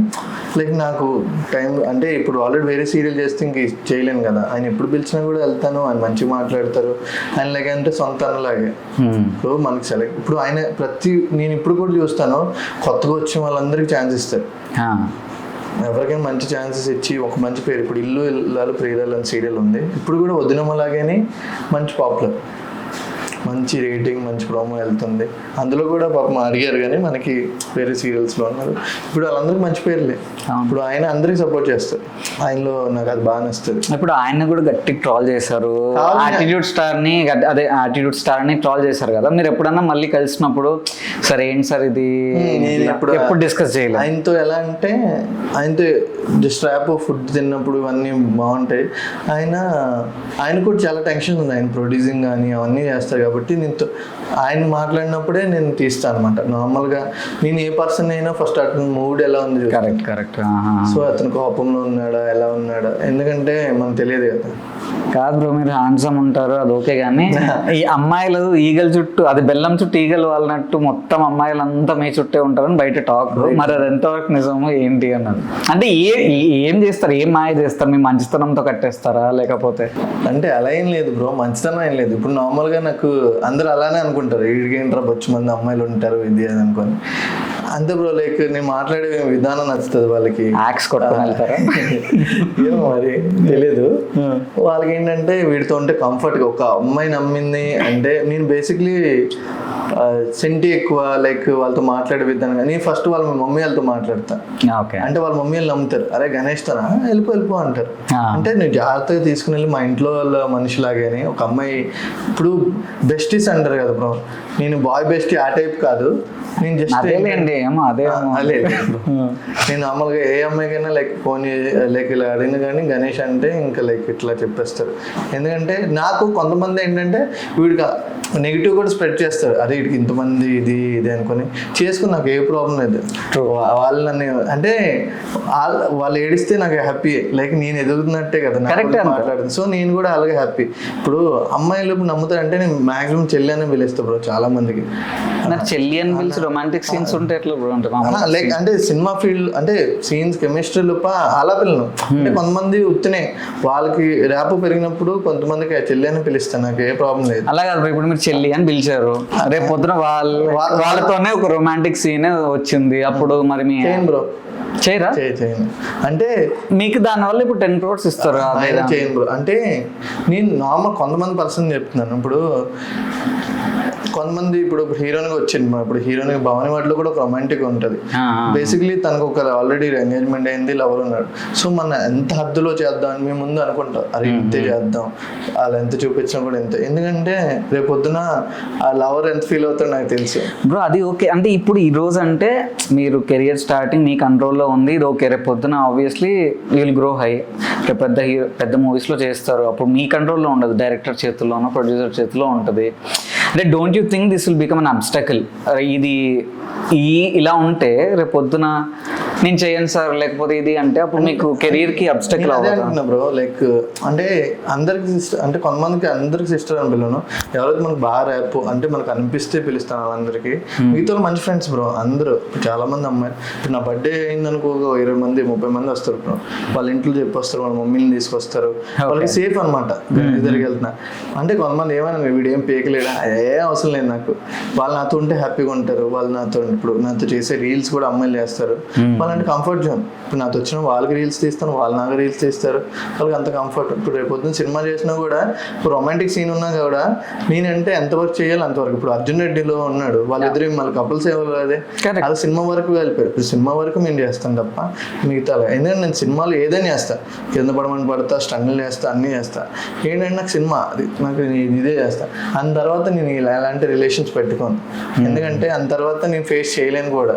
లైక్ నాకు టైం అంటే ఇప్పుడు ఆల్రెడీ వేరే సీరియల్ చేస్తే ఇంక చేయలేను కదా. ఆయన ఎప్పుడు పిలిచినా కూడా వెళ్తాను, ఆయన మంచిగా మాట్లాడతారు. ఆయన లాగే అంటే సొంత అన్నలాగే. ఇప్పుడు మనకి ఇప్పుడు ఆయన నేను ఇప్పుడు కూడా చూస్తాను, కొత్తగా వచ్చిన వాళ్ళందరికీ ఛాన్స్ ఇస్తారు. ఎవరికైనా మంచి ఛాన్సెస్ ఇచ్చి ఒక మంచి పేరు. ఇప్పుడు ఇల్లు ఇల్లాలు ప్రియురాలు అని సీరియల్ ఉంది, ఇప్పుడు కూడా వదినమ్మలాగానే మంచి పాపులర్, మంచి రేటింగ్, మంచి ప్రోమో వెళ్తుంది. అందులో కూడా పాపం అడిగారు, కానీ మనకి వేరే సీరియల్స్లో ఉన్నారు. ఇప్పుడు వాళ్ళందరికీ మంచి పేర్లే. ఇప్పుడు ఆయన అందరికి సపోర్ట్ చేస్తారు, ఆయనలో నాకు అది బాగా నచ్చుతుంది. ఇప్పుడు ఆయన కూడా గట్టి ట్రాల్ చేశారు, యాటిట్యూడ్ స్టార్ ని ట్రాల్ చేశారు కదా. మీరు ఎప్పుడన్నా మళ్ళీ కలిసినప్పుడు సరే ఏంటి సార్ ఇది, నేను ఎప్పుడు డిస్కస్ చేయలేదు ఆయనతో. ఎలా అంటే ఆయనతో జస్ట్ ర్యాప్ ఫుడ్ తిన్నప్పుడు ఇవన్నీ బాగుంటాయి. ఆయన కూడా చాలా టెన్షన్ ఉంది, ఆయన ప్రొడ్యూసింగ్ కానీ అవన్నీ చేస్తారు కాబట్టి ఆయన మాట్లాడినప్పుడే నేను తీస్తాను అనమాట. నార్మల్గా నేను ఏ పర్సన్ అయినా ఫస్ట్ అతను మూడ్ ఎలా ఉంది, కరెక్ట్. సో అతను కోపంలో ఉన్నాడా, ఎలా ఉన్నాడా, ఎందుకంటే మనకు తెలియదు కదా. కాదు బ్రో, మీరు హ్యాండ్సమ్ ఉంటారు అది ఓకే, కానీ ఈ అమ్మాయిలు ఈగల చుట్టూ, అది బెల్లం చుట్టూ ఈగలు వాళ్ళనట్టు మొత్తం అమ్మాయిలు అంతా మీ చుట్టే ఉంటారని బయట టాక్. మరి అది ఎంతవరకు నిజమో ఏంటి అన్నది. అంటే ఏం చేస్తారు, ఏం మాయ చేస్తారు, మీ మంచితనంతో కట్టేస్తారా లేకపోతే? అంటే అలా ఏం లేదు బ్రో, మంచితనం ఏం లేదు. ఇప్పుడు నార్మల్గా నాకు అందరూ అలానే అనుకుంటారు, వీడికేంట్రా బొచ్చు మంది అమ్మాయిలు ఉంటారు ఇది అది అనుకోని అంతే బ్రో. లైక్ నేను మాట్లాడే విధానం నచ్చుతుంది వాళ్ళకి. యాక్స్ కొట్టుకొని వెళ్తారా ఏమో మరి తెలియదు. వాళ్ళకి ఏంటంటే వీడితో ఉంటే కంఫర్ట్గా, ఒక అమ్మాయి నమ్మింది అంటే. నేను బేసిక్లీ సెంటి ఎక్కువ, లైక్ వాళ్ళతో మాట్లాడే విధానం. కానీ ఫస్ట్ వాళ్ళ మమ్మీ వాళ్ళతో మాట్లాడతా, అంటే వాళ్ళ మమ్మీ వాళ్ళు నమ్ముతారు, అరే గణేష్ తోనా వెళ్ళిపో అంటారు. అంటే నేను జాగ్రత్తగా తీసుకుని వెళ్ళి మా ఇంట్లో వాళ్ళ మనిషిలాగానే ఒక అమ్మాయి. ఇప్పుడు బెస్టీస్ అంటారు కదా బ్రో, నేను బాయ్ బెస్టీ ఆ టైప్ కాదు. నేను జస్ట్ నేను నార్మల్గా ఏ అమ్మాయికైనా లైక్ ఫోన్ లైక్ ఇలా అడిగిన కానీ గణేష్ అంటే ఇంకా లైక్ ఇట్లా చెప్పేస్తారు. ఎందుకంటే నాకు కొంతమంది ఏంటంటే వీడికి నెగిటివ్ కూడా స్ప్రెడ్ చేస్తారు, అదే వీడికి ఇంతమంది ఇది అనుకొని చేసుకుని నాకు ఏ ప్రాబ్లం లేదు. వాళ్ళు నన్ను అంటే వాళ్ళు ఏడిస్తే నాకు హ్యాపీ, లైక్ నేను ఎదుగుతున్నట్టే కదా మాట్లాడుతుంది. సో నేను కూడా అలాగే హ్యాపీ. ఇప్పుడు అమ్మాయిలు నమ్ముతారంటే నేను మాక్సిమం చెల్లి అని పిలుస్తాను బ్రో చాలా మందికి. చెల్లి అని పిలిచి రొమాంటిక్ సీన్స్ ఉంటే ఎట్లా బ్రో? లైక్ అంటే సినిమా ఫీల్డ్ అంటే సీన్స్ కెమిస్ట్రీ లోప అలా పిల్లను. అంటే కొంతమంది ఉత్తినే వాళ్ళకి ర్యాప్ పెరిగినప్పుడు కొంతమందికి చెల్లి అని పిలుస్తాను, నాకు ఏ ప్రాబ్లం లేదు. అలా కాదు, ఇప్పుడు మీరు చెల్లి అని పిలిచారు, రేపు పొద్దున వాళ్ళతోనే ఒక రొమాంటిక్ సీన్ వచ్చింది, అప్పుడు మరి మీ బ్రో చేయరా? అంటే మీకు దానివల్ల ఇప్పుడు 10 crores ఇస్తారు. చేయను బ్రో. అంటే నేను నార్మల్ కొంతమంది పర్సన్ చెప్తున్నాను. ఇప్పుడు కొంతమంది ఇప్పుడు హీరోయిన్గా వచ్చింది, ఇప్పుడు హీరోయిన్ భవాని వాటిలో కూడా ఒక రొమాంటిక్ ఉంటుంది. బేసిక్లీ తనకు ఒక ఆల్రెడీ ఎంగేజ్మెంట్ అయింది, లవర్ ఉన్నాడు. సో మన ఎంత హద్దులో చేద్దాం అని మేము ముందు అనుకుంటాం, అరే ఇంతే చేద్దాం, వాళ్ళు ఎంత చూపించినా కూడా ఇంతే. ఎందుకంటే రేపు పొద్దున ఆ లవర్ ఎంత ఫీల్ అవుతాడో నాకు తెలుసు బ్రో. అది ఓకే. అంటే ఇప్పుడు ఈ రోజు అంటే మీరు కెరియర్ స్టార్టింగ్ మీ కంట్రోల్లో ఉంది, ఇది ఓకే. రేపు పొద్దున ఆబ్వియస్లీ విల్ గ్రో హై, రేపు పెద్ద మూవీస్లో చేస్తారు, అప్పుడు మీ కంట్రోల్లో ఉండదు, డైరెక్టర్ చేతుల్లోనో ప్రొడ్యూసర్ చేతిలో ఉంటుంది. అంటే don't you think this will become an obstacle? ఇది ఇలా ఉంటే రేపు పొద్దున నేను చేయను సార్ లేకపోతే ఇది అంటే అప్పుడు మీకు కెరీర్కి అబ్స్టకల్ అవుతుంది బ్రో. లైక్ అంటే అందరికి సిస్టర్, అంటే కొంతమందికి అందరికి సిస్టర్ అని పిల్లను, ఎవరైతే మనకు బాగా ర్యాప్ అంటే మనకు అనిపిస్తే పిలుస్తాను వాళ్ళందరికీ. మిగతా మంచి ఫ్రెండ్స్ బ్రో అందరూ. చాలా మంది అమ్మాయి ఇప్పుడు నా బర్త్డే అయిందనుకో 20 మంది 30 మంది వస్తారు బ్రో. వాళ్ళ ఇంట్లో చెప్పొస్తారు, వాళ్ళ మమ్మీని తీసుకొస్తారు, వాళ్ళకి సేఫ్ అనమాట. ఇద్దరికి వెళ్తున్నా అంటే కొంతమంది ఏమైనా వీడు ఏం పేకలేడా, ఏ అవసరం లేదు నాకు, వాళ్ళు నాతో ఉంటే హ్యాపీగా ఉంటారు. వాళ్ళు నాతో ఇప్పుడు నాతో చేసే రీల్స్ కూడా అమ్మాయిలు చేస్తారు, వాళ్ళంటే కంఫర్ట్ జోన్. ఇప్పుడు నాతో వచ్చిన వాళ్ళకి రీల్స్ తీస్తాను, వాళ్ళు నాకు రీల్స్ తీస్తారు, వాళ్ళకి అంత కంఫర్ట్. ఇప్పుడు రేపు పొద్దున్న సినిమా చేసినా కూడా ఇప్పుడు రొమాంటిక్ సీన్ ఉన్నా కూడా నేనంటే ఎంతవరకు చేయాలి అంతవరకు. ఇప్పుడు అర్జున్ రెడ్డిలో ఉన్నాడు, వాళ్ళిద్దరు మళ్ళీ కపుల్స్ ఎవరు అదే అది సినిమా వరకు వెళ్ళిపోయారు. ఇప్పుడు సినిమా వరకు మేము చేస్తాను తప్ప మిగతా, ఎందుకంటే నేను సినిమాలు ఏదైనా చేస్తా, కింద పడమని పడతా, స్టండ్లు చేస్తా, అన్నీ చేస్తా. ఏంటంటే నాకు సినిమా అది నాకు ఇదే చేస్తా. అంత తర్వాత నేను ఇలాంటి రిలేషన్స్ పెట్టుకోను, ఎందుకంటే అంత తర్వాత నేను ఫేస్ చేయలేను కూడా.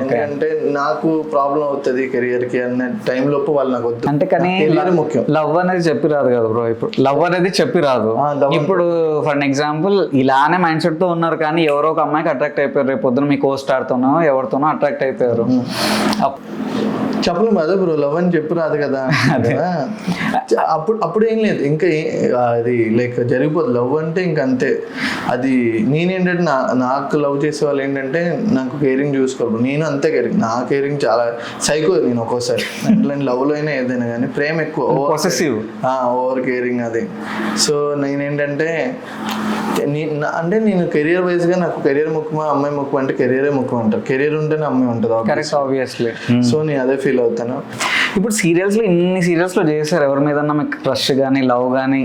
ఎందుకంటే నాకు ప్రాబ్లం అవుతుంది కెరియర్ కి అన్న టైం లోపు వాళ్ళు నాకు వద్దు. అంటే కానీ ముఖ్యం. లవ్ అనేది చెప్పి రాదు కదా బ్రో. ఇప్పుడు లవ్ అనేది చెప్పి రాదు. ఇప్పుడు ఫర్ ఎగ్జాంపుల్ ఇలానే మైండ్ సెట్ తో ఉన్నారు, కానీ ఎవరో ఒక అమ్మాయికి అట్రాక్ట్ అయిపోయారు, రేపు పొద్దున మీ కో స్టార్ తోనో ఎవరితోనో అట్రాక్ట్ అయిపోయారు. చెప్పలేము అదే బ్రో, లవ్ అని చెప్పి రాదు కదా. అప్పుడు ఏం లేదు, ఇంకా అది లైక్ జరిగిపోదు. లవ్ అంటే ఇంక అంతే. అది నేనేంటంటే నాకు లవ్ చేసే వాళ్ళు ఏంటంటే నాకు కేరింగ్ చూసుకోరు. నేను అంతే కేరింగ్, నా కేరింగ్ చాలా సైకో. నేను ఒక్కోసారి లవ్లో అయినా ఏదైనా కానీ ప్రేమ ఎక్కువ, ఓవర్ కేరింగ్ అది. సో నేనేంటంటే అంటే నేను కెరియర్ వైజ్గా నాకు కెరియర్ ముఖ్యమా అమ్మాయి ముఖ్యం అంటే కెరియరే ముఖ్యం అంటారు. కెరియర్ ఉంటేనే అమ్మాయి ఉంటుంది ఆబ్వియస్లీ. సో నేను అదే ఫీల్ అవుతాను. ఇప్పుడు సీరియల్స్లో ఇన్ని సీరియల్స్లో చేశారు, ఎవరి మీద మీకు క్రష్ కానీ లవ్ కానీ,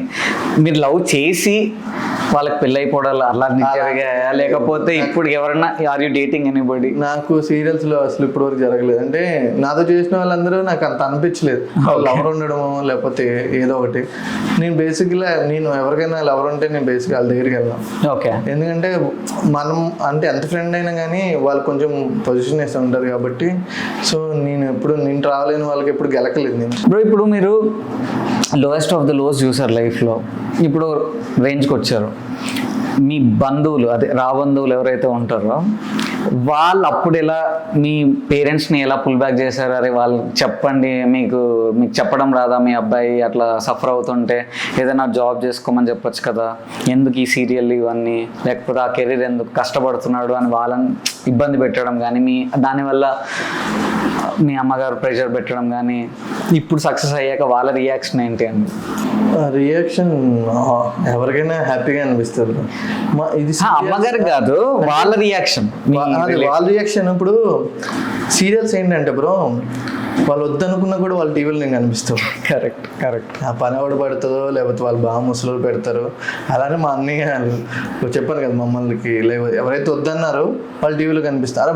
మీరు లవ్ చేసి వాళ్ళకి పెళ్ళి అయిపోవడాలి అలా జరిగాయా, లేకపోతే ఇప్పుడు ఎవరన్నా ఆర్ యూ డేటింగ్ ఎనీబడి? నాకు సీరియల్స్లో అసలు ఇప్పుడు వరకు జరగలేదు. అంటే నాతో చేసిన వాళ్ళందరూ నాకు అంత అనిపించలేదు లవర్ ఉండడము లేకపోతే ఏదో ఒకటి. నేను బేసిక్గా నేను ఎవరికైనా లవర్ ఉంటే నేను బేసిక్గా వాళ్ళ దగ్గరికి వెళ్ళాను. ఓకే. ఎందుకంటే మనం అంటే ఎంత ఫ్రెండ్ అయినా కానీ వాళ్ళు కొంచెం పొజిషన్ వేస్తూ ఉంటారు కాబట్టి. సో నేను రాలేని వాళ్ళకి ఎప్పుడు గెలకలేదు నేను. ఇప్పుడు మీరు లోయెస్ట్ ఆఫ్ ద లోస్ చూసారు లైఫ్లో, ఇప్పుడు రేంజ్కి వచ్చారు. మీ బంధువులు అదే రాబంధువులు ఎవరైతే ఉంటారో వాళ్ళు అప్పుడు ఎలా మీ పేరెంట్స్ని ఎలా పుల్ బ్యాక్ చేశారు? అరే వాళ్ళు చెప్పండి, మీకు చెప్పడం రాదా మీ అబ్బాయి అట్లా సఫర్ అవుతుంటే ఏదైనా జాబ్ చేసుకోమని చెప్పొచ్చు కదా, ఎందుకు ఈ సీరియల్ ఇవన్నీ, లేకపోతే ఆ కెరీర్ ఎందుకు కష్టపడుతున్నాడు అని వాళ్ళని ఇబ్బంది పెట్టడం కానీ, దానివల్ల మీ అమ్మగారు ప్రెషర్ పెట్టడం కానీ, ఇప్పుడు సక్సెస్ అయ్యాక వాళ్ళ రియాక్షన్ ఏంటి అండి? రియాక్షన్ ఎవరికైనా హ్యాపీగా అనిపిస్తుంది. ఇది అమ్మగారికి కాదు, వాళ్ళ రియాక్షన్. వాళ్ళ రియాక్షన్ ఇప్పుడు సీరియల్స్ ఏంటంటే బ్రో, వాళ్ళు వద్దనుకున్నా కూడా వాళ్ళ టీవీలో నేను కనిపిస్తాను. కరెక్ట్. ఆ పని ఎవడు పడుతుందో లేకపోతే వాళ్ళు బాగా ముసలు పెడతారు. అలానే మా అన్నయ్య చెప్పాను కదా మమ్మల్ని, లేకపోతే ఎవరైతే వద్దన్నారో వాళ్ళు టీవీలో కనిపిస్తారు.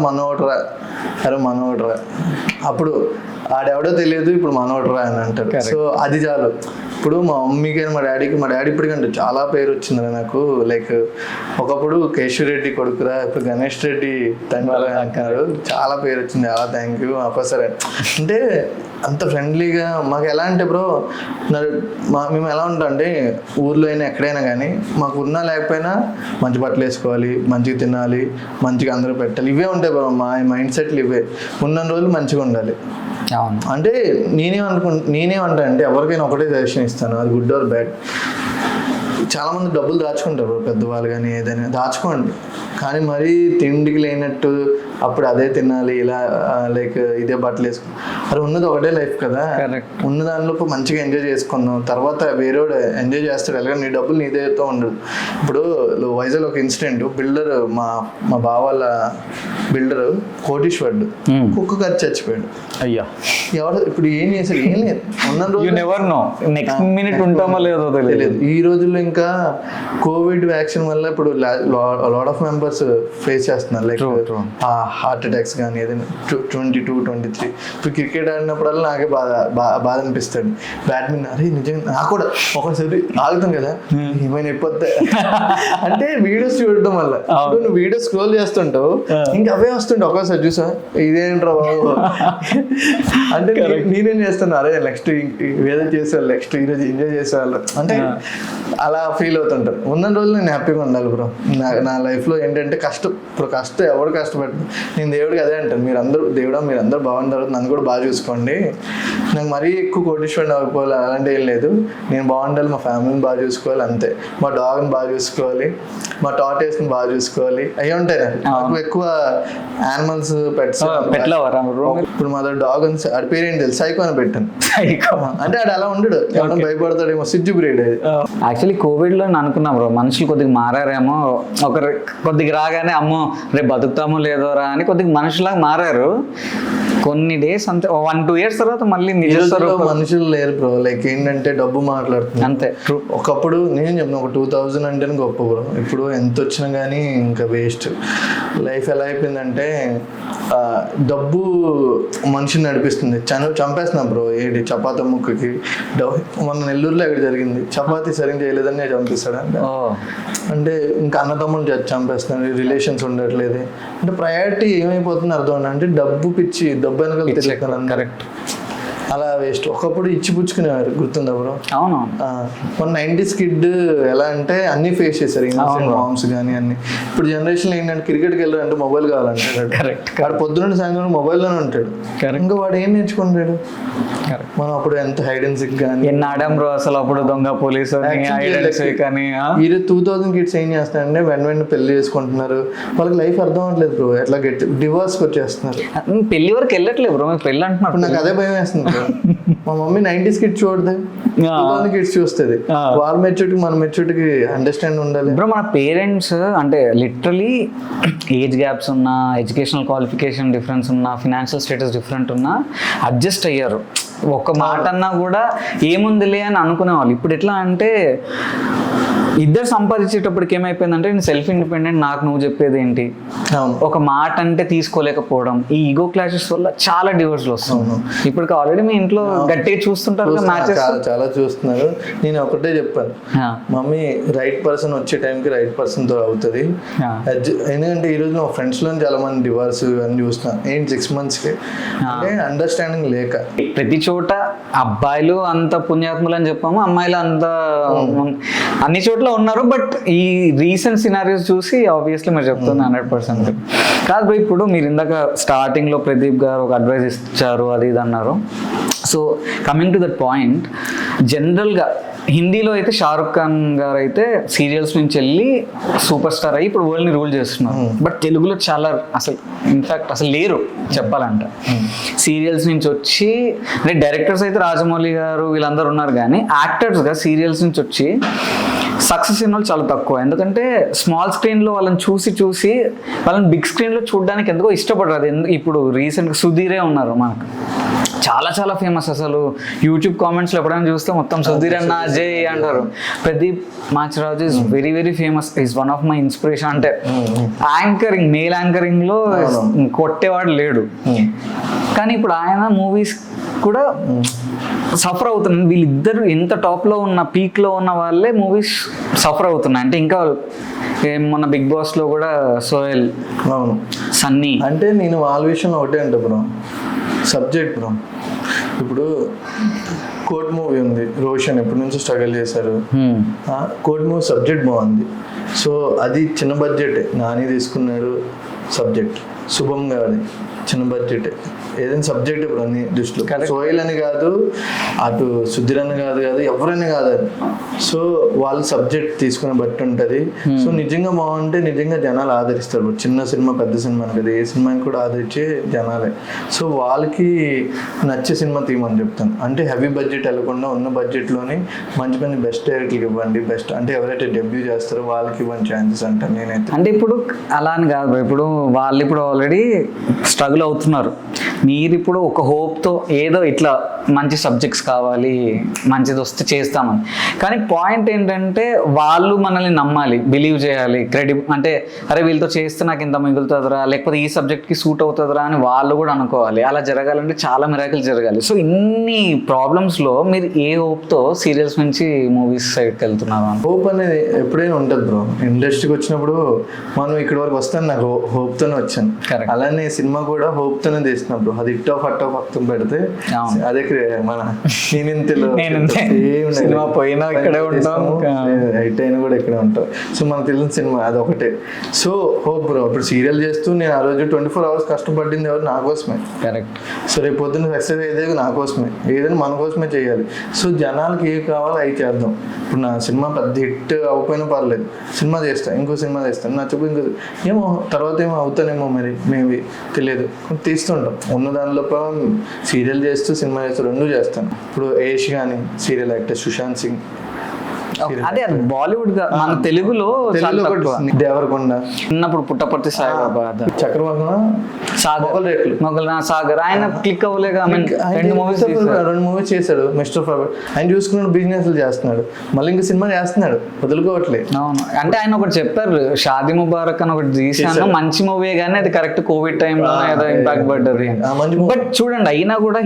అరే మనోడరా అప్పుడు ఆడెవడో తెలియదు, ఇప్పుడు మనోడరా అని అంటారు. సో అది చాలు. ఇప్పుడు మా మమ్మీకి మా డాడీ ఇప్పటికంటే చాలా పేరు వచ్చింది నాకు. లైక్ ఒకప్పుడు కేశవ్ రెడ్డి కొడుకురా, ఇప్పుడు గణేష్ రెడ్డి తండ్రి అంటారు. చాలా పేరు వచ్చింది, చాలా థ్యాంక్ యూ సరే. అంటే అంత ఫ్రెండ్లీగా మాకు ఎలా అంటే బ్రో, మేము ఎలా ఉంటాం అంటే ఊర్లో అయినా ఎక్కడైనా కానీ మాకు ఉన్నా లేకపోయినా మంచి బట్టలు వేసుకోవాలి, మంచిగా తినాలి, మంచిగా అందరూ పెట్టాలి, ఇవే ఉంటాయి బ్రో. మా మైండ్ సెట్లు ఇవే. ఉన్న రోజులు మంచిగా ఉండాలి. అంటే నేనేమంటా అంటే ఎవరికైనా ఒకటే సజెషన్ ఇస్తాను, అది గుడ్ ఆర్ బ్యాడ్. చాలామంది డబ్బులు దాచుకుంటారు పెద్దవాళ్ళు కానీ, ఏదైనా దాచుకోండి, కానీ మరీ తిండికి లేనట్టు అప్పుడు అదే తినాలి ఇలా లైక్ ఇదే బట్టలు వేసుకో అది ఉన్నది ఒకటే లైఫ్ కదా, Correct. ఉన్న దానిలో మంచిగా ఎంజాయ్ చేసుకుందాం, తర్వాత వేరేవాడు ఎంజాయ్ చేస్తాడు, ఎలాగ నీ డబ్బులు నీదేతో ఉండదు. ఇప్పుడు వైజాగ్ ఒక ఇన్సిడెంట్, బిల్డర్ మా మా బావ వాళ్ళ బిల్డర్ కోటీశ్వరుడు, కుక్క కచ్చి చచ్చిపోయాడు. అయ్యా, ఎవరు ఇప్పుడు ఏం చేశాడు, ఏం లేదు, ఉన్న రోజు నెవర్ నో నెక్స్ట్ మినిట్ ఉంటామో లేదో తెలియదు. ఈ రోజుల్లో ఇంకా కోవిడ్ వ్యాక్సిన్ వల్ల ఇప్పుడు లాట్ ఆఫ్ మెంబర్స్ ఫేస్ చేస్తున్నారు, లైక్ హార్ట్ అటాక్స్ కానీ ఏదైనా 22, 23. ఇప్పుడు క్రికెట్ ఆడినప్పుడల్లా నాకే బాధ అనిపిస్తాడు. బ్యాడ్మింటన్ అరే నిజంగా నాకు కూడా ఒకసారి ఆగుతాం కదా ఏమైనా అయిపోతే అంటే వీడియోస్ చూడటం వల్ల. ఇప్పుడు నువ్వు వీడియో స్క్రోల్ చేస్తుంటావు ఇంకా అవే వస్తుంటావు, ఒకసారి చూసా ఇదేంట్రా బాబు అంటే నేనేం చేస్తాను, అరే నెక్స్ట్ ఏదో చేసేవాళ్ళు, నెక్స్ట్ ఈరోజు ఎంజాయ్ చేసేవాళ్ళు అంటే అలా ఫీల్ అవుతుంటారు. ఉన్న రోజులు నేను హ్యాపీగా ఉండాలి బ్రో. నా లైఫ్లో ఏంటంటే ఇప్పుడు కష్టం ఎవరు కష్టపడుతుంది, నేను దేవుడికి అదే అంటాను, మీరు అందరూ బాగుంటారు, నన్ను కూడా బాగా చూసుకోండి. నాకు మరీ ఎక్కువ కోటీశ్వరుని అవ్వకపోవాలి అలాంటి ఏం లేదు, నేను బాగుండాలి, మా ఫ్యామిలీని బాగా చూసుకోవాలి అంతే, మా డాగ్ని బాగా చూసుకోవాలి, మా టార్టోయిస్ని బాగా చూసుకోవాలి, అవి ఉంటాయి. నాకు ఎక్కువ యానిమల్స్ పెట్స్ ఇప్పుడు మా డాగ్ అని ఆడి పేరేంటి తెలుసు, సైకో అని పెట్టాను. అంటే ఆడు అలా ఉండడు, ఎవరైనా భయపడతాడేమో, సిజ్జు బ్రీడ్ అది. యాక్చువల్లీ కోవిడ్లో నేను అనుకున్నాం బ్రో, మనుషులు కొద్దిగా మారారేమో, ఒకరు కొద్దిగా రాగానే అమ్మో రేపు బతుకుతామో లేదోరా అని కొద్దిగా మనుషులాగా మారారు. కొన్ని డేస్ అంతే, 1-2 years తర్వాత మళ్ళీ నిజ స్వరూపం. మనుషులు లేరు బ్రో, లైక్ ఏంటంటే డబ్బు మాట్లాడుతుంది అంతే. ఒకప్పుడు నేను చెప్పిన ఒక 2000 అంటేనే గొప్ప బ్రో, ఇప్పుడు ఎంత వచ్చినా కానీ ఇంకా వేస్ట్. లైఫ్ ఎలా అయిపోయిందంటే డబ్బు మనిషిని నడిపిస్తుంది, చంపేస్తున్నా బ్రో. ఏంటి చపాతి ముక్కకి మన నెల్లూరులో ఎక్కడ జరిగింది, చపాతి సరిగ్గా చేయలేదని చంపిస్తాడు అంటే ఇంకా అన్నదమ్ములు చంపేస్తున్నాడు, రిలేషన్స్ ఉండట్లేదు అంటే ప్రయారిటీ ఏమైపోతుంది అర్థం అంటే డబ్బు పిచ్చి, డబ్బు వెనకాల తిరుగుతున్నాను. కరెక్ట్, అలా వేస్ట్. ఒకప్పుడు ఇచ్చి పుచ్చుకునేవారు, గుర్తుందా బ్రో? అవును. మన 90s కిడ్ ఎలా అంటే అన్ని ఫేస్ చేశారు, మామ్స్ కానీ అన్ని. ఇప్పుడు జనరేషన్ ఏంటంటే క్రికెట్కి వెళ్ళారంటే మొబైల్ కావాలంటాడు. కరెక్ట్. వాడు పొద్దున్న సాయంత్రం మొబైల్లోనే ఉంటాడు, ఇంకా వాడు ఏం నేర్చుకుంటాడు? మనం అప్పుడు ఎంత హైడ్ అండ్ సిక్ కానీ ఎన్ని ఆడాం బ్రో అసలు, అప్పుడు దొంగ పోలీసు కానీ. ఈ 2000 కిడ్స్ ఏం చేస్తారంటే వెంట పెళ్లి చేసుకుంటున్నారు, వాళ్ళకి లైఫ్ అర్థం అవ్వట్లేదు బ్రో, ఎట్లా డివోర్స్ వచ్చేస్తున్నారు. పెళ్లి వరకు వెళ్ళట్లేదు బ్రో, మీకు పెళ్లి అంటున్నారు. నాకు అదే భయం వేస్తుంది. మా మమ్మీ 90s కిడ్స్ చూడదు, 2000 కిడ్స్ చూస్తుంది. వాళ్ళ మెచ్యూరిటీ మన మెచ్యూరిటీకి అండర్స్టాండ్ ఉండాలి బ్రో. మన పేరెంట్స్ అంటే లిటరలీ ఏజ్ గ్యాప్స్ ఉన్నా, ఎడ్యుకేషనల్ క్వాలిఫికేషన్ డిఫరెన్స్ ఉన్నా, ఫినాన్షియల్ స్టేటస్ డిఫరెంట్ ఉన్నా అడ్జస్ట్ అయ్యారు. ఒక్క మాట అన్నా కూడా ఏముందిలే అని అనుకునేవాళ్ళు. ఇప్పుడు ఎట్లా అంటే ఇద్దరు సంపాదించేటప్పటికి ఏమైపోయిందంటే నేను సెల్ఫ్ ఇండిపెండెంట్, నాకు నువ్వు చెప్పేది ఏంటి, ఒక మాట అంటే తీసుకోలేకపోవడం, ఈ ఈగో క్లాషెస్ వల్ల చాలా డివోర్స్లు వస్తున్నాయి. ఇప్పుడు ఆల్రెడీ మీ ఇంట్లో గట్టిగా చూస్తుంటారు మ్యాచెస్, చాలా చూస్తున్నారు. నేను ఒకటే చెప్పాను, మమ్మీ రైట్ పర్సన్ వచ్చే టైంకి రైట్ పర్సన్ తో అవుతుంది. ఎందుకంటే ఈ రోజు నా ఫ్రెండ్స్ లో చాలా మంది డివోర్స్ అని చూస్తున్నా, 6 months అంటే అండర్స్టాండింగ్ లేక. ప్రతి చోట అబ్బాయిలు అంత పుణ్యాత్ములు అని చెప్పాము, అమ్మాయిలు అంత అన్ని చోట్ల ఉన్నారు. బట్ ఈ రీసెంట్ సినారియోస్ చూసి ఆబ్వియస్లీ మీరు చెప్తుంది 100%. కాదు బ్రో, ఇప్పుడు మీరు ఇందాక స్టార్టింగ్ లో ప్రదీప్ గారు ఒక అడ్వైస్ ఇచ్చారు, అది ఇది అన్నారు. So coming to that point, జనరల్గా హిందీలో అయితే షారుఖ్ ఖాన్ గారు అయితే సీరియల్స్ నుంచి వెళ్ళి సూపర్ స్టార్ అయ్యి ఇప్పుడు వరల్డ్ని రూల్ చేస్తున్నారు. బట్ తెలుగులో చాలా అసలు ఇన్ఫాక్ట్ అసలు లేరు చెప్పాలంటే. సీరియల్స్ నుంచి వచ్చి అంటే డైరెక్టర్స్ అయితే రాజమౌళి గారు వీళ్ళందరూ ఉన్నారు, కానీ యాక్టర్స్గా సీరియల్స్ నుంచి వచ్చి సక్సెస్ అయిన వాళ్ళు చాలా తక్కువ. ఎందుకంటే స్మాల్ స్క్రీన్లో వాళ్ళని చూసి వాళ్ళని బిగ్ స్క్రీన్లో చూడడానికి ఎందుకో ఇష్టపడరు. అది ఇప్పుడు రీసెంట్గా సుధీరే ఉన్నారు మనకు, చాలా ఫేమస్. అసలు యూట్యూబ్ కామెంట్స్లో ఎప్పుడైనా చూస్తే మొత్తం సుధీర్ అన్న అజయ్ అంటారు. Pradeep Machiraju is very famous, is one of my inspiration. అంటే యాంకరింగ్, మేల్ యాంకరింగ్లో కొట్టేవాడు లేడు, కానీ ఇప్పుడు ఆయన మూవీస్ కూడా సఫర్ అవుతున్నాయి. వీళ్ళిద్దరు ఎంత టాప్లో ఉన్న, పీక్లో ఉన్న వాళ్ళే మూవీస్ సఫర్ అవుతున్నాయి. అంటే ఇంకా మొన్న బిగ్ బాస్లో కూడా సోహెల్, అవును, సన్నీ. అంటే నేను వాళ్ళ విషయంలో ఒకటే అంటే బ్రో, సబ్జెక్ట్ బ్రో. ఇప్పుడు కోర్ట్ మూవీ ఉంది, రోషన్ ఎప్పటి నుంచి స్ట్రగల్ చేశారు. కోర్ట్ మూవీ సబ్జెక్ట్ బాగుంది. సో అది చిన్న బడ్జెటే, నాని తీసుకున్నాడు సబ్జెక్ట్. శుభం గారి చిన్న బడ్జెటే, ఏదైనా సబ్జెక్ట్ బ్రో నీ దృష్టిలో సోహెల్ అని కాదు, అటు సుధీర్ అని కాదు ఎవరైనా కాదు అది. సో వాళ్ళ సబ్జెక్ట్ తీసుకుని బట్టి ఉంటుంది. సో నిజంగా బాగుంటే నిజంగా జనాలు ఆదరిస్తారు. చిన్న సినిమా పెద్ద సినిమా అని కదా, ఏ సినిమాని కూడా ఆదరించే జనాలే. సో వాళ్ళకి నచ్చే సినిమా తీయమని చెప్తాను. అంటే హెవీ బడ్జెట్ వెళ్ళకుండా ఉన్న బడ్జెట్లోని మంచి మంచి బెస్ట్ డైరెక్టర్కి ఇవ్వండి. బెస్ట్ అంటే ఎవరైతే డెబ్యూ చేస్తారో వాళ్ళకి ఇవ్వండి ఛాన్సెస్ అంటాను నేనైతే. అంటే ఇప్పుడు అలా అని కాదు, ఇప్పుడు వాళ్ళు ఇప్పుడు ఆల్రెడీ స్ట్రగుల్ అవుతున్నారు. మీరు ఇప్పుడు ఒక హోప్తో ఏదో ఇట్లా మంచి సబ్జెక్ట్స్ కావాలి, మంచిది వస్తే చేస్తామని. కానీ పాయింట్ ఏంటంటే వాళ్ళు మనల్ని నమ్మాలి, బిలీవ్ చేయాలి, అంటే అరే వీళ్ళతో చేస్తే నాకు ఇంత మిగులుతుందిరా, లేకపోతే ఈ సబ్జెక్ట్కి సూట్ అవుతుందిరా అని వాళ్ళు కూడా అనుకోవాలి. అలా జరగాలంటే చాలా మిరాకిల్ జరగాలి. సో ఇన్ని ప్రాబ్లమ్స్లో మీరు ఏ హోప్తో సీరియల్స్ నుంచి మూవీస్ సైడ్కి వెళ్తున్నారు? హోప్ అనేది ఎప్పుడైనా ఉంటుంది బ్రో. ఇండస్ట్రీకి వచ్చినప్పుడు మనం ఇక్కడ వరకు వస్తాను నాకు హోప్తోనే వచ్చాను. అలానే సినిమా కూడా హోప్తోనే తీస్తున్నాం బ్రో. అది ఇట్టో ఫట్టో పక్కన పెడితే అదే మన సినిమా పోయినా ఇక్కడే ఉంటాం, హైట్ అయినా కూడా ఇక్కడే ఉంటాం. సో మనకు తెలిసిన సినిమా అది ఒకటే. So hope bro. ఇప్పుడు సీరియల్ చేస్తూ నేను ఆ రోజు 24 hours కష్టపడింది ఎవరు? నా కోసమే. కరెక్ట్. సో రేపు పొద్దున్న సక్సెస్ అయ్యేది నా కోసమే, ఏదైనా మన కోసమే చేయాలి. సో జనాలకి ఏవి కావాలో అవి చేద్దాం. ఇప్పుడు నా సినిమా పెద్ద హిట్ అవ్వకపోయినా పర్లేదు, సినిమా చేస్తాను, ఇంకో సినిమా చేస్తాను, నచ్చకపోయి ఇంకో ఏమో తర్వాత ఏమో అవుతానేమో మరి మేబీ తెలియదు, తీస్తుంటాం. ఉన్న దానిలో సీరియల్ చేస్తూ సినిమా చేస్తూ రెండు చేస్తాను. ఇప్పుడు యష్ కానీ సీరియల్ యాక్టర్, సుశాంత్ సింగ్ అదే బాలీవుడ్ మన తెలుగులో దేవరకొండ, చిన్నప్పుడు పుట్టపర్తి సాయిబాబా, చక్రవర్తి, మొగల్ సాగర్ ఆయన క్లిక్ అవ్వలేక రెండు మూవీస్ చేశాడు. మిస్టర్ ఫర్ ఆయన చూసుకున్నాడు, బిజినెస్ చేస్తున్నాడు, మళ్ళీ ఇంకా సినిమా చేస్తున్నాడు, వదులుకోవట్లేదు. అవును. అంటే ఆయన ఒకటి చెప్పారు, షాదీ ముబారక్ అని ఒకటి తీసాను, మంచి మూవీ కానీ అది కరెక్ట్ కోవిడ్ టైంలో ఏదో ఇంపాక్ట్ పడ్డది. బట్ చూడండి అయినా కూడా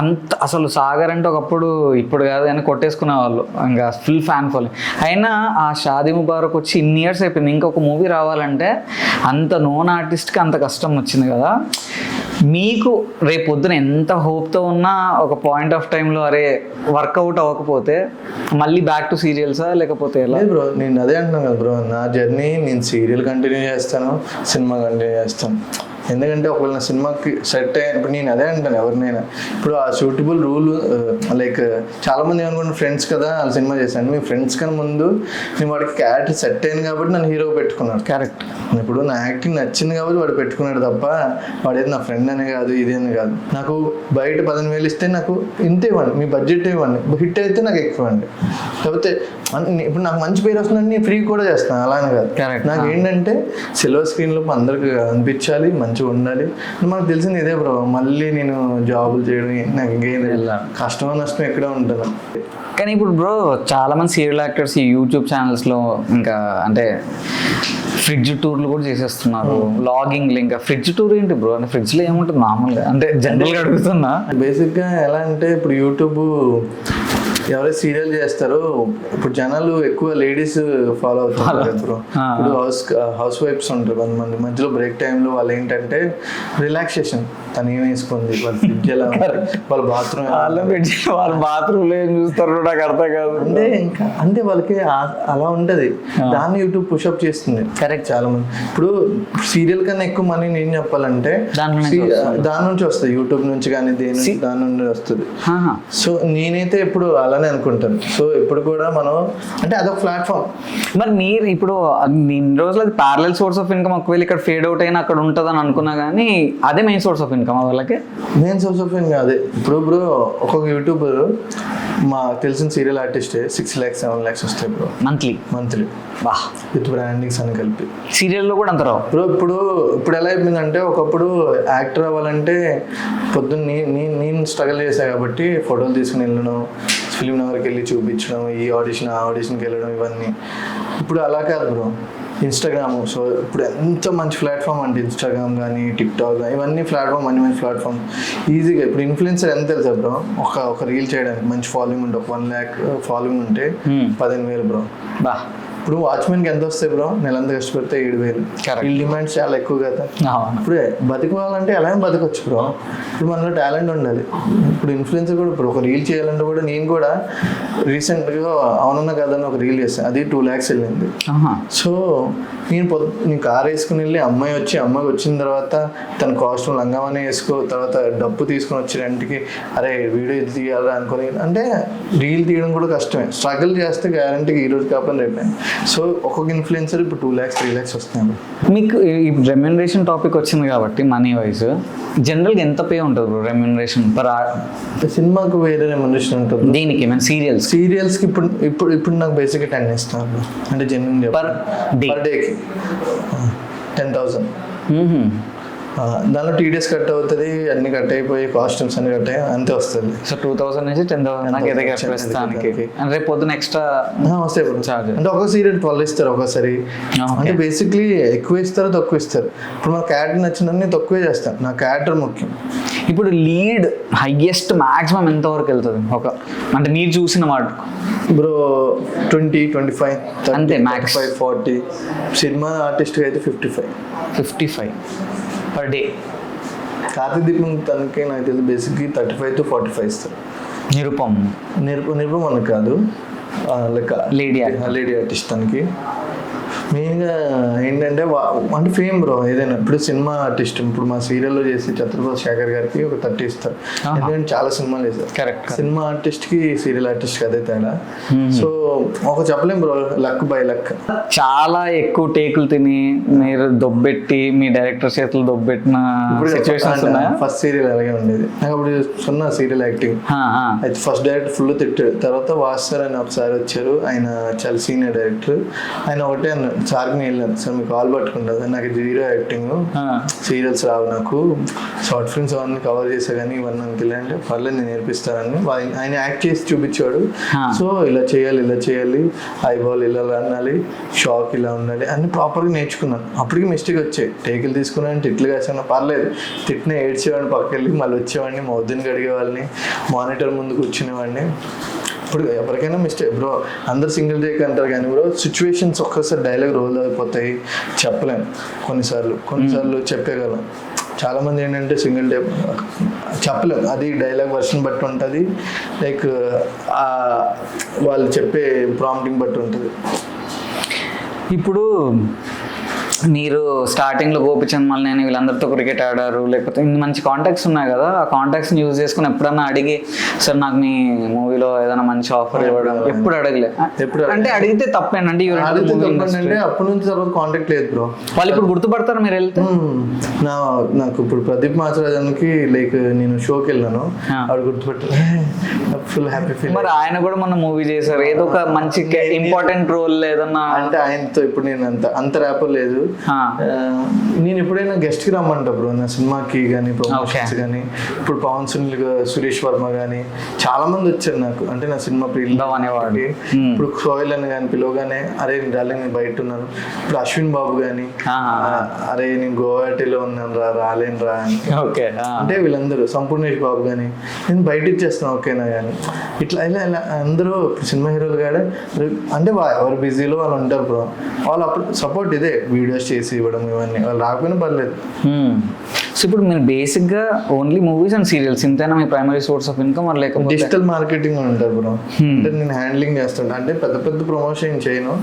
అంత అసలు సాగర్ అంటే ఒకప్పుడు ఇప్పుడు కాదు కానీ కొట్టేసుకునే వాళ్ళు, ఇంకా ఫుల్ ఫ్యాన్ ఫాలోయింగ్. అయినా ఆ షాదీ ముబారక్ వచ్చి ఇన్ని ఇయర్స్ అయిపోయింది, ఇంకొక మూవీ రావాలంటే అంత నోన్ ఆర్టిస్ట్కి అంత కష్టం వచ్చింది కదా. మీకు రేపు పొద్దున ఎంత హోప్తో ఉన్నా ఒక పాయింట్ ఆఫ్ టైంలో అరే వర్కౌట్ అవ్వకపోతే మళ్ళీ బ్యాక్ టు సీరియల్సా లేకపోతే ఎలా? బ్రో నేను అదే అంటున్నాను కదా బ్రో, నా జర్నీ నేను సీరియల్ కంటిన్యూ చేస్తాను, సినిమా కంటిన్యూ చేస్తాను. ఎందుకంటే ఒకవేళ నా సినిమాకి సెట్ అయ్యి ఇప్పుడు నేను అదే అంటాను ఎవరినైనా, ఇప్పుడు ఆ సూటబుల్ రూల్ లైక్ చాలామంది ఏమనుకుంటున్నారు ఫ్రెండ్స్ కదా వాళ్ళు సినిమా చేశాను, మీ ఫ్రెండ్స్ కన్నా ముందు నేను వాడికి క్యారెక్టర్ సెట్ అయింది కాబట్టి నన్ను హీరో పెట్టుకున్నాడు. కరెక్ట్. ఇప్పుడు నా యాక్టింగ్ నచ్చింది కాబట్టి వాడు పెట్టుకున్నాడు తప్ప వాడేది నా ఫ్రెండ్ అనే కాదు, ఇదేని కాదు. నాకు బయట 15,000 ఇస్తే నాకు ఇంత ఇవ్వండి, మీ బడ్జెట్ ఇవ్వండి, హిట్ అయితే నాకు ఎక్కువ ఇవ్వండి. కాకపోతే ఇప్పుడు నాకు మంచి పేరు వస్తుందని నేను ఫ్రీ కూడా చేస్తాను, అలానే కాదు. నాకు ఏంటంటే సిల్వర్ స్క్రీన్లో అందరికి అనిపించాలి, మంచిగా ఉండాలి. మనకు తెలిసింది ఇదే బ్రో, మళ్ళీ నేను జాబులు చేయడం నాకు ఇంకేం కష్టం నష్టం ఎక్కడ ఉంటాను. కానీ ఇప్పుడు బ్రో చాలా మంది సీరియల్ యాక్టర్స్ ఈ యూట్యూబ్ ఛానల్స్లో ఇంకా అంటే ఫ్రిడ్జ్ టూర్లు కూడా చేసేస్తున్నారు, లాగింగ్లు. ఇంకా ఫ్రిడ్జ్ టూర్ ఏంటి బ్రో? అంటే ఫ్రిడ్జ్లో ఏముంటుంది మామూలుగా, అంటే జనరల్గా అడుగుతున్నా. బేసిక్గా ఎలా అంటే ఇప్పుడు యూట్యూబ్ ఎవరైతే సీరియల్ చేస్తారో ఇప్పుడు జనాలు ఎక్కువ లేడీస్ ఫాలో అవుతారు బ్రో. ఇప్పుడు హౌస్ వైఫ్స్ ఉంటారు కొంతమంది, మధ్యలో బ్రేక్ టైంలో వాళ్ళు ఏంటంటే రిలాక్సేషన్, తను ఏం వేసుకుంది, వాళ్ళ ఫ్రిడ్జ్ ఎలా వాళ్ళ బాత్రూమ్ వాళ్ళ బాత్రూంలో ఏం చూస్తారు నాకు అర్థం కాదు. అంటే ఇంకా అంటే వాళ్ళకి అలా ఉంటది, దాన్ని యూట్యూబ్ పుషప్ చేస్తుంది. కరెక్ట్. చాలా మంది ఇప్పుడు సీరియల్ కన్నా ఎక్కువ మనీ నేను చెప్పాలంటే దాని నుంచి వస్తుంది, యూట్యూబ్ నుంచి కానీ దాని నుండి వస్తుంది. సో నేనైతే ఇప్పుడు అలానే అనుకుంటాను. సో ఇప్పుడు కూడా మనం అంటే అదొక ప్లాట్ఫామ్. మరి మీరు ఇప్పుడు ఇన్ని రోజులు అది ప్యారలల్ సోర్స్ ఆఫ్ ఇన్కమ్, ఒకవేళ ఇక్కడ ఫేడ్ అవుట్ అయినా అక్కడ ఉంటుందని అనుకున్నా కానీ అదే మెయిన్ సోర్స్ ఆఫ్ ఇన్కమ్ వాళ్ళకి. మెయిన్ సోర్స్ ఆఫ్ ఇన్కమ్ అదే. ఇప్పుడు బ్రో ఒక్కొక్క యూట్యూబర్ మా తెలిసిన సీరియల్ ఆర్టిస్టే 6 lakhs 7 lakhs వస్తాయి బ్రో మంత్లీ బా, విత్ బ్రాండింగ్స్ అని కలిపి. సీరియల్లో కూడా అంత రావు బ్రో. ఇప్పుడు ఎలా అయిపోయిందంటే ఒకప్పుడు యాక్టర్ అవ్వాలంటే పొద్దున్న నేను స్ట్రగుల్ చేశాను కాబట్టి ఫోటోలు తీసుకుని వెళ్ళడం, ఫిలిం నగర్కి వెళ్ళి చూపించడం, ఈ ఆడిషన్ ఆ ఆడిషన్కి వెళ్ళడం, ఇవన్నీ ఇప్పుడు అలా కాదు బ్రో. ఇన్స్టాగ్రామ్, సో ఇప్పుడు ఎంత మంచి ప్లాట్ఫామ్ అంటే ఇన్స్టాగ్రామ్ కానీ టిక్టాక్ కానీ ఇవన్నీ ప్లాట్ఫామ్, అన్ని మంచి ప్లాట్ఫామ్. ఈజీగా ఇప్పుడు ఇన్ఫ్లుయెన్సర్ ఎంత తెలుసా బ్రో, ఒక రీల్ చేయడానికి మంచి ఫాలోయింగ్ ఉంటే 1 lakh ఫాలోయింగ్ ఉంటే 15,000 బ్రో. బా ఇప్పుడు వాచ్మెన్కి ఎంత వస్తాయి బ్రో, నెలంతా కష్టపడితే 7,000. Correct. వీళ్ళ డిమాండ్స్ చాలా ఎక్కువ కదా. అవును. ఇప్పుడు బతికోవాలంటే ఎలా బతకొచ్చు బ్రో, ఇప్పుడు మనలో టాలెంట్ ఉండాలి. ఇప్పుడు ఇన్ఫ్లుయెన్సర్ కూడా ఇప్పుడు ఒక రీల్ చేయాలంటే కూడా నేను కూడా రీసెంట్గా అవునన్నా కదని ఒక రీల్ చేస్తాను, అది 2 lakhs వెళ్ళింది. సో నేను కార్ వేసుకుని వెళ్ళి అమ్మాయికి వచ్చిన తర్వాత తన కాస్ట్యూమ్ లంగామనే వేసుకో, తర్వాత డబ్బు తీసుకుని వచ్చి ఇంటికి అరే వీడియో ఇది తీయాలా అనుకుని, అంటే రీల్ తీయడం కూడా కష్టమే. స్ట్రగుల్ చేస్తే గ్యారంటీకి ఈ రోజు కాకపోతే రేపు. సో ఒక్కొక్క ఇన్ఫ్లుయెన్సర్ ఇప్పుడు 2 lakhs 3 lakhs వస్తున్నాయి. మీకు ఈ రెమ్యునరేషన్ టాపిక్ వచ్చింది కాబట్టి మనీ వైజ్ జనరల్గా ఎంత పే ఉంటుంది రెమ్యునరేషన్ పర్ సినిమాకు వేరే రెమ్యునరేషన్ ఉంటుంది, దీనికి మన సీరియల్స్కి ఇప్పుడు నాకు బేసిక్గా 10 ఇస్తున్నారు. అంటే జెన్యున్ Per day. పర్ డేకి 10,000. దానిలో TDS కట్ అవుతుంది, అన్ని కట్ అయిపోయి కాస్ట్యూమ్స్ అన్ని కట్ అయ్యి అంతే వస్తుంది. సో 2,000 నుంచి 10,000 నాకు ఎదగా ప్రస్తుతానికి. అంటే రేపు పొద్దున ఎక్స్ట్రా వస్తాయి చార్జ్. అంటే ఒక సీరియల్ 12 ఇస్తారు ఒకసారి. Okay. అంటే బేసిక్లీ ఎక్కువ ఇస్తారు తక్కువ ఇస్తారు. ఇప్పుడు మన క్యారెక్టర్ నచ్చినన్ని తక్కువే చేస్తాను, నా క్యారెక్టర్ ముఖ్యం. ఇప్పుడు లీడ్ హైయెస్ట్ మాక్సిమం ఎంత వరకు వెళ్తుంది ఒక, అంటే మీరు చూసిన మాట బ్రో 20, 25, అంతే 30, max. 35, 40. సినిమా ఆర్టిస్ట్కి అయితే 55 పర్ డే. కార్తీక్ దీపం తనకి నాకు తెలిసి బేసిక్లీ 35 to 45 ఇస్తారు. నిరుపం మనకు కాదు, లైక్ లేడీ లేడీ ఆర్టిస్ట్ తనకి మెయిన్గా ఏంటంటే అంటే ఫేమ్ బ్రో. ఏదైనా ఇప్పుడు సినిమా ఆర్టిస్ట్ ఇప్పుడు మా సీరియల్లో చేసి ఛత్రపతి శేఖర్ గారికి ఒక 30 ఇస్తారు, ఎందుకంటే చాలా సినిమాలు చేస్తారు. కరెక్ట్. సినిమా ఆర్టిస్ట్కి సీరియల్ ఆర్టిస్ట్కి అదే తేడా. సో ఒక చెప్పలేం బ్రో, లక్ బై లక్. చాలా ఎక్కువ టేకులు తిని మీరు దొబ్బెట్టి మీ డైరెక్టర్ చేతులు దొబ్బెట్టిన సిచ్యువేషన్స్ ఉన్నాయా? ఫస్ట్ సీరియల్ అలాగే ఉండేది నాకు. అప్పుడు సున్నా సీరియల్ యాక్టింగ్ అయితే ఫస్ట్ డైరెక్టర్ ఫుల్ తిట్టాడు. తర్వాత వాస్తర్ అని ఒకసారి వచ్చారు, ఆయన చాలా సీనియర్ డైరెక్టర్. ఆయన ఒకటే అన్నాడు, సార్కి నేను వెళ్ళాను, సార్ మీకు కాల్ పట్టుకుంటుంది, నాకు 0 యాక్టింగ్, సీరియల్స్ రావు, నాకు షార్ట్ ఫిల్మ్స్ అవన్నీ కవర్ చేసా కానీ ఇవన్నీ నాకు అంటే పర్లేదు నేను నేర్పిస్తానని ఆయన యాక్ట్ చేసి చూపించాడు. సో ఇలా చేయాలి, ఐబాల్ ఇలా అనాలి, షాక్ ఇలా ఉండాలి అన్ని ప్రాపర్గా నేర్చుకున్నాను. అప్పటికి మిస్టేక్ వచ్చాయి, టేకులు తీసుకున్నాను, తిట్లు కాసాను, పర్లేదు తిట్టిన ఏడ్చేవాడిని, పక్కకెళ్ళి మళ్ళీ వచ్చేవాడిని, మౌద్దుని కడిగేవాళ్ళని, మానిటర్ ముందు కూర్చునేవాడిని. ఇప్పుడు ఎవరికైనా మిస్టేక్ బ్రో, అందరు సింగిల్ టేక్ అంటారు కానీ బ్రో సిచ్యువేషన్స్ ఒక్కసారి డైలాగ్ రోల్ అయిపోతాయి, చెప్పలేము. కొన్నిసార్లు చెప్పగలం. చాలామంది ఏంటంటే సింగిల్ టేక్ చెప్పలేము, అది డైలాగ్ వర్షన్ బట్టి ఉంటుంది, లైక్ వాళ్ళు చెప్పే ప్రాంప్టింగ్ బట్టి ఉంటుంది. ఇప్పుడు మీరు స్టార్టింగ్లో గోపిచంద్ మల్లేని వీళ్ళందరితో క్రికెట్ ఆడారు, లేకపోతే ఇన్ని మంచి కాంటాక్ట్స్ ఉన్నాయి కదా, ఆ కాంటాక్ట్స్ని యూజ్ చేసుకుని ఎప్పుడన్నా అడిగి సార్ నాకు మీ మూవీలో ఏదైనా మంచి ఆఫర్ ఇవ్వడం ఎప్పుడు అడగలే? అంటే అడిగితే తప్పేనండి, అంటే అప్పటి నుంచి తర్వాత కాంటాక్ట్ లేదు బ్రో. వాళ్ళు ఇప్పుడు గుర్తుపడతారు మీరు వెళ్తే? నాకు ఇప్పుడు ప్రదీప్ మాచరాజన్కి లైక్ నేను షోకి వెళ్ళాను, ఆవిడ గుర్తుపెట్టారు, ఫుల్ హ్యాపీ ఫీల్. మరి ఆయన కూడా మొన్న మూవీ చేశారు, ఏదో ఒక మంచి ఇంపార్టెంట్ రోల్ ఏదన్నా. అంటే ఆయనతో ఇప్పుడు నేను అంత ర్యాపర్ లేదు. నేను ఎప్పుడైనా గెస్ట్ కి రమ్మంటా బ్రో, నా సినిమాకి కానీ ప్రమోషన్స్ కానీ. ఇప్పుడు పవన్ సురేష్ వర్మ కానీ చాలా మంది వచ్చారు నాకు, అంటే నా సినిమా ప్రియులకి. ఇప్పుడు సోయల్ అని కానీ పిలవగానే అరే డార్లింగ్ నేను బయట ఉన్నాను. ఇప్పుడు అశ్విన్ బాబు కానీ అరే నేను గోవాటిలో ఉన్నాను రాలేను రా అని. అంటే వీళ్ళందరూ సంపూర్ణేష్ బాబు కానీ నేను బయట ఇచ్చేస్తాను ఓకేనా కానీ ఇట్లా ఇలా అందరూ సినిమా హీరోలు కాడే అంటే ఎవరు బిజీలో వాళ్ళు ఉంటారు బ్రో. వాళ్ళు అప్పుడు సపోర్ట్ ఇదే వీడియోస్ చేసి ఇవ్వడం, ఇవన్నీ వాళ్ళు రాకపోయినా పర్లేదు. సో ఇప్పుడు మీరు బేసిక్గా ఓన్లీ మూవీస్ అండ్ సీరియల్స్ ఇంతేనా మీ ప్రైమరీ సోర్స్ ఆఫ్ ఇన్కమ్? లేకపోతే డిజిటల్ మార్కెటింగ్ ఉంటారు బ్రో, అంటే నేను హ్యాండ్లింగ్ చేస్తుంటా. అంటే పెద్ద ప్రమోషన్ చేయను,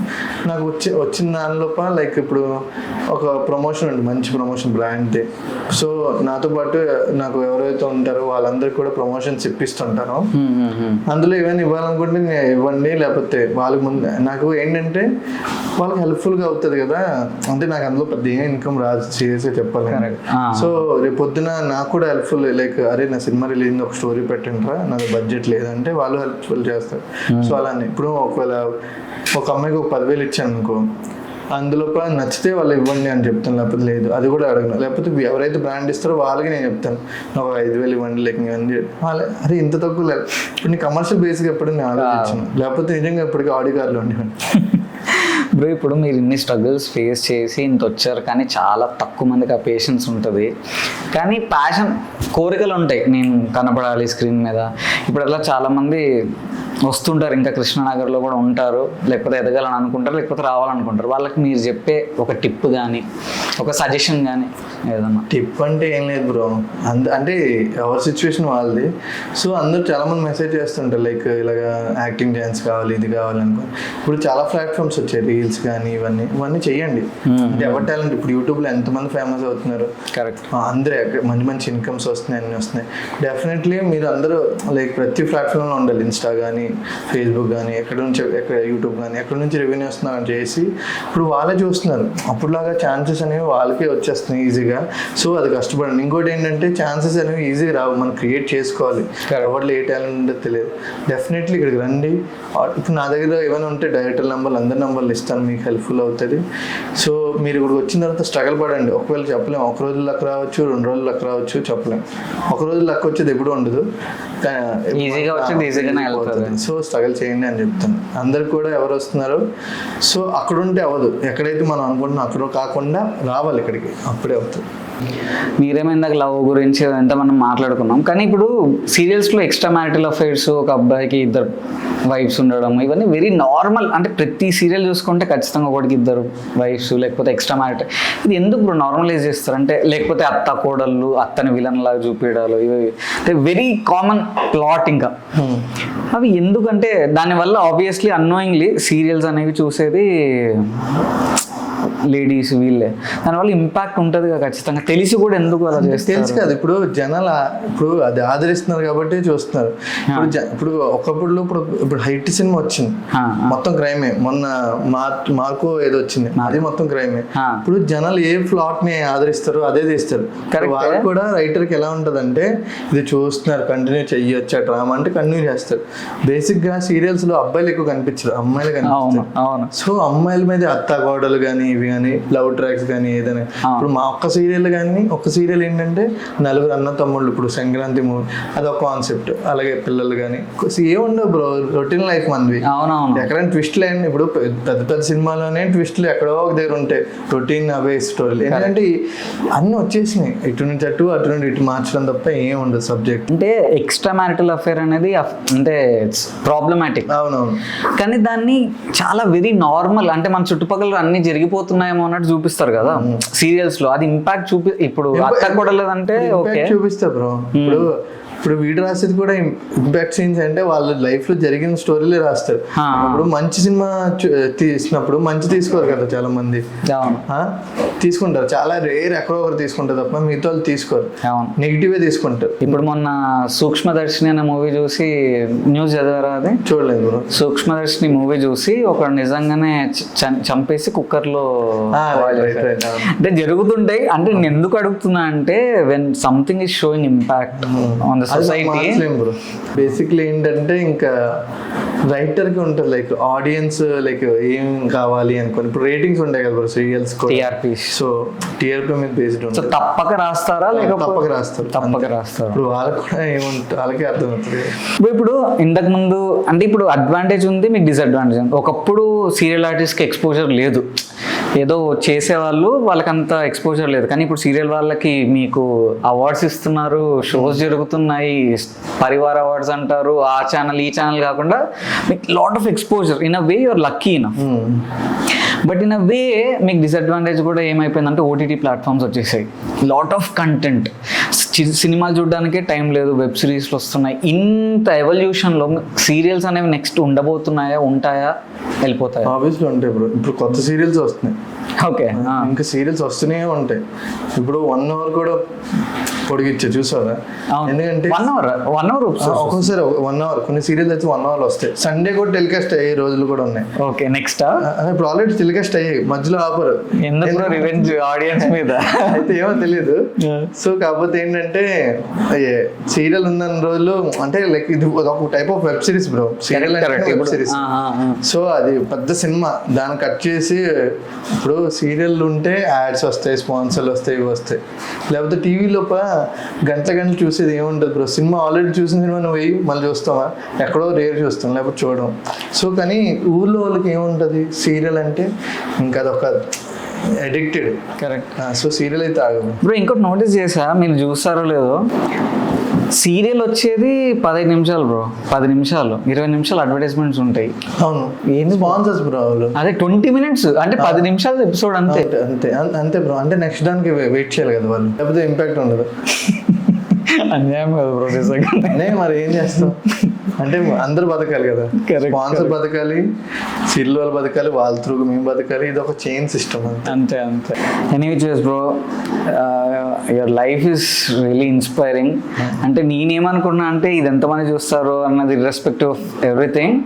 నాకు వచ్చిన దానిలోప లైక్ ఇప్పుడు ఒక ప్రమోషన్ ఉంది, మంచి ప్రమోషన్ బ్రాండ్ది. సో నాతో పాటు నాకు ఎవరైతే ఉంటారో వాళ్ళందరికీ కూడా ప్రమోషన్స్ ఇప్పిస్తుంటాను. అందులో ఏమైనా ఇవ్వాలనుకుంటే నేను ఇవ్వండి, లేకపోతే వాళ్ళకి ముందు నాకు ఏంటంటే వాళ్ళకి హెల్ప్ఫుల్గా అవుతుంది కదా. అంటే నాకు అందులో పెద్ద ఏం ఇన్కమ్ రాదు చేసి చెప్పాలి. సో రేపు పొద్దున నాకు కూడా హెల్ప్ఫుల్, లైక్ అరే నా సినిమా రిలీజ్ ఒక స్టోరీ పెట్టండిరా, నాకు బడ్జెట్ లేదంటే వాళ్ళు హెల్ప్ఫుల్ చేస్తారు. సో అలానే ఇప్పుడు ఒకవేళ ఒక అమ్మాయికి ఒక 10,000 ఇచ్చాను అనుకో, అందులో నచ్చితే వాళ్ళు ఇవ్వండి అని చెప్తాను, లేకపోతే లేదు అది కూడా అడగను. లేకపోతే ఎవరైతే బ్రాండ్ ఇస్తారో వాళ్ళకి నేను చెప్తాను నాకు 5,000 ఇవ్వండి లైక్ అని. అరే ఇంత తక్కువ లేదు. ఇప్పుడు నేను కమర్షియల్ బేస్గా ఎప్పుడు నేను ఆలోచించాను, లేకపోతే నిజంగా ఇప్పటికీ ఆడి కార్లో ఉండేవాడిని. బ్రో ఇప్పుడు మీరు ఇన్ని స్ట్రగుల్స్ ఫేస్ చేసి ఇంత వచ్చారు, కానీ చాలా తక్కువ మందికి ఆ పేషెన్స్ ఉంటుంది. కానీ ప్యాషన్ కోరికలు ఉంటాయి, నేను కనపడాలి స్క్రీన్ మీద. ఇప్పుడు అలా చాలామంది వస్తుంటారు, ఇంకా కృష్ణనగర్లో కూడా ఉంటారు, లేకపోతే ఎదగాలని అనుకుంటారు, లేకపోతే రావాలనుకుంటారు, వాళ్ళకి మీరు చెప్పే ఒక టిప్ కానీ ఒక సజెషన్ కానీ ఏదన్నా? టిప్ అంటే ఏం లేదు బ్రో, అంటే ఎవరి సిచ్యువేషన్ వాళ్ళది. సో అందరూ చాలామంది మెసేజ్ చేస్తుంటారు లైక్ ఇలాగా యాక్టింగ్ డ్యాన్స్ కావాలి, ఇది కావాలి అనుకో. ఇప్పుడు చాలా ప్లాట్ఫామ్స్ వచ్చాయి, రీల్స్ కానీ ఇవన్నీ చెయ్యండి. అంటే ఎవరి టాలెంట్, ఇప్పుడు యూట్యూబ్లో ఎంతమంది ఫేమస్ అవుతున్నారు, కరెక్ట్, అందరూ మంచి మంచి ఇన్కమ్స్ వస్తున్నాయి, అన్నీ వస్తున్నాయి. డెఫినెట్లీ మీరు అందరూ లైక్ ప్రతి ప్లాట్ఫామ్లో ఉండాలి. ఇన్స్టా కానీ, ఫేస్బుక్ కానీ, ఎక్కడ యూట్యూబ్ కానీ ఎక్కడ నుంచి రెవెన్యూ వస్తున్నారని చేసి ఇప్పుడు వాళ్ళే చూస్తున్నారు. అప్పుడులాగా ఛాన్సెస్ అనేవి వాళ్ళకే వచ్చేస్తున్నాయి ఈజీగా. సో అది కష్టపడండి. ఇంకోటి ఏంటంటే ఛాన్సెస్ అనేవి ఈజీగా రావు, మనం క్రియేట్ చేసుకోవాలి. ఎవరిలో ఏ టాలెంట్ ఉందో తెలియదు. డెఫినెట్లీ ఇక్కడికి రండి. ఇప్పుడు నా దగ్గర ఏమైనా ఉంటే డైరెక్టర్ నెంబర్లు, అందరి నెంబర్లు ఇస్తాను, మీకు హెల్ప్ఫుల్ అవుతుంది. సో మీరు ఇక్కడికి వచ్చిన తర్వాత స్ట్రగుల్ పడండి. ఒకవేళ చెప్పలేము, ఒక రోజు లక్ రావచ్చు, 2 రోజులు లక్ రావచ్చు, చెప్పలేము. ఒక రోజు లక్ వచ్చేది ఎప్పుడు ఉండదు, ఈజీగా వచ్చేది ఈజీగానే వెళ్తుంది. సో స్ట్రగుల్ చేయండి అని చెప్తాను అందరికి కూడా. ఎవరు వస్తున్నారు, సో అక్కడ ఉంటే అవ్వదు. ఎక్కడైతే మనం అనుకుంటున్నాం అక్కడ కాకుండా రావాలి ఇక్కడికి, అప్పుడే అవుతుంది. మీరేమో ఇందాక లవ్ గురించి ఎంత మనం మాట్లాడుకున్నాం, కానీ ఇప్పుడు సీరియల్స్లో ఎక్స్ట్రా మ్యారిటల్ అఫైర్స్, ఒక అబ్బాయికి 2 వైఫ్స్ ఉండడం, ఇవన్నీ వెరీ నార్మల్. అంటే ప్రతి సీరియల్ చూసుకుంటే ఖచ్చితంగా ఒకటికి 2 వైఫ్స్ లేకపోతే ఎక్స్ట్రా మ్యారిటల్. ఇది ఎందుకు నార్మలైజ్ చేస్తారు? అంటే లేకపోతే అత్త కోడళ్ళు, అత్తని విలన్ లాగా చూపించడాలు, ఇవి అంటే వెరీ కామన్ ప్లాట్. ఇంకా అవి ఎందుకంటే దానివల్ల ఆబ్వియస్లీ అన్నోయింగ్లీ సీరియల్స్ అనేవి చూసేది లేడీస్, వీళ్ళే. దానివల్ల ఇంపాక్ట్ ఉంటుంది కదా ఖచ్చితంగా. తెలిసి కూడా ఎందుకు అలా చేస్తారు? తెలుసు కదా, ఇప్పుడు జనాలు ఇప్పుడు అది ఆదరిస్తున్నారు కాబట్టి చూస్తున్నారు. ఇప్పుడు ఒకప్పుడు ఇప్పుడు హైట్ సినిమా వచ్చింది, మొత్తం క్రైమే. మొన్న మార్కో ఏదో వచ్చింది, అది మొత్తం క్రైమే. ఇప్పుడు జనాలు ఏ ప్లాట్ ని ఆదరిస్తారో అదే తీస్తారు. వాళ్ళు కూడా రైటర్ కి ఎలా ఉంటదంటే, ఇది చూస్తున్నారు కంటిన్యూ చెయ్యొచ్చు ఆ డ్రామా అంటే కంటిన్యూ చేస్తారు. బేసిక్ గా సీరియల్స్ లో అబ్బాయిలు ఎక్కువ కనిపించరు, అమ్మాయిలు కనిపిస్తారు. సో అమ్మాయిల మీద అత్త కోడలు కానీ, ఇవి కానీ, లవ్ ట్రాక్స్ కానీ, ఏదైనా. ఇప్పుడు మా ఒక్క సీరియల్ కానీ, ఒక సీరియల్ ఏంటంటే 4 అన్న తమ్ముళ్ళు. ఇప్పుడు సంక్రాంతి మూవీ అది ఒక కాన్సెప్ట్. అలాగే పిల్లలు కానీ ఏముండవు బ్రో, రొటీన్ లైఫ్ మనది. అవునవును, ఎక్కడైనా ట్విస్ట్లు అండి. ఇప్పుడు పెద్ద సినిమాలోనే ట్విస్ట్లు ఎక్కడో ఒక దగ్గర ఉంటాయి, రొటీన్ అవే స్టోరీలు. ఎందుకంటే అన్నీ వచ్చేసినాయి, ఇటు నుంచి అటు, అటు నుండి ఇటు మార్చడం తప్ప ఏం ఉండదు సబ్జెక్ట్. అంటే ఎక్స్ట్రా మ్యారిటల్ అఫేర్ అనేది అంటే ప్రాబ్లమాటిక్. అవునవును, కానీ దాన్ని చాలా వెరీ నార్మల్, అంటే మన చుట్టుపక్కల అన్ని జరిగిపోతున్నాయేమో అన్నట్టు చూపిస్తారు కదా సీరియల్స్ లో. అది ఇంపాక్ట్ ఇప్పుడు అత్త కూడా లేదంటే చూపిస్తా బ్రో. ఇప్పుడు వీడు రాసేది కూడా ఇంపాక్ట్ సీన్స్ అంటే వాళ్ళ లైఫ్ లో జరిగిన స్టోరీలే రాస్తారు. ఇప్పుడు మంచి సినిమా తీసినప్పుడు మంచి తీసుకోరు కదా చాలా మంది, తీసుకుంటారు. చాలా రేర్ ఎక్కడో ఒకరు తీసుకుంటారు తప్ప మిగతా వాళ్ళు తీసుకోరు, నెగిటివే తీసుకుంటారు. ఇప్పుడు మొన్న సూక్ష్మదర్శిని అనే మూవీ చూసి న్యూస్ చదివారా? అది చూడలేదు బ్రో. సూక్ష్మదర్శిని మూవీ చూసి ఒక నిజంగానే చంపేసి కుక్కర్లో అంటే జరుగుతుంటాయి. అంటే నేను ఎందుకు అడుగుతున్నా అంటే, when something is showing impact on the society. Basically ఏంటంటే ఇంకా రైటర్ కి ఉంటుంది లైక్ ఆడియన్స్ లైక్ ఏం కావాలి అనుకోని. ఇప్పుడు రేటింగ్స్ ఉంటాయి కదా సీరియల్స్, టీఆర్పీ. సో టీఆర్పీ మీద బేస్డ్ ఉంటుంది. తప్పక రాస్తారా? తప్పక రాస్తారు. ఇప్పుడు వాళ్ళకి కూడా ఏముంటుంది, వాళ్ళకే అర్థమవుతుంది. ఇప్పుడు ఇంతకు ముందు అంటే ఇప్పుడు అడ్వాంటేజ్ ఉంది, మీకు డిసడ్వాంటేజ్ ఉంది. ఒకప్పుడు సీరియల్ ఆర్టిస్ట్కి ఎక్స్పోజర్ లేదు, ఏదో చేసేవాళ్ళు, వాళ్ళకంత ఎక్స్పోజర్ లేదు. కానీ ఇప్పుడు సీరియల్ వాళ్ళకి మీకు అవార్డ్స్ ఇస్తున్నారు, షోస్ జరుగుతున్నాయి, పరివార్ అవార్డ్స్ అంటారు, ఆ ఛానల్ ఈ ఛానల్ కాకుండా మీకు lot of exposure. In a way you're lucky enough. But in a way మీకు డిసడ్వాంటేజ్ కూడా ఏమైపోయిందంటే ఓటీటీ ప్లాట్ఫామ్స్ వచ్చేసాయి, లాట్ ఆఫ్ కంటెంట్. సినిమాలు చూడడానికే టైం లేదు, వెబ్ సిరీస్లు వస్తున్నాయి. ఇంత ఎవల్యూషన్లో సీరియల్స్ అనేవి నెక్స్ట్ ఉండబోతున్నాయా, ఉంటాయా, వెళ్ళిపోతాయా? ఆబ్వియస్లీ ఉంటాయి బ్రో. ఇప్పుడు కొత్త సీరియల్స్ వస్తున్నాయి. ఓకే, ఇంకా సీరియల్స్ వస్తూనే ఉంటాయి. ఇప్పుడు 1 hour కూడా పొడిగిచ్చా చూసారా? ఎందుకంటే 1 hour ఒక్కోసారి 1 hour, కొన్ని సీరియల్స్ అయితే 1 hour వస్తాయి. సండే కూడా టెలికాస్ట్ అయ్యే రోజులు కూడా ఉన్నాయి. ఓకే, నెక్స్ట్ ఇప్పుడు ఆల్రెడీ టెలికాస్ట్ అయ్యాయి, మధ్యలో ఆపరు. ఎందుకు రివెంజ్ ఆడియన్స్ మీద అయితే ఏమో తెలియదు. సో కాకపోతే ఏంటంటే సీరియల్ ఉందన్న రోజులు అంటే లైక్ ఇది ఒక type of web series bro. Serial web series. So అది పెద్ద సినిమా, దాన్ని కట్ చేసి ఇప్పుడు సీరియల్ ఉంటే యాడ్స్ వస్తాయి, స్పాన్సర్లు వస్తాయి, ఇవి వస్తాయి. లేకపోతే టీవీ లోపల గంటలు చూసేది ఏముంటుంది బ్రో. సినిమా ఆల్రెడీ చూసిన సినిమా నువ్వు వెయ్యి మళ్ళీ చూస్తావా? ఎక్కడో రేర్ చూస్తాం, లేకపోతే చూడడం. సో కానీ ఊళ్ళో వాళ్ళకి ఏముంటుంది సీరియల్ అంటే, ఇంకా అదొక అడిక్టెడ్. కరెక్ట్. సో సీరియల్ అయితే ఆగదు బ్రో. ఇంకోటి నోటీస్ చేసా, మీరు చూస్తారో లేదో, సీరియల్ వచ్చేది 15 నిమిషాలు బ్రో, 10 నిమిషాలు 20 నిమిషాలు అడ్వర్టైజ్మెంట్స్ ఉంటాయి. అవును, ఏంది స్పాన్సర్స్ బ్రో వాళ్ళు. అదే 20 మినిట్స్ అంటే 10 నిమిషాలు ఎపిసోడ్ అంతే. అంతే అంతే బ్రో, అంటే నెక్స్ట్ దానికి వెయిట్ చేయాలి కదా వాళ్ళు, లేకపోతే ఇంపాక్ట్ ఉండదు. అన్యాయం కదా బ్రో, మరి ఏం చేస్తాం, అంటే అందరూ బతకాలి కదా, స్పాన్సర్ బతకాలి, సీరియల్ వాళ్ళు బతకాలి, వాళ్ళ త్రూ మేము బతకాలి, ఇది ఒక చైన్ సిస్టమ్ అంతే. Anyways bro, your life is really inspiring. అంటే నేనేమనుకున్నా అంటే ఇది ఎంతమంది చూస్తారు అన్నది ఇర్రెస్పెక్టివ్ ఆఫ్ ఎవ్రీథింగ్.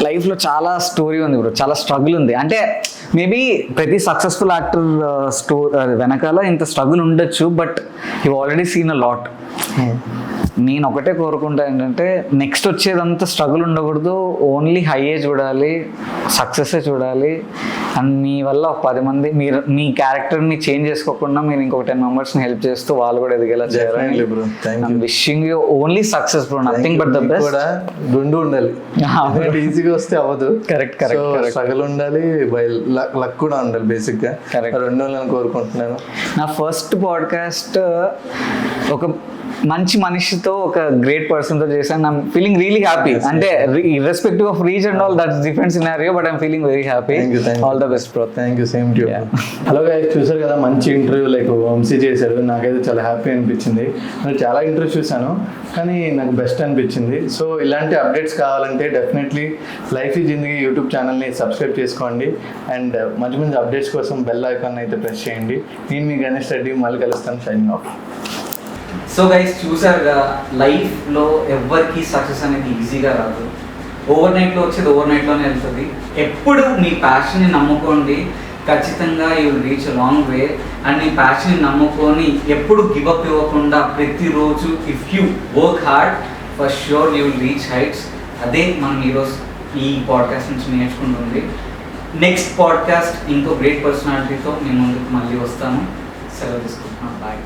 లైఫ్లో చాలా స్టోరీ ఉంది బ్రో, చాలా స్ట్రగుల్ ఉంది. అంటే మేబీ ప్రతి సక్సెస్ఫుల్ యాక్టర్ వెనకాల ఇంత స్ట్రగుల్ ఉండొచ్చు, but you already seen a lot. నేను ఒకటే కోరుకుంటా ఏంటంటే నెక్స్ట్ వచ్చేదంతా స్ట్రగుల్ ఉండకూడదు, ఓన్లీ హైయే చూడాలి, సక్సెస్సే చూడాలి. అండ్ మీ వల్ల ఒక 10 మంది మీరు మీ క్యారెక్టర్ని చేంజ్ చేసుకోకుండా మీరు ఇంకొక 10 మెంబర్స్ని హెల్ప్ చేస్తూ వాళ్ళు కూడా ఎదిగేలా చేయాలి. Wishing you only success bro, nothing but the best. రెండు ఉండాలి, ఈజీగా వస్తే అవ్వదు. కరెక్ట్. స్ట్రగుల్ ఉండాలి, లక్ కూడా ఉండాలి, బేసిక్ గా రెండు నేను కోరుకుంటున్నాను. నా ఫస్ట్ పాడ్కాస్ట్ ఒక మంచి మనిషితో, ఒక గ్రేట్ పర్సన్తో చేశాను. I'm feeling really happy. అంటే irrespective of reach and all, that's different scenario, but I'm feeling very happy. All the best bro. Thank you, same to you. Hello guys, చూసారు కదా మంచి ఇంటర్వ్యూ లైక్ వంశీ చేశారు. నాకైతే చాలా happy అనిపించింది. నేను చాలా ఇంటర్వ్యూ చూశాను కానీ నాకు బెస్ట్ అనిపించింది. సో ఇలాంటి అప్డేట్స్ కావాలంటే డెఫినెట్లీ లైఫ్ ఈ జిందగీ యూట్యూబ్ ఛానల్ని సబ్స్క్రైబ్ చేసుకోండి. అండ్ మంచి మంచి అప్డేట్స్ కోసం బెల్ ఐకాన్ అయితే ప్రెస్ చేయండి. నేను మీ గణేష్ రెడ్డి, మళ్ళీ కలుస్తాను. Shining of. సో గైస్, చూసారుగా లైఫ్లో ఎవ్వరికి సక్సెస్ అనేది ఈజీగా రాదు. ఓవర్ నైట్లో వచ్చేది ఓవర్ నైట్లోనే వెళ్తుంది. ఎప్పుడు మీ ప్యాషన్ని నమ్ముకోండి, ఖచ్చితంగా you will reach a long way. And మీ ప్యాషన్ని నమ్ముకొని ఎప్పుడు గివప్ ఇవ్వకుండా ప్రతిరోజు if you work hard, for sure you will reach heights. అదే మనం ఈరోజు ఈ పాడ్కాస్ట్ నుంచి నేర్చుకుంటుంది. నెక్స్ట్ పాడ్కాస్ట్ ఇంకో గ్రేట్ పర్సనాలిటీతో నేను ముందుకు మళ్ళీ వస్తాను. సెలవు తీసుకుంటున్నాను. బాయ్.